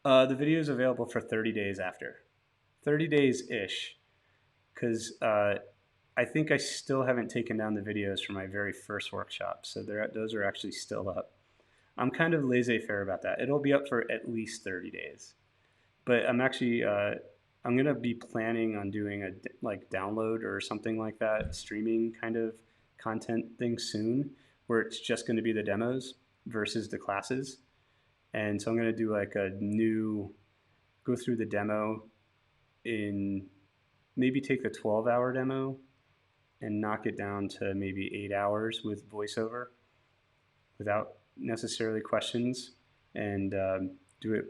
The video is available for 30 days after. 30 days ish, because I think I still haven't taken down the videos from my very first workshop, so those are actually still up. I'm kind of laissez-faire about that. It'll be up for at least 30 days, but I'm actually I'm gonna be planning on doing a like download or something like that, streaming kind of content thing soon, where it's just going to be the demos versus the classes. And so I'm gonna do like a new go through the demo in maybe take the 12-hour demo and knock it down to maybe 8 hours with voiceover without necessarily questions, and do it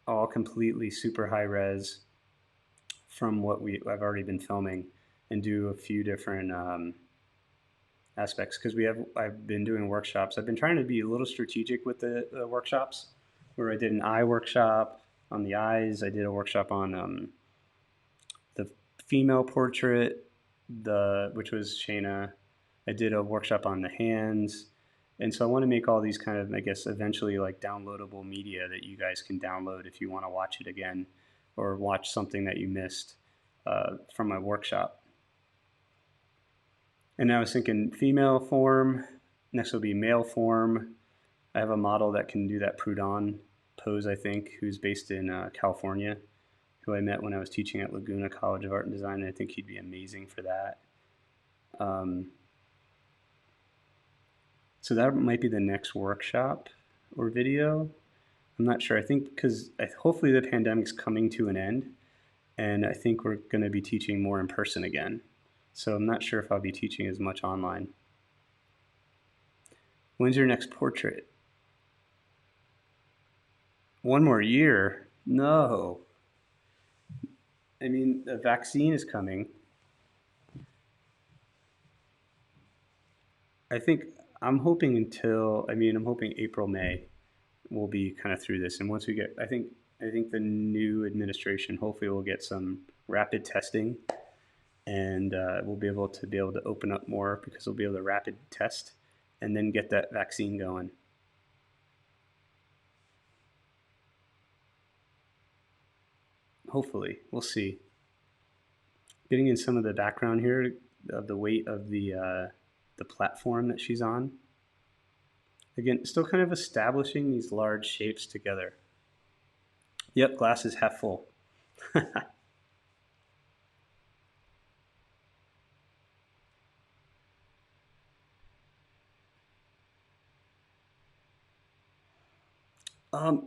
all completely super high res from what I've already been filming, and do a few different aspects because I've been doing workshops. I've been trying to be a little strategic with the workshops, where I did an eye workshop on the eyes. I did a workshop on the female portrait, which was Shana. I did a workshop on the hands. And so I want to make all these kind of, I guess, eventually like downloadable media that you guys can download if you want to watch it again or watch something that you missed from my workshop. And I was thinking female form, next will be male form. I have a model that can do that Proudhon pose, I think, who's based in California, who I met when I was teaching at Laguna College of Art and Design. And I think he'd be amazing for that. So that might be the next workshop or video. I'm not sure. I think because hopefully the pandemic's coming to an end, and I think we're going to be teaching more in person again. So I'm not sure if I'll be teaching as much online. When's your next portrait? One more year? No. I mean, the vaccine is coming. I think I'm hoping I'm hoping April, May we'll be kind of through this. And once we get, I think the new administration hopefully will get some rapid testing, and we'll be able to open up more because we'll be able to rapid test and then get that vaccine going. Hopefully, we'll see. Getting in some of the background here of the weight of the platform that she's on. Again, still kind of establishing these large shapes together. Yep, glass is half full.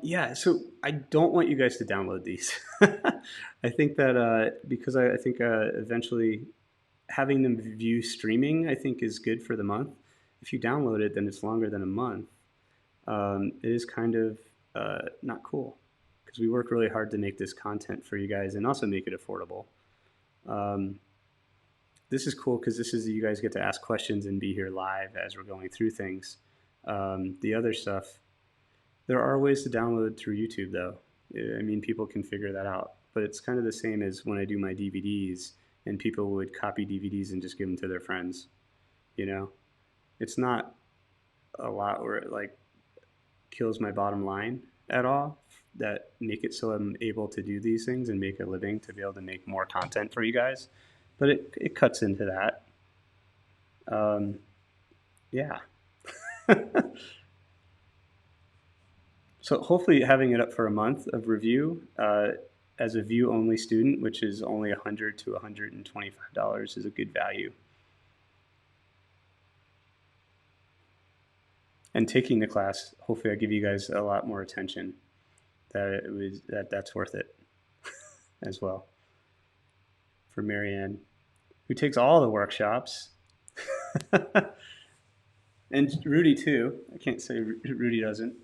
Yeah, so I don't want you guys to download these. I think that because I think eventually having them view streaming, I think, is good for the month. If you download it, then it's longer than a month. It is kind of not cool because we work really hard to make this content for you guys and also make it affordable. Um, this is cool because this is you guys get to ask questions and be here live as we're going through things. The other stuff, there are ways to download through YouTube though. I mean, people can figure that out, but it's kind of the same as when I do my DVDs and people would copy DVDs and just give them to their friends. You know, it's not. a lot where it like kills my bottom line at all, that make it so I'm able to do these things and make a living to be able to make more content for you guys. But it cuts into that. Um, yeah. So hopefully having it up for a month of review as a view only student, which is only $100 to $125, is a good value. And taking the class, hopefully I give you guys a lot more attention. That's worth it as well. For Marianne, who takes all the workshops, and Rudy too. I can't say Rudy doesn't.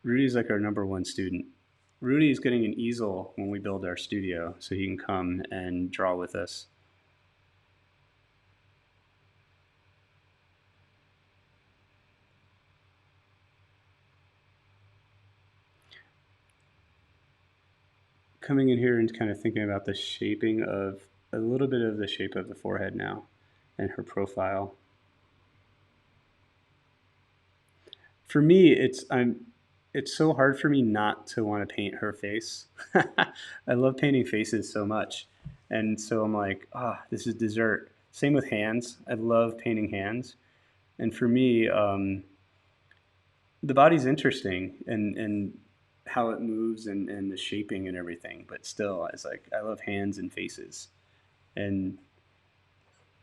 Rudy's like our number one student. Rudy's getting an easel when we build our studio, so he can come and draw with us. Coming in here and kind of thinking about the shaping of a little bit of the shape of the forehead now and her profile. For me, it's so hard for me not to want to paint her face. I love painting faces so much. And so I'm like, this is dessert. Same with hands. I love painting hands. And for me, the body's interesting and how it moves and the shaping and everything. But still, it's like I love hands and faces. And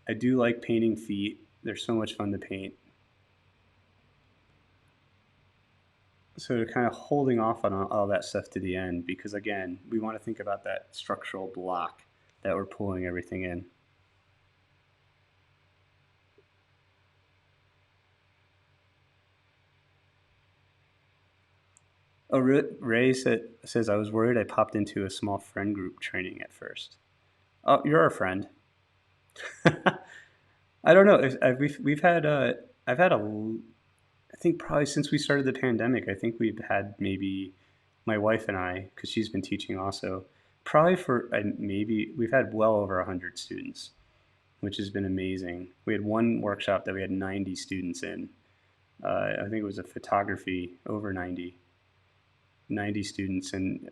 I do like painting feet. They're so much fun to paint. So they're kind of holding off on all that stuff to the end because again, we want to think about that structural block that we're pulling everything in. Oh, Ray says I was worried I popped into a small friend group training at first. Oh, you're our friend. I don't know. We've had I've had I think probably since we started the pandemic. I think we've had maybe my wife and I, because she's been teaching also, probably for maybe we've had well over 100 students, which has been amazing. We had one workshop that we had 90 students in. I think it was a photography over 90 students. And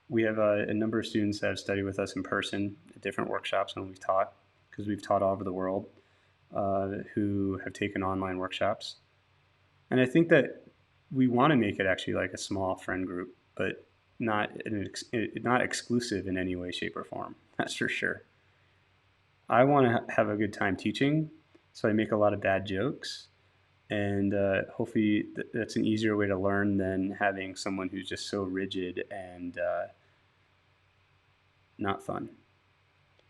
we have a number of students that have studied with us in person at different workshops when we've taught, because we've taught all over the world, who have taken online workshops. And I think that we want to make it actually like a small friend group, but not exclusive in any way, shape, or form. That's for sure. I want to have a good time teaching, so I make a lot of bad jokes, and hopefully that's an easier way to learn than having someone who's just so rigid and not fun.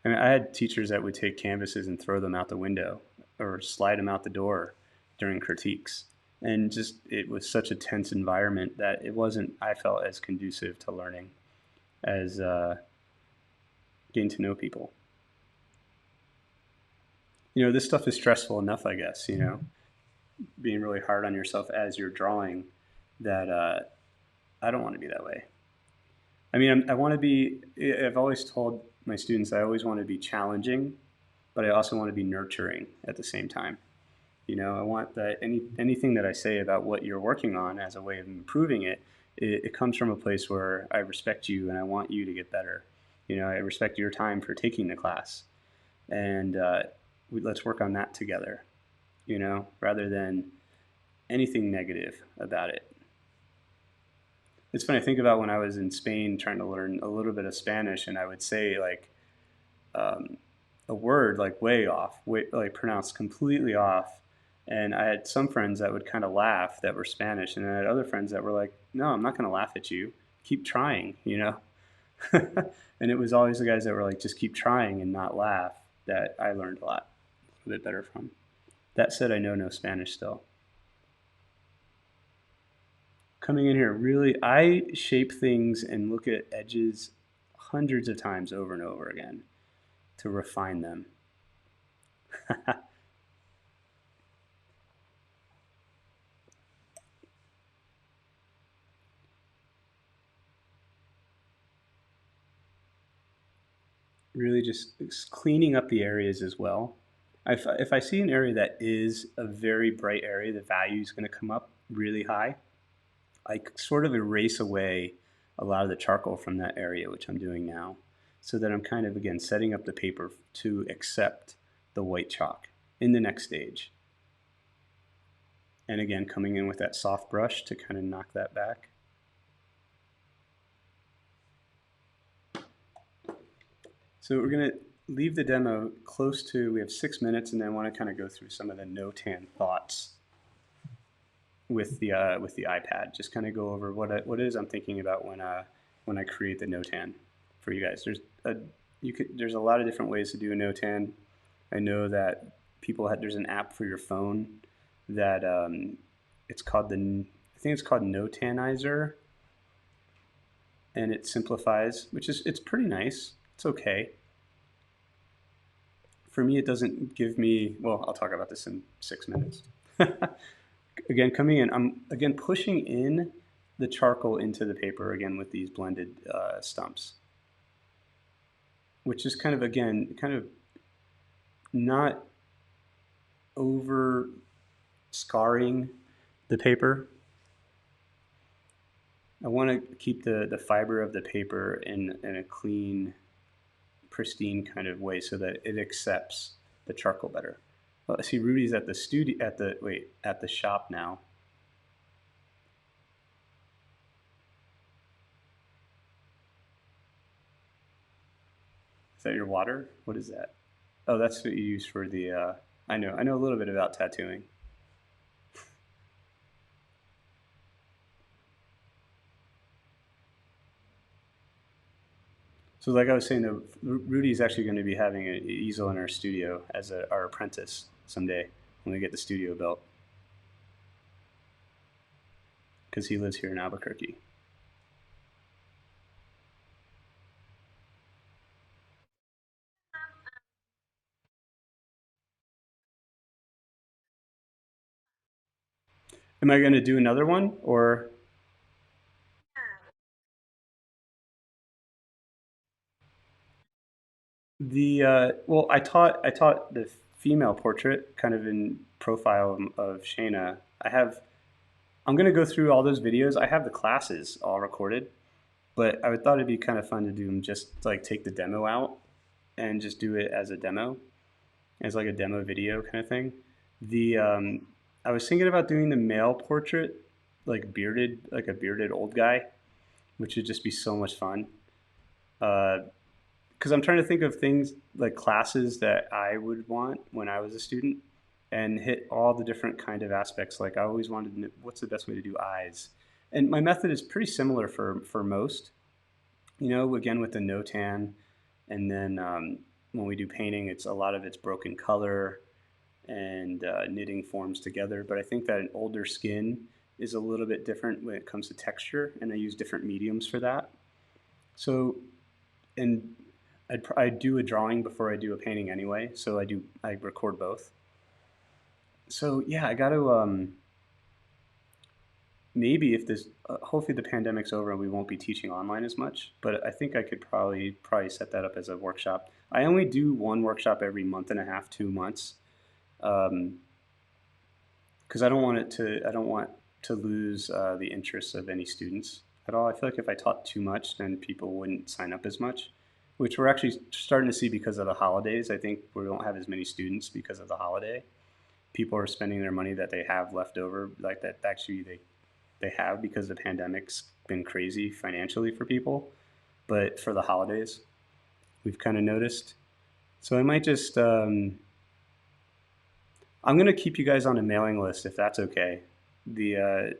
I mean, I had teachers that would take canvases and throw them out the window or slide them out the door during critiques. And just it was such a tense environment that it wasn't, I felt, as conducive to learning as getting to know people. This stuff is stressful enough, I guess, being really hard on yourself as you're drawing, that I don't want to be that way. I mean, I want to be, I've always told my students I always want to be challenging, but I also want to be nurturing at the same time. I want that anything that I say about what you're working on as a way of improving it comes from a place where I respect you and I want you to get better. I respect your time for taking the class, and let's work on that together. Rather than anything negative about it. It's funny. I think about when I was in Spain trying to learn a little bit of Spanish, and I would say like a word like way off, like pronounced completely off. And I had some friends that would kind of laugh that were Spanish, and I had other friends that were like, "No, I'm not going to laugh at you. Keep trying." And it was always the guys that were like, "Just keep trying and not laugh." That I learned a bit better from. That said, I know no Spanish still. Coming in here, really, I shape things and look at edges hundreds of times over and over again to refine them. Really just cleaning up the areas as well. If I see an area that is a very bright area, the value is going to come up really high. I sort of erase away a lot of the charcoal from that area, which I'm doing now, so that I'm kind of, again, setting up the paper to accept the white chalk in the next stage. And again, coming in with that soft brush to kind of knock that back. So we're going to leave the demo close to, we have 6 minutes, and then I want to kind of go through some of the Notan thoughts with the iPad. Just kind of go over what it is I'm thinking about when I create the Notan for you guys. There's a lot of different ways to do a Notan. I know that there's an app for your phone that it's called I think it's called Notanizer, and it simplifies, it's pretty nice. It's okay. For me, it doesn't give me, well, I'll talk about this in 6 minutes. Again, coming in, I'm again pushing in the charcoal into the paper again with these blended stumps, which is kind of not over scarring the paper. I want to keep the fiber of the paper in a clean, pristine kind of way so that it accepts the charcoal better. Well, I see Rudy's at the shop now. Is that your water? What is that? Oh, that's what you use for the. I know a little bit about tattooing. So, like I was saying, Rudy's actually going to be having an easel in our studio as our apprentice someday when we get the studio built, because he lives here in Albuquerque. Am I going to do another one, or well, I taught the female portrait kind of in profile of Shana. I'm going to go through all those videos. I have the classes all recorded, but I thought it'd be kind of fun to do them, just like take the demo out and just do it as a demo, as like a demo video kind of thing. The I was thinking about doing the male portrait, like a bearded old guy, which would just be so much fun. Because I'm trying to think of things like classes that I would want when I was a student, and hit all the different kind of aspects. Like I always wanted to know what's the best way to do eyes, and my method is pretty similar for most. Again with the Notan, and then when we do painting, it's a lot of it's broken color and knitting forms together. But I think that an older skin is a little bit different when it comes to texture, and I use different mediums for that. So, and I do a drawing before I do a painting anyway, so I record both. So yeah, I got to maybe if this hopefully the pandemic's over and we won't be teaching online as much, but I think I could probably set that up as a workshop. I only do one workshop every month and a half, 2 months, because I don't want to lose the interest of any students at all. I feel like if I taught too much, then people wouldn't sign up as much, which we're actually starting to see because of the holidays. I think we don't have as many students because of the holiday. People are spending their money that they have left over, like that actually they have, because the pandemic's been crazy financially for people. But for the holidays, we've kind of noticed. So I might just I'm going to keep you guys on a mailing list if that's okay. The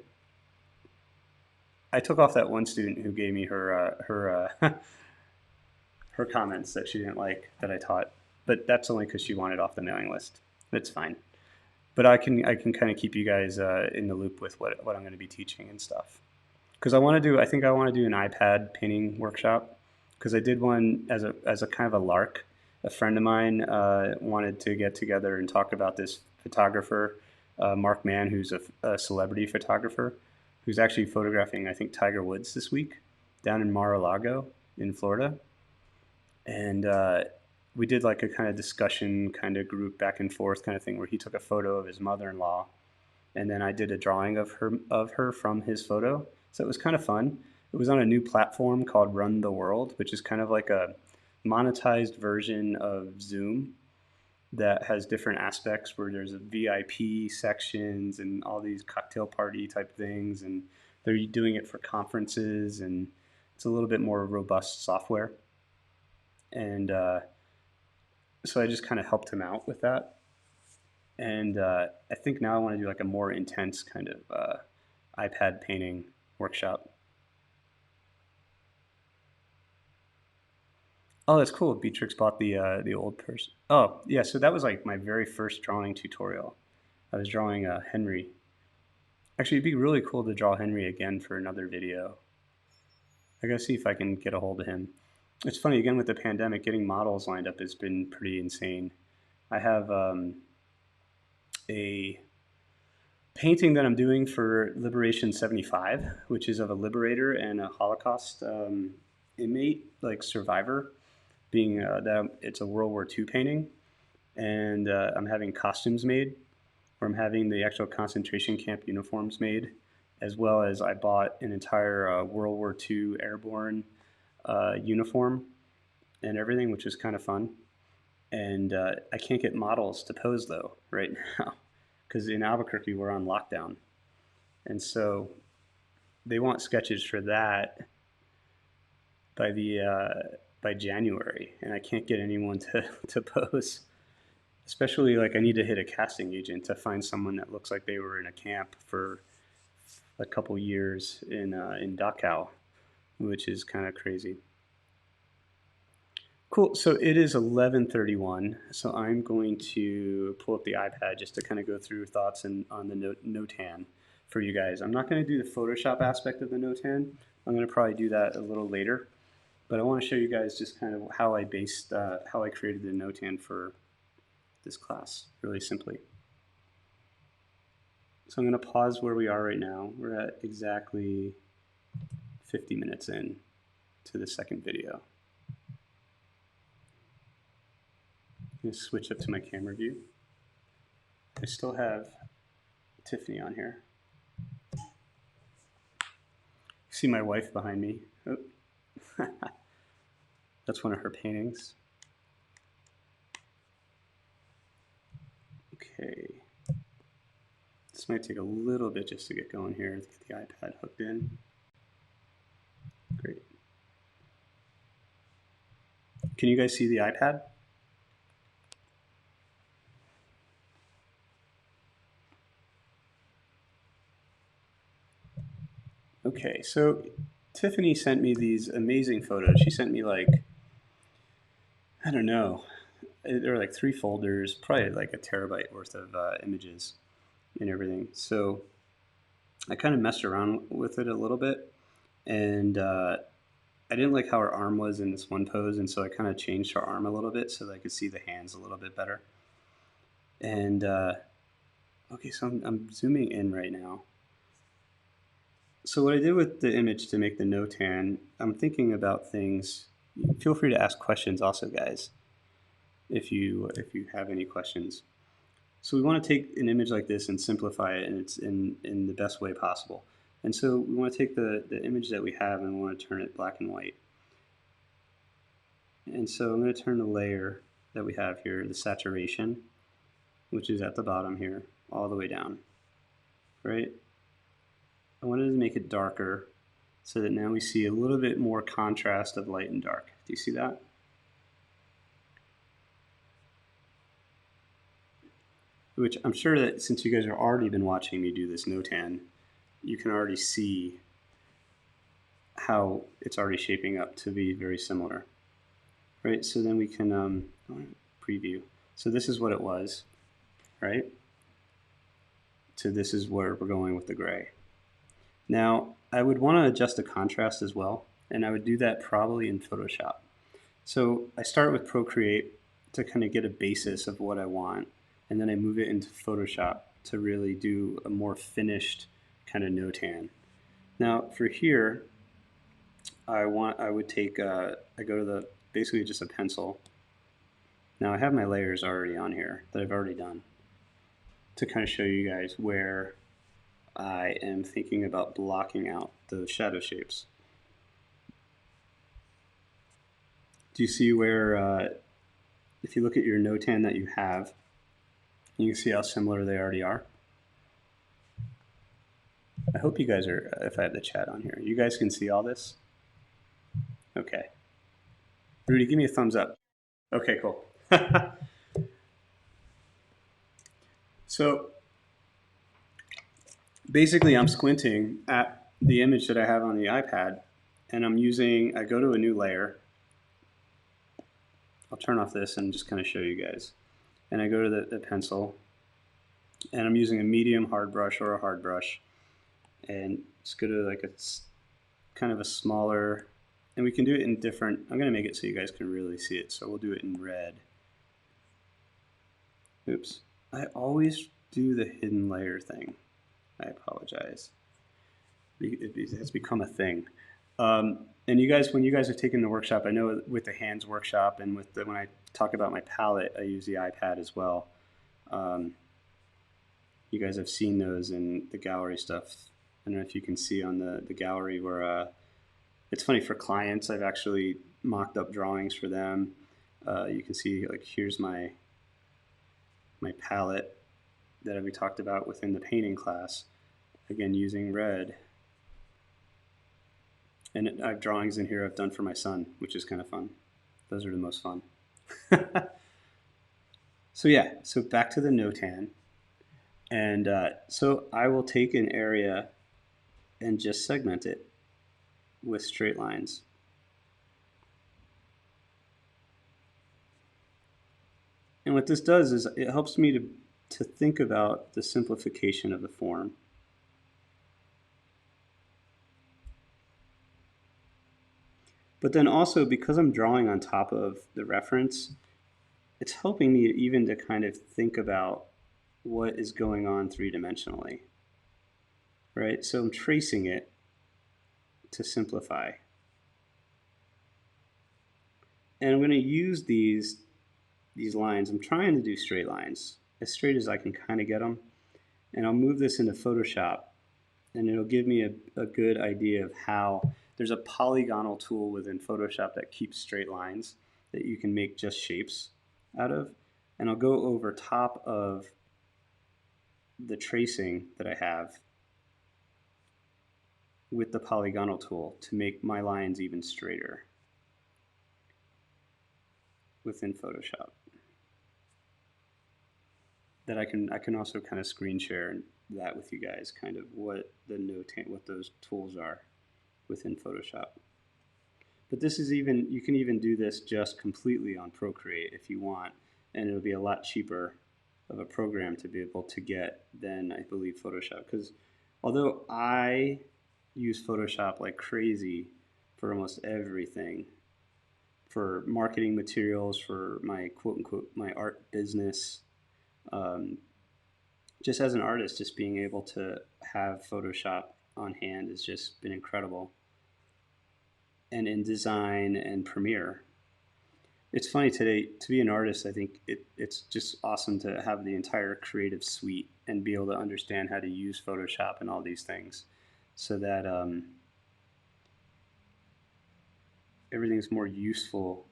I took off that one student who gave me her comments that she didn't like that I taught, but that's only because she wanted off the mailing list. It's fine. But I can kind of keep you guys in the loop with what I'm going to be teaching and stuff. Because I think I want to do an iPad painting workshop, because I did one as a kind of a lark. A friend of mine wanted to get together and talk about this photographer, Mark Mann, who's a celebrity photographer, who's actually photographing, I think, Tiger Woods this week down in Mar-a-Lago in Florida. And we did like a kind of discussion kind of group back and forth kind of thing where he took a photo of his mother-in-law, and then I did a drawing of her from his photo. So it was kind of fun. It was on a new platform called Run the World, which is kind of like a monetized version of Zoom that has different aspects where there's a VIP sections and all these cocktail party type things, and they're doing it for conferences, and it's a little bit more robust software. And so I just kind of helped him out with that. And I think now I want to do like a more intense kind of iPad painting workshop. Oh, that's cool. Beatrix bought the old person. Oh, yeah. So that was like my very first drawing tutorial. I was drawing Henry. Actually, it'd be really cool to draw Henry again for another video. I gotta see if I can get a hold of him. It's funny again with the pandemic, getting models lined up has been pretty insane. I have a painting that I'm doing for Liberation 75, which is of a liberator and a Holocaust inmate, like survivor, being that it's a World War II painting, and I'm having costumes made, or I'm having the actual concentration camp uniforms made, as well as I bought an entire World War II airborne uniform and everything, which is kind of fun. And I can't get models to pose though right now because in Albuquerque we're on lockdown, and so they want sketches for that by the by January, and I can't get anyone to to pose. Especially like I need to hit a casting agent to find someone that looks like they were in a camp for a couple years in Dachau, which is kind of crazy. Cool. So it is 11:31. So I'm going to pull up the iPad just to kind of go through thoughts on the Notan for you guys. I'm not going to do the Photoshop aspect of the Notan. I'm going to probably do that a little later. But I want to show you guys just kind of how I based, how I created the Notan for this class, really simply. So I'm going to pause where we are right now. We're at exactly 50 minutes in to the second video. I'm going to switch up to my camera view. I still have Tiffany on here. You see my wife behind me. Oh. That's one of her paintings. Okay. This might take a little bit just to get going here to get the iPad hooked in. Great. Can you guys see the iPad? Okay, so Tiffany sent me these amazing photos. She sent me like, I don't know, there were like 3 folders, probably like a terabyte worth of images and everything. So I kind of messed around with it a little bit, and I didn't like how her arm was in this one pose, and so I kind of changed her arm a little bit so that I could see the hands a little bit better. And okay, so I'm zooming in right now. So what I did with the image to make the Notan, I'm thinking about things. Feel free to ask questions also, guys, if you have any questions. So we want to take an image like this and simplify it, and it's in the best way possible. And so we want to take the image that we have and we want to turn it black and white. And so I'm going to turn the layer that we have here, the saturation, which is at the bottom here, all the way down, right? I wanted to make it darker so that now we see a little bit more contrast of light and dark. Do you see that? Which I'm sure that since you guys have already been watching me do this Notan, you can already see how it's already shaping up to be very similar. Right, so then we can preview. So this is what it was, right? So this is where we're going with the gray. Now, I would want to adjust the contrast as well, and I would do that probably in Photoshop. So I start with Procreate to kind of get a basis of what I want, and then I move it into Photoshop to really do a more finished kind of Notan. Now for here, I would take, I go to the, basically just a pencil, Now I have my layers already on here that I've already done to kind of show you guys where I am thinking about blocking out those shadow shapes. Do you see where, if you look at your Notan that you have, you can see how similar they already are? I hope you guys are, if I have the chat on here, you guys can see all this? Okay. Rudy, give me a thumbs up. Okay, cool. So basically I'm squinting at the image that I have on the iPad, and I go to a new layer. I'll turn off this and just kind of show you guys. And I go to the pencil, and I'm using a medium hard brush or a hard brush, and just go to like a kind of a smaller, and we can do it in different, I'm going to make it so you guys can really see it, so we'll do it in red. Oops, I always do the hidden layer thing. I apologize. It has become a thing. And you guys, when you guys are taking the workshop, I know with the hands workshop and with when I talk about my palette, I use the iPad as well. You guys have seen those in the gallery stuff. I don't know if you can see on the gallery where it's funny for clients. I've actually mocked up drawings for them. You can see like here's my palette that we talked about within the painting class. Again, using red. And I have drawings in here I've done for my son, which is kind of fun. Those are the most fun. So yeah, so back to the Notan. And so I will take an area and just segment it with straight lines. And what this does is it helps me to think about the simplification of the form. But then also, because I'm drawing on top of the reference, it's helping me even to kind of think about what is going on three-dimensionally, right? So I'm tracing it to simplify. And I'm going to use these lines. I'm trying to do straight lines, as straight as I can kind of get them. And I'll move this into Photoshop, and it'll give me a good idea of how there's a polygonal tool within Photoshop that keeps straight lines that you can make just shapes out of. And I'll go over top of the tracing that I have with the polygonal tool to make my lines even straighter within Photoshop. That I can also kind of screen share that with you guys, kind of what those tools are within Photoshop. But this is you can even do this just completely on Procreate if you want, and it'll be a lot cheaper of a program to be able to get than, I believe, Photoshop. Because although I use Photoshop like crazy for almost everything, for marketing materials, for my quote-unquote my art business, just as an artist, just being able to have Photoshop on hand has just been incredible. And in design and Premiere. It's funny today, to be an artist, I think it's just awesome to have the entire creative suite and be able to understand how to use Photoshop and all these things so that everything's more useful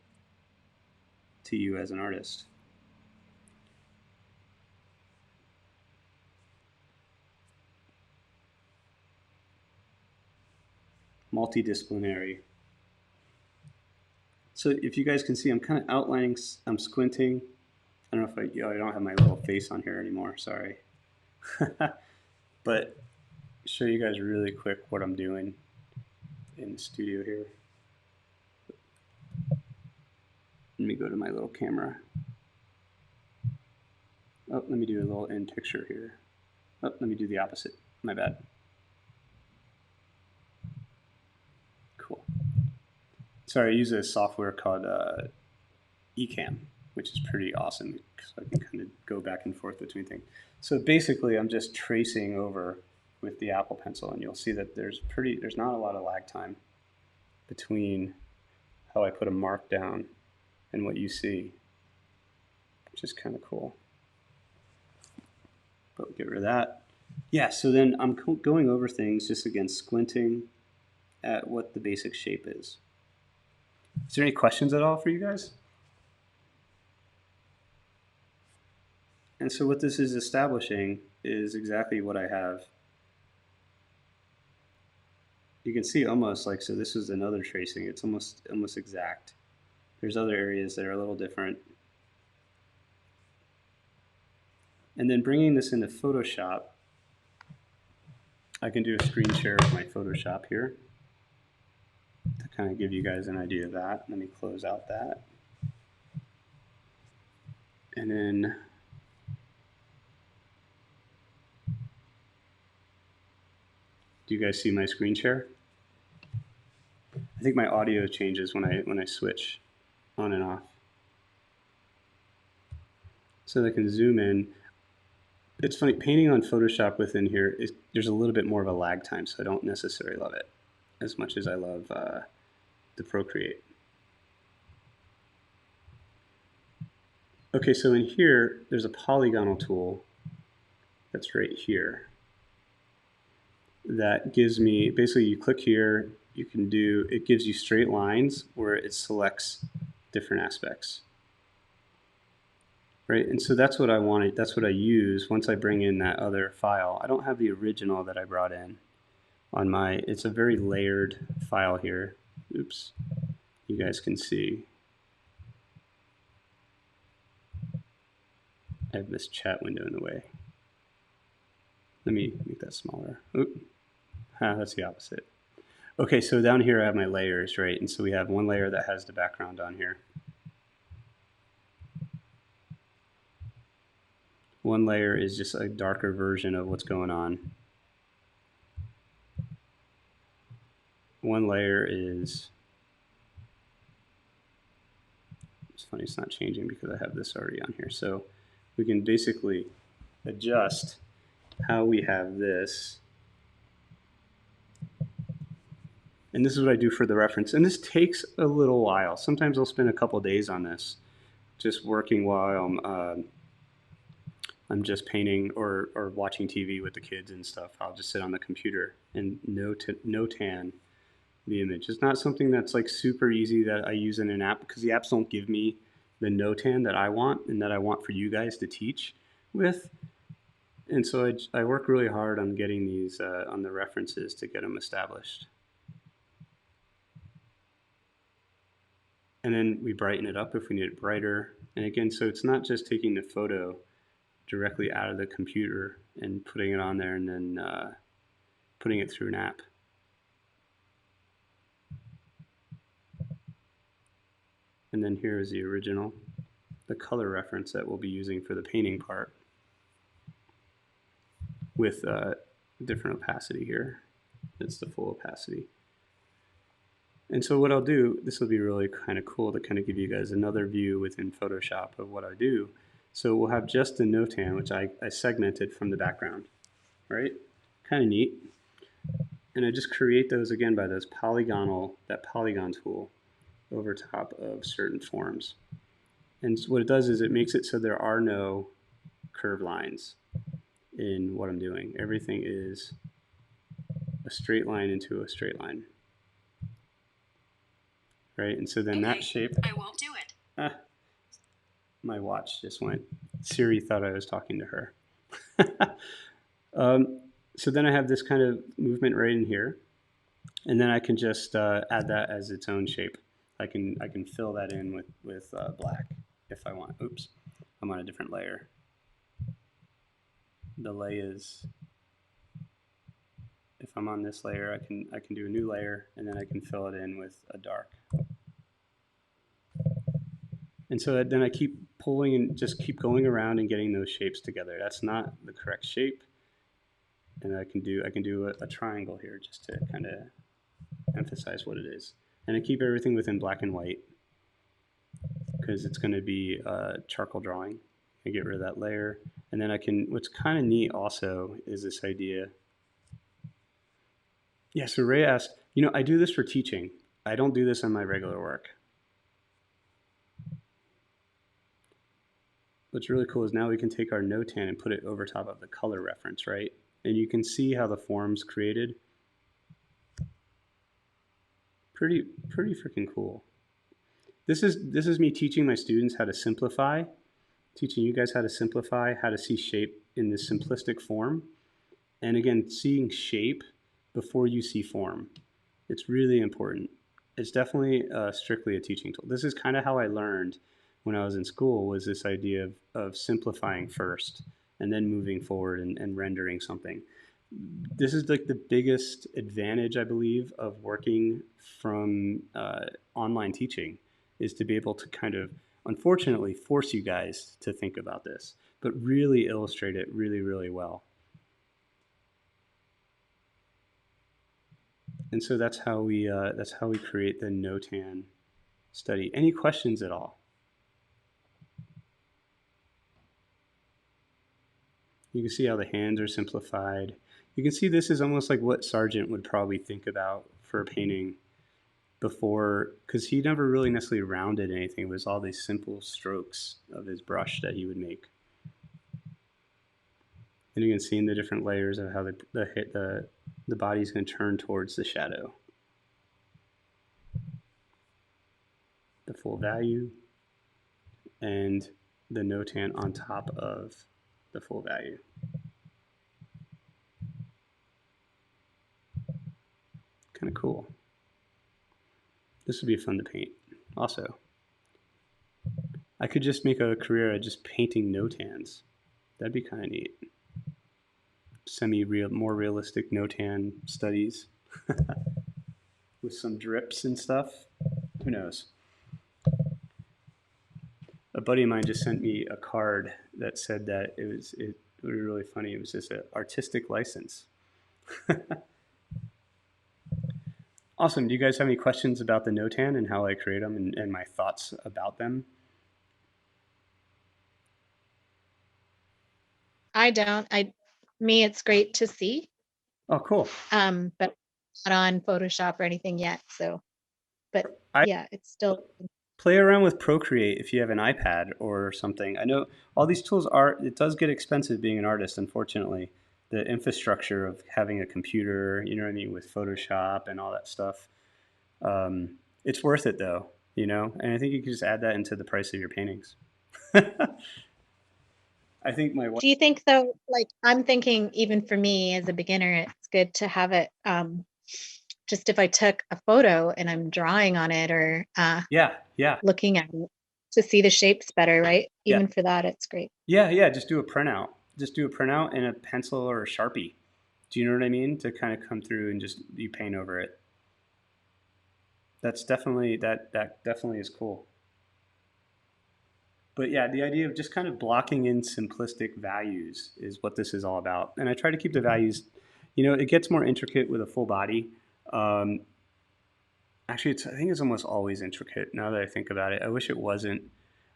to you as an artist. Multidisciplinary. So if you guys can see, I'm kind of outlining, I'm squinting. I don't know if I don't have my little face on here anymore, sorry. But show you guys really quick what I'm doing in the studio here. Let me go to my little camera. Oh, let me do a little in picture here. Oh, let me do the opposite, my bad. Cool. Sorry, I use a software called Ecamm, which is pretty awesome because I can kind of go back and forth between things. So basically, I'm just tracing over with the Apple Pencil, and you'll see that there's not a lot of lag time between how I put a mark down and what you see. which is kind of cool. But we'll get rid of that. Yeah, so then I'm going over things just again, squinting at what the basic shape is. Is there any questions at all for you guys? And so what this is establishing is exactly what I have. You can see almost like, so this is another tracing. It's almost exact. There's other areas that are a little different. And then bringing this into Photoshop, I can do a screen share of my Photoshop here to kind of give you guys an idea of that. Let me close out that. And then do you guys see my screen share? I think my audio changes when I switch on and off. So I can zoom in. It's funny, painting on Photoshop within here, there's a little bit more of a lag time, so I don't necessarily love it as much as I love the Procreate. Okay, so in here, there's a polygonal tool that's right here that gives me, basically you click here, you can do, it gives you straight lines where it selects different aspects. Right, and so that's what I wanted, that's what I use once I bring in that other file. I don't have the original that I brought in on my, it's a very layered file here. Oops, you guys can see. I have this chat window in the way. Let me make that smaller. Oop. That's the opposite. Okay, so down here I have my layers, right? And so we have one layer that has the background on here. One layer is just a darker version of what's going on. One layer is, it's funny, it's not changing because I have this already on here. So we can basically adjust how we have this. And this is what I do for the reference. And this takes a little while. Sometimes I'll spend a couple days on this, just working while I'm just painting or watching TV with the kids and stuff. I'll just sit on the computer and Notan the image. It's not something that's like super easy that I use in an app because the apps don't give me the Notan that I want and that I want for you guys to teach with. And so I work really hard on getting these on the references to get them established. And then we brighten it up if we need it brighter. And again, so it's not just taking the photo directly out of the computer and putting it on there and then putting it through an app. And then here is the original, the color reference that we'll be using for the painting part with different opacity here. It's the full opacity. And so what I'll do, this will be really kind of cool to kind of give you guys another view within Photoshop of what I do. So we'll have just the Notan, which I segmented from the background, right? Kind of neat. And I just create those again by those that polygon tool over top of certain forms. And what it does is it makes it so there are no curved lines in what I'm doing. Everything is a straight line into a straight line. Right, and so then that shape. I won't do it. My watch just went. Siri thought I was talking to her. So then I have this kind of movement right in here, and then I can just add that as its own shape. I can fill that in with black if I want. Oops, I'm on a different layer. The lay is. If I'm on this layer, I can do a new layer, and then I can fill it in with a dark. And so then I keep pulling and just keep going around and getting those shapes together. That's not the correct shape. And I can do a triangle here just to kind of emphasize what it is. And I keep everything within black and white because it's going to be a charcoal drawing. I get rid of that layer. And then I can, what's kind of neat also is this idea. Yeah, so Ray asked, I do this for teaching. I don't do this on my regular work. what's really cool is now we can take our Notan and put it over top of the color reference, right? And you can see how the form's created. Pretty freaking cool. This is me teaching my students how to simplify, teaching you guys how to simplify, how to see shape in this simplistic form. And again, seeing shape before you see form. It's really important. It's definitely strictly a teaching tool. This is kind of how I learned when I was in school, was this idea of simplifying first and then moving forward and rendering something. This is like the biggest advantage, I believe, of working from online teaching, is to be able to kind of, unfortunately, force you guys to think about this, but really illustrate it really, really well. And so that's how we create the Notan study. Any questions at all? You can see how the hands are simplified. You can see this is almost like what Sargent would probably think about for a painting before, because he never really necessarily rounded anything. It was all these simple strokes of his brush that he would make. And you can see in the different layers of how the body's going to turn towards the shadow. The full value and the Notan on top of the full value. Kind of cool. This would be fun to paint. Also, I could just make a career of just painting Notans. That'd be kind of neat. Semi-real, more realistic Notan studies with some drips and stuff. Who knows? A buddy of mine just sent me a card that said that it was really funny. It was just an artistic license. Awesome. Do you guys have any questions about the Notan and how I create them and my thoughts about them? I don't. It's great to see. Oh, cool. But not on Photoshop or anything yet. So, but I yeah, it's still. play around with Procreate if you have an iPad or something. I know all these tools are, it does get expensive being an artist, unfortunately. The infrastructure of having a computer, you know what I mean, with Photoshop and all that stuff. It's worth it though, you know, and I think you can just add that into the price of your paintings. I think my wife. Do you think though, like I'm thinking even for me as a beginner, it's good to have it just if I took a photo and I'm drawing on it or Yeah, yeah, looking at it to see the shapes better, right? yeah, Even for that, it's great. yeah. Just do a printout. Just do a printout and a pencil or a Sharpie. Do you know what I mean? To kind of come through and just you paint over it. That's definitely that definitely is cool. But yeah, the idea of just kind of blocking in simplistic values is what this is all about. And I try to keep the values, you know, it gets more intricate with a full body. Um, Actually, I think it's almost always intricate now that I think about it. I wish it wasn't.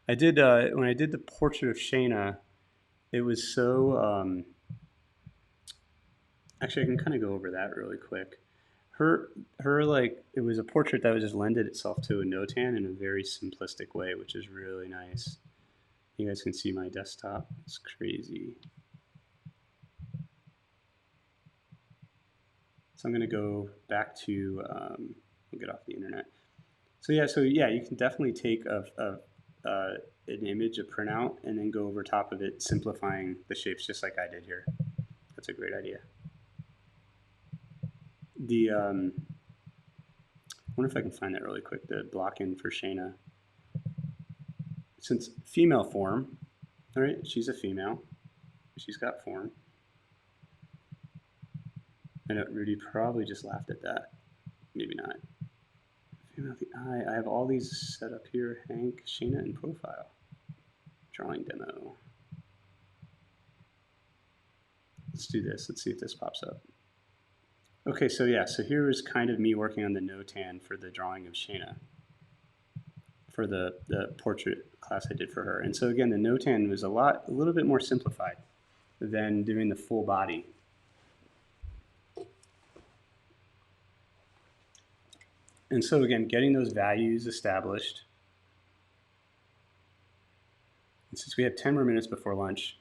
I did, when I did the portrait of Shana, it was so, actually, I can kind of go over that really quick. Her like, it was a portrait that was just lended itself to a Notan in a very simplistic way, which is really nice. You guys can see my desktop. It's crazy. So I'm going to go back to, we'll get off the internet. So yeah, you can definitely take an image, a printout, and then go over top of it, simplifying the shapes just like I did here. That's a great idea. I wonder if I can find that really quick, the block in for Shana. Since female form, all right, she's a female. She's got form. I know Rudy probably just laughed at that. Maybe not. Female the eye. I have all these set up here. Hank, Shana, and profile. Drawing demo. Let's do this. Let's see if this pops up. Okay, so yeah, so here is kind of me working on the Notan for the drawing of Shana, for the portrait class I did for her. And so again, the Notan was a little bit more simplified than doing the full body. And so again, getting those values established And since we have 10 more minutes before lunch,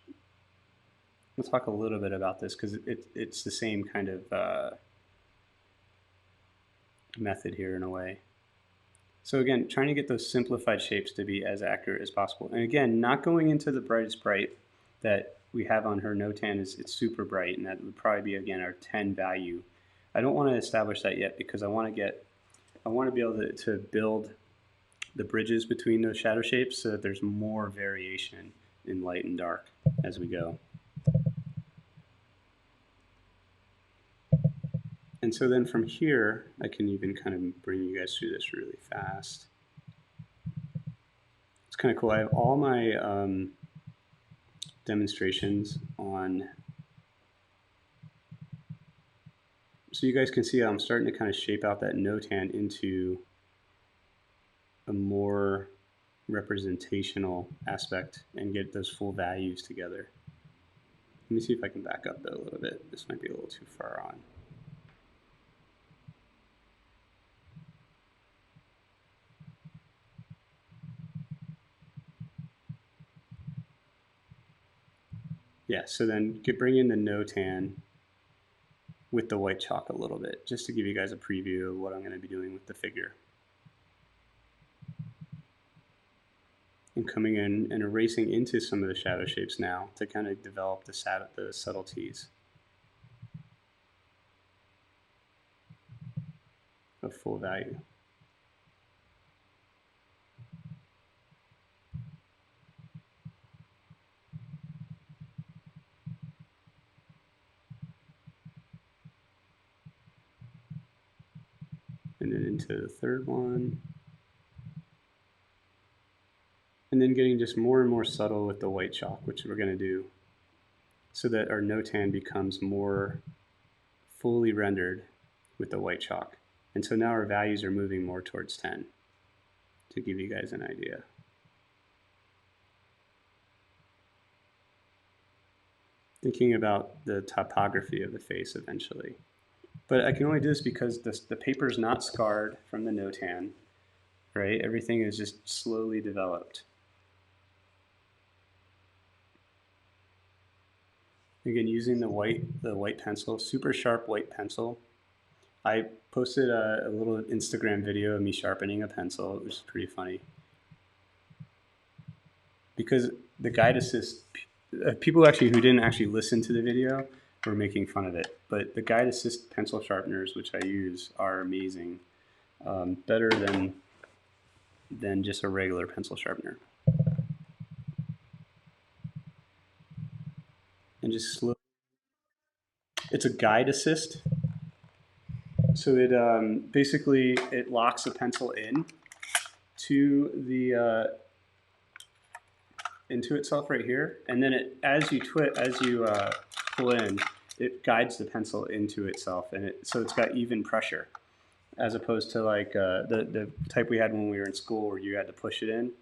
we'll talk a little bit about this because it's the same kind of method here in a way. So again, trying to get those simplified shapes to be as accurate as possible. And again, not going into the brightest bright that we have on her Notan is it's super bright, and that would probably be again our 10 value. I don't want to establish that yet because I want to be able to build the bridges between those shadow shapes so that there's more variation in light and dark as we go. And so then from here, I can even kind of bring you guys through this really fast. It's kind of cool. I have all my demonstrations on, so you guys can see how I'm starting to kind of shape out that Notan into a more representational aspect and get those full values together. Let me see if I can back up though a little bit. This might be a little too far on. Yeah, so then bring in the Notan with the white chalk a little bit, just to give you guys a preview of what I'm going to be doing with the figure. And coming in and erasing into some of the shadow shapes now to kind of develop the subtleties of full value. And then into the third one. And then getting just more and more subtle with the white chalk, which we're going to do, so that our Notan becomes more fully rendered with the white chalk. And so now our values are moving more towards 10, to give you guys an idea. Thinking about the topography of the face eventually. But I can only do this because the paper is not scarred from the Notan, right? Everything is just slowly developed. Again, using the white pencil, super sharp white pencil. I posted a little Instagram video of me sharpening a pencil, which is pretty funny. Because the guide assist, people actually who didn't actually listen to the video were making fun of it. But the guide assist pencil sharpeners, which I use, are amazing. Better than just a regular pencil sharpener. And just slow. It's a guide assist. So it basically it locks the pencil in to the into itself right here, and then as you pull in, it guides the pencil into itself, and so it's got even pressure, as opposed to like the type we had when we were in school where you had to push it in.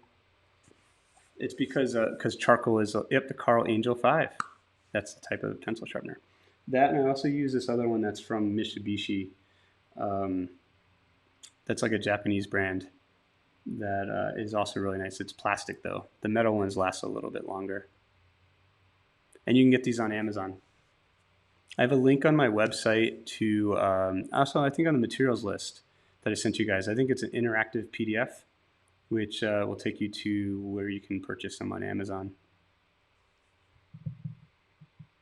It's because charcoal is the Carl Angel 5. That's the type of pencil sharpener. That, and I also use this other one that's from Mitsubishi. That's like a Japanese brand that is also really nice. It's plastic though. The metal ones last a little bit longer. And you can get these on Amazon. I have a link on my website to, also I think on the materials list that I sent you guys, I think it's an interactive PDF, which will take you to where you can purchase them on Amazon.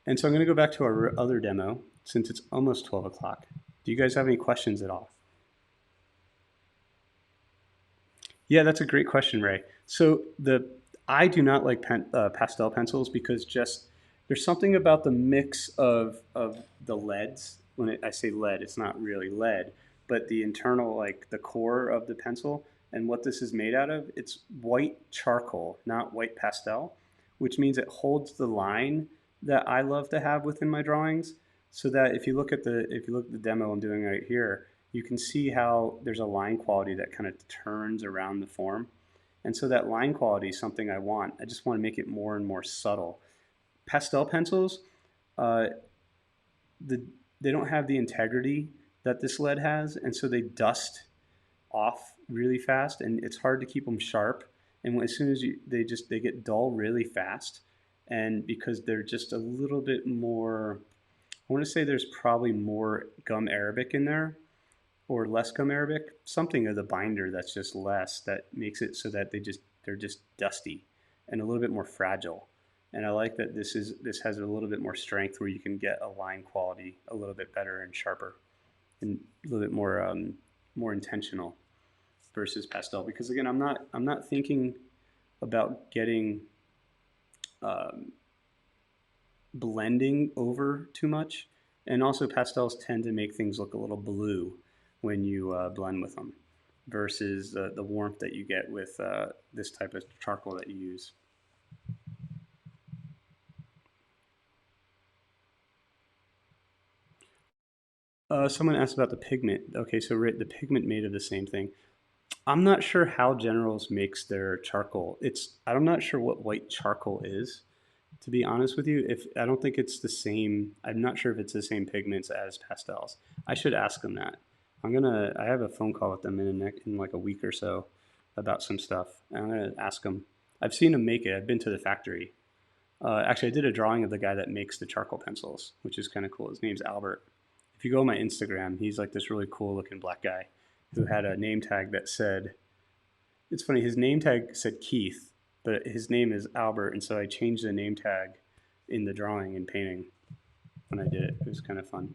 And so I'm going to go back to our other demo since it's almost 12 o'clock. Do you guys have any questions at all? Yeah, that's a great question, Ray. So I do not like pastel pencils because just there's something about the mix of the leads. I say lead, it's not really lead, but the internal, like the core of the pencil and what this is made out of, it's white charcoal, not white pastel, which means it holds the line that I love to have within my drawings. So that if you look at the demo I'm doing right here, you can see how there's a line quality that kind of turns around the form. And so that line quality is something I want. I just want to make it more and more subtle. Pastel pencils, uh, they don't have the integrity that this lead has, and so they dust off really fast, and it's hard to keep them sharp And as soon as they get dull really fast, and because they're just a little bit more, I want to say there's probably more gum arabic in there or less gum arabic, something of the binder that's just less that makes it so that they're just dusty and a little bit more fragile. And I like that this has a little bit more strength where you can get a line quality a little bit better and sharper and a little bit more intentional versus pastel. Because again, I'm not thinking about getting um, blending over too much. And also, pastels tend to make things look a little blue when you blend with them versus the warmth that you get with this type of charcoal that you use. Someone asked about the pigment. Okay, so the pigment made of the same thing. I'm not sure how Generals makes their charcoal. I'm not sure what white charcoal is, to be honest with you. If I don't think it's the same, I'm not sure if it's the same pigments as pastels. I should ask them that. I have a phone call with them in like a week or so about some stuff. And I'm gonna ask them. I've seen them make it. I've been to the factory. Actually, I did a drawing of the guy that makes the charcoal pencils, which is kind of cool. His name's Albert. If you go on my Instagram, he's like this really cool looking black guy who had a name tag that said, it's funny, his name tag said Keith, but his name is Albert, and so I changed the name tag in the drawing and painting when I did it. It was kind of fun.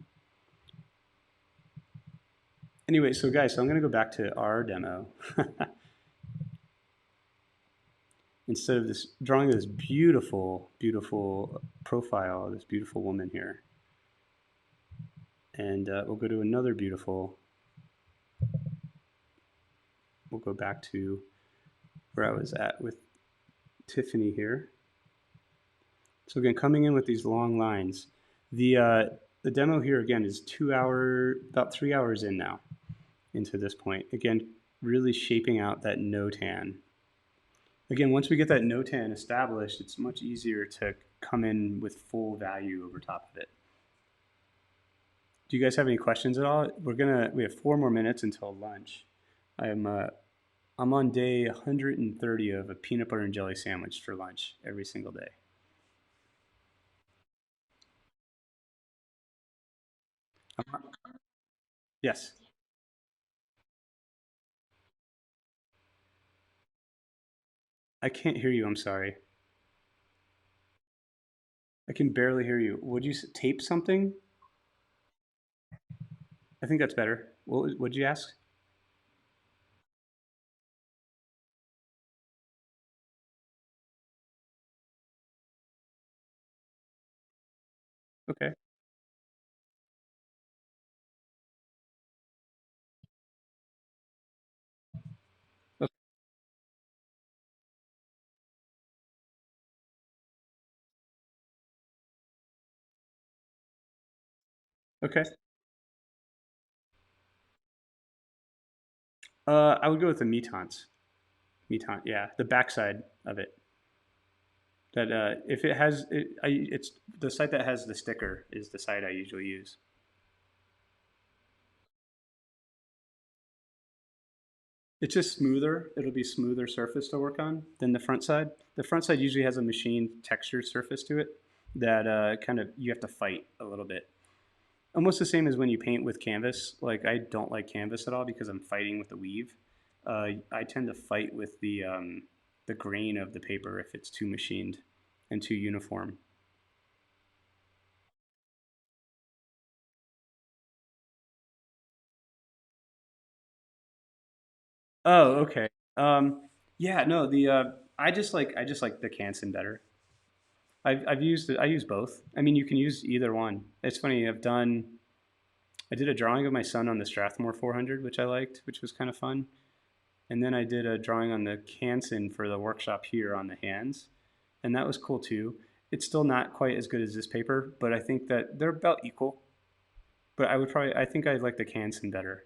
Anyway, so guys, so I'm going to go back to our demo. Instead of this drawing of this beautiful, beautiful profile of this beautiful woman here. And we'll go to another beautiful, we'll go back to where I was at with Tiffany here. So again, coming in with these long lines. The demo here again is about 3 hours in now into this point. Again, really shaping out that Notan. Again, once we get that Notan established, it's much easier to come in with full value over top of it. Do you guys have any questions at all? We have 4 more minutes until lunch. I'm on day 130 of a peanut butter and jelly sandwich for lunch every single day. Yes, I can't hear you. I'm sorry. I can barely hear you. Would you tape something? I think that's better. What would you ask? Okay. Okay. I would go with the metons. Meton, yeah, the backside of it. That if it has, it's the site that has the sticker is the site I usually use. It's just smoother. It'll be smoother surface to work on than the front side. The front side usually has a machine textured surface to it that kind of you have to fight a little bit. Almost the same as when you paint with canvas. Like I don't like canvas at all because I'm fighting with the weave. I tend to fight with the grain of the paper if it's too machined and too uniform. Oh, okay. Yeah, no, the I just like the Canson better. I use both. I mean, you can use either one. It's funny. I did a drawing of my son on the Strathmore 400, which I liked, which was kind of fun. And then I did a drawing on the Canson for the workshop here on the hands, and that was cool too. It's still not quite as good as this paper, but I think that they're about equal. But I think I like the Canson better.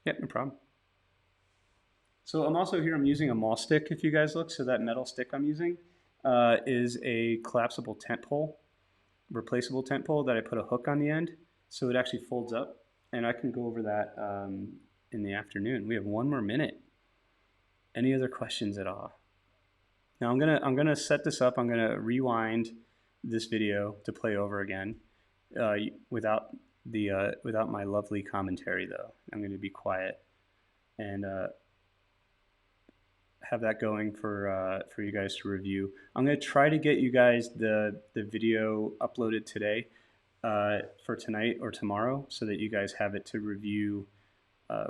Yep, no problem. So I'm also here, I'm using a mall stick if you guys look. So that metal stick I'm using is a collapsible tent pole, replaceable tent pole that I put a hook on the end. So it actually folds up. And I can go over that. in the afternoon. We have one more minute. Any other questions at all? Now I'm gonna set this up. I'm gonna rewind this video to play over again, uh, without without my lovely commentary though. I'm gonna be quiet and have that going for you guys to review. I'm gonna try to get you guys the video uploaded today, for tonight or tomorrow, so that you guys have it to review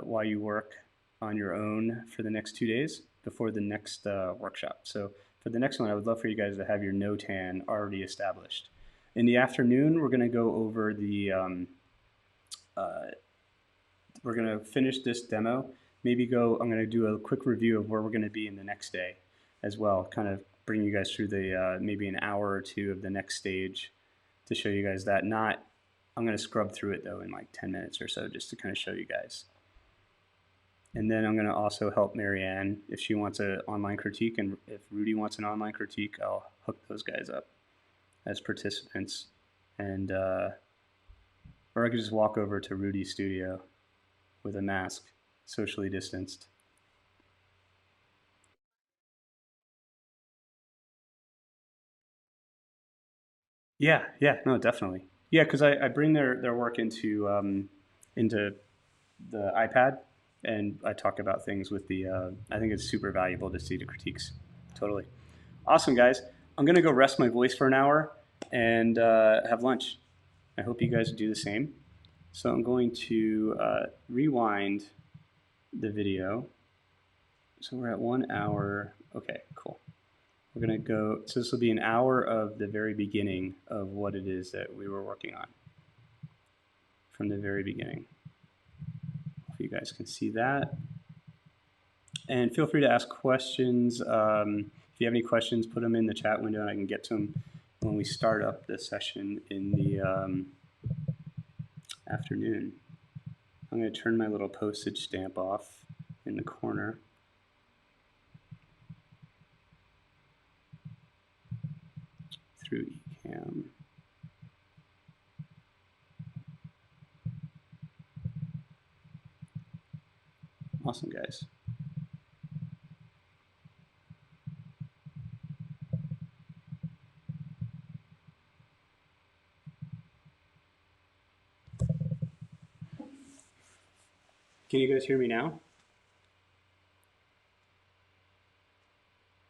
while you work on your own for the next 2 days before the next workshop. So for the next one, I would love for you guys to have your Notan already established. In the afternoon, we're going to go over uh, we're going to finish this demo. Maybe I'm going to do a quick review of where we're going to be in the next day as well, kind of bring you guys through the maybe an hour or two of the next stage to show you guys that. Not, I'm going to scrub through it though in like 10 minutes or so just to kind of show you guys. And then I'm going to also help Marianne if she wants an online critique, and if Rudy wants an online critique, I'll hook those guys up as participants. And or I could just walk over to Rudy's studio with a mask, socially distanced. Yeah, yeah, no, definitely. Yeah, because I bring their work into the iPad, and I talk about things with the. I think it's super valuable to see the critiques. Totally. Awesome, guys. I'm going to go rest my voice for an hour and have lunch. I hope you guys do the same. So I'm going to rewind the video. So we're at 1 hour. Okay, cool. We're going to go, so this will be an hour of the very beginning of what it is that we were working on from the very beginning. If you guys can see that. And feel free to ask questions. If you have any questions, put them in the chat window and I can get to them when we start up the session in the afternoon. I'm going to turn my little postage stamp off in the corner. Through eCam. Awesome, guys. Can you guys hear me now?